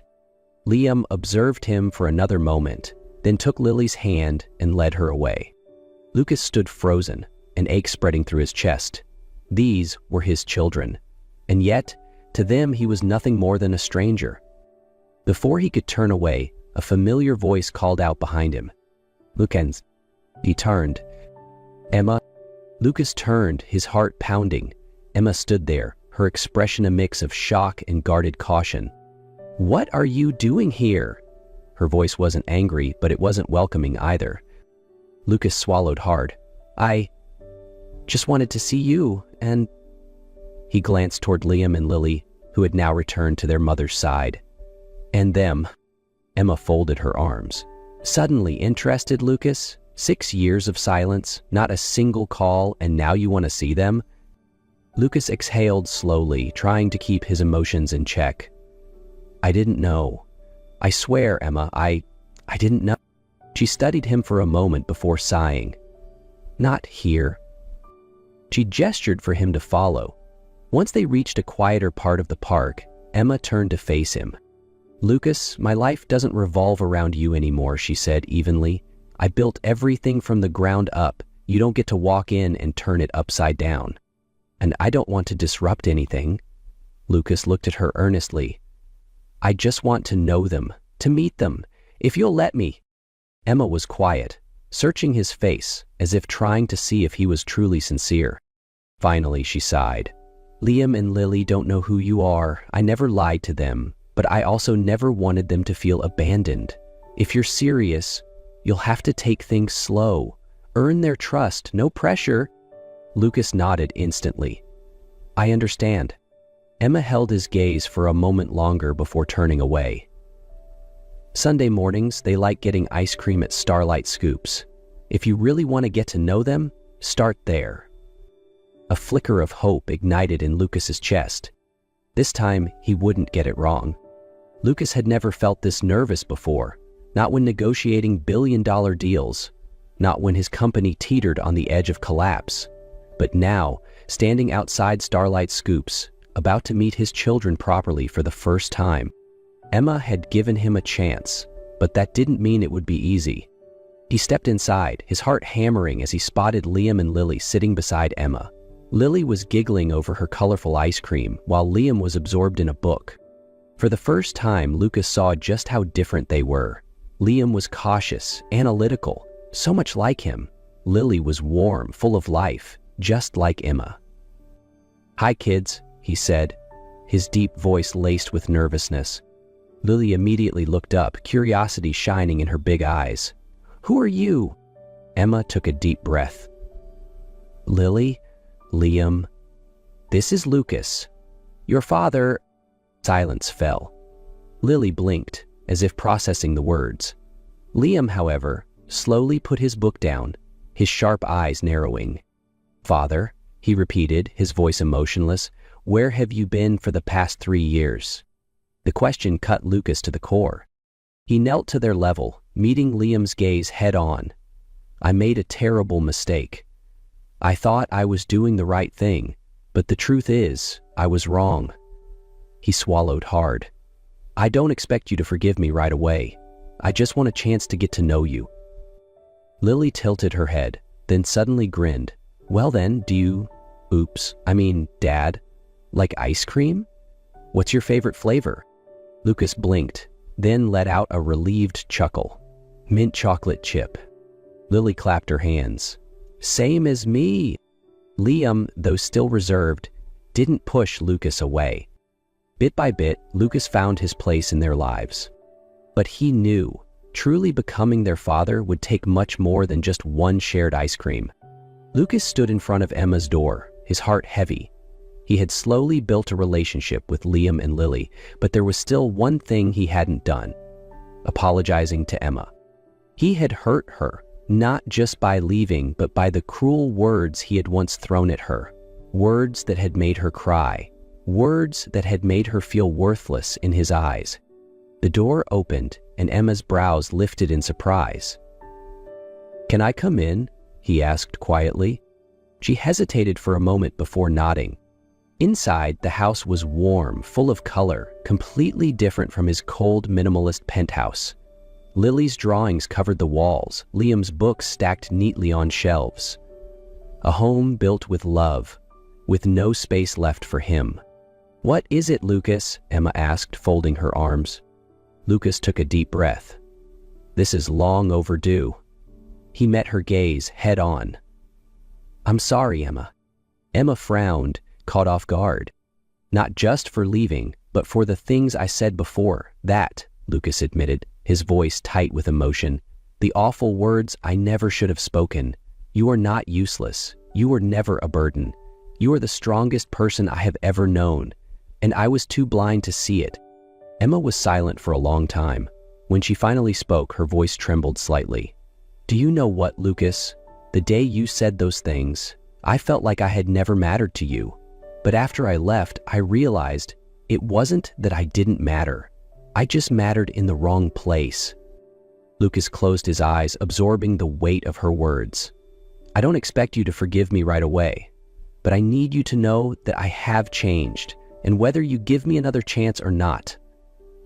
Liam observed him for another moment, then took Lily's hand and led her away. Lucas stood frozen, an ache spreading through his chest. These were his children, and yet, to them he was nothing more than a stranger. Before he could turn away, a familiar voice called out behind him. Lucas. He turned. Emma. Lucas turned, his heart pounding. Emma stood there, her expression a mix of shock and guarded caution. What are you doing here? Her voice wasn't angry, but it wasn't welcoming either. Lucas swallowed hard. I just wanted to see you, and... He glanced toward Liam and Lily, who had now returned to their mother's side. And them. Emma folded her arms. Suddenly interested, Lucas? 6 years of silence, not a single call, and now you want to see them? Lucas exhaled slowly, trying to keep his emotions in check. I didn't know. I swear, Emma, I didn't know. She studied him for a moment before sighing. Not here. She gestured for him to follow. Once they reached a quieter part of the park, Emma turned to face him. Lucas, my life doesn't revolve around you anymore, she said evenly. I built everything from the ground up. You don't get to walk in and turn it upside down. And I don't want to disrupt anything. Lucas looked at her earnestly. I just want to know them, to meet them, if you'll let me. Emma was quiet, searching his face as if trying to see if he was truly sincere. Finally, she sighed. Liam and Lily don't know who you are. I never lied to them, but I also never wanted them to feel abandoned. If you're serious, you'll have to take things slow. Earn their trust, no pressure. Lucas nodded instantly. I understand. Emma held his gaze for a moment longer before turning away. Sunday mornings, they like getting ice cream at Starlight Scoops. If you really want to get to know them, start there. A flicker of hope ignited in Lucas's chest. This time, he wouldn't get it wrong. Lucas had never felt this nervous before, not when negotiating billion-dollar deals, not when his company teetered on the edge of collapse. But now, standing outside Starlight Scoops, about to meet his children properly for the first time. Emma had given him a chance, but that didn't mean it would be easy. He stepped inside, his heart hammering as he spotted Liam and Lily sitting beside Emma. Lily was giggling over her colorful ice cream, while Liam was absorbed in a book. For the first time, Lucas saw just how different they were. Liam was cautious, analytical, so much like him. Lily was warm, full of life, just like Emma. Hi, kids, he said, his deep voice laced with nervousness. Lily immediately looked up, curiosity shining in her big eyes. Who are you? Emma took a deep breath. Lily, Liam, this is Lucas. Your father... Silence fell. Lily blinked, as if processing the words. Liam, however, slowly put his book down, his sharp eyes narrowing. Father, he repeated, his voice emotionless, where have you been for the past 3 years? The question cut Lucas to the core. He knelt to their level, meeting Liam's gaze head-on. I made a terrible mistake. I thought I was doing the right thing, but the truth is, I was wrong. He swallowed hard. I don't expect you to forgive me right away. I just want a chance to get to know you. Lily tilted her head, then suddenly grinned. Well then, do you... Dad, like ice cream? What's your favorite flavor? Lucas blinked, then let out a relieved chuckle. Mint chocolate chip. Lily clapped her hands. Same as me. Liam, though still reserved, didn't push Lucas away. Bit by bit, Lucas found his place in their lives. But he knew, truly becoming their father would take much more than just one shared ice cream. Lucas stood in front of Emma's door, his heart heavy. He had slowly built a relationship with Liam and Lily, but there was still one thing he hadn't done: apologizing to Emma. He had hurt her, not just by leaving, but by the cruel words he had once thrown at her. Words that had made her cry. Words that had made her feel worthless in his eyes. The door opened, and Emma's brows lifted in surprise. "Can I come in?" he asked quietly. She hesitated for a moment before nodding. Inside, the house was warm, full of color, completely different from his cold, minimalist penthouse. Lily's drawings covered the walls, Liam's books stacked neatly on shelves. A home built with love, with no space left for him. "What is it, Lucas?" Emma asked, folding her arms. Lucas took a deep breath. "This is long overdue." He met her gaze head on. "I'm sorry, Emma." Emma frowned, caught off guard. "Not just for leaving, but for the things I said before, that," Lucas admitted, his voice tight with emotion. "The awful words I never should have spoken. You are not useless. You were never a burden. You are the strongest person I have ever known, and I was too blind to see it." Emma was silent for a long time. When she finally spoke, her voice trembled slightly. "Do you know what, Lucas? The day you said those things, I felt like I had never mattered to you. But after I left, I realized it wasn't that I didn't matter. I just mattered in the wrong place." Lucas closed his eyes, absorbing the weight of her words. "I don't expect you to forgive me right away, but I need you to know that I have changed, and whether you give me another chance or not,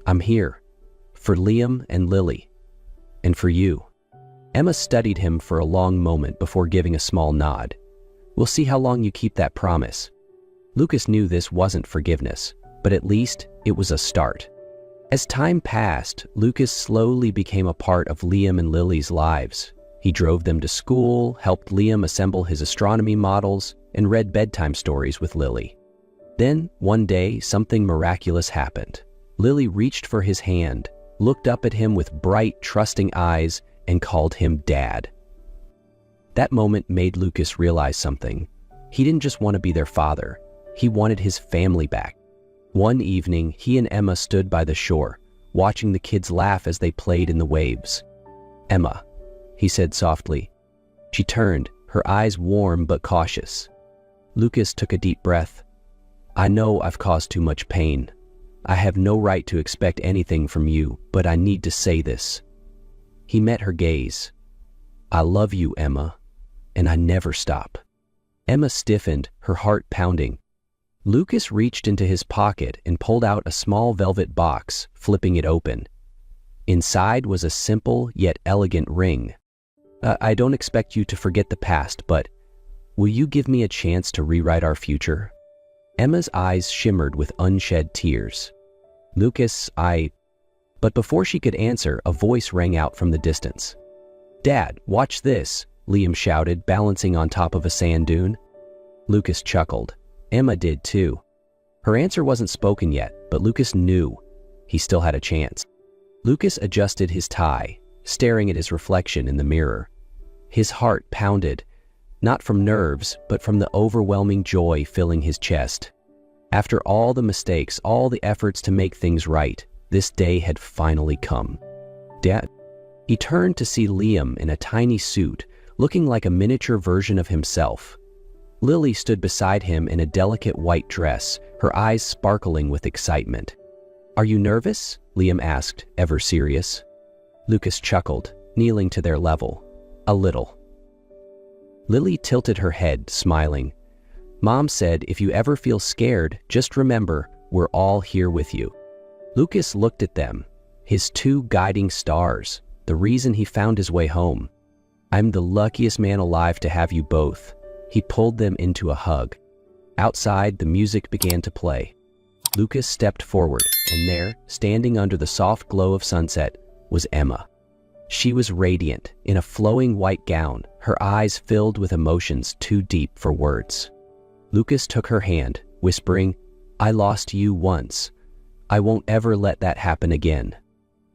I'm here, for Liam and Lily, and for you." Emma studied him for a long moment before giving a small nod. "We'll see how long you keep that promise." Lucas knew this wasn't forgiveness, but at least it was a start. As time passed, Lucas slowly became a part of Liam and Lily's lives. He drove them to school, helped Liam assemble his astronomy models, and read bedtime stories with Lily. Then, one day, something miraculous happened. Lily reached for his hand, looked up at him with bright, trusting eyes, and called him Dad. That moment made Lucas realize something. He didn't just want to be their father. He wanted his family back. One evening, he and Emma stood by the shore, watching the kids laugh as they played in the waves. "Emma," he said softly. She turned, her eyes warm but cautious. Lucas took a deep breath. "I know I've caused too much pain. I have no right to expect anything from you, but I need to say this." He met her gaze. "I love you, Emma, and I never stop." Emma stiffened, her heart pounding. Lucas reached into his pocket and pulled out a small velvet box, flipping it open. Inside was a simple yet elegant ring. "I don't expect you to forget the past, but will you give me a chance to rewrite our future?" Emma's eyes shimmered with unshed tears. "Lucas, But before she could answer, a voice rang out from the distance. "Dad, watch this," Liam shouted, balancing on top of a sand dune. Lucas chuckled. Emma did too. Her answer wasn't spoken yet, but Lucas knew he still had a chance. Lucas adjusted his tie, staring at his reflection in the mirror. His heart pounded, not from nerves, but from the overwhelming joy filling his chest. After all the mistakes, all the efforts to make things right, this day had finally come. "Dad." He turned to see Liam in a tiny suit, looking like a miniature version of himself. Lily stood beside him in a delicate white dress, her eyes sparkling with excitement. "Are you nervous?" Liam asked, ever serious. Lucas chuckled, kneeling to their level. "A little." Lily tilted her head, smiling. "Mom said if you ever feel scared, just remember, we're all here with you." Lucas looked at them, his two guiding stars, the reason he found his way home. "I'm the luckiest man alive to have you both." He pulled them into a hug. Outside, the music began to play. Lucas stepped forward, and there, standing under the soft glow of sunset, was Emma. She was radiant, in a flowing white gown, her eyes filled with emotions too deep for words. Lucas took her hand, whispering, "I lost you once. I won't ever let that happen again."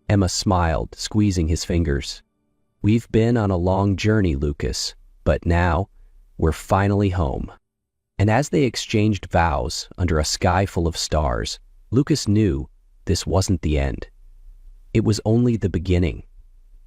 Emma smiled, squeezing his fingers. "We've been on a long journey, Lucas, but now we're finally home. And as they exchanged vows under a sky full of stars, Lucas knew this wasn't the end. It was only the beginning.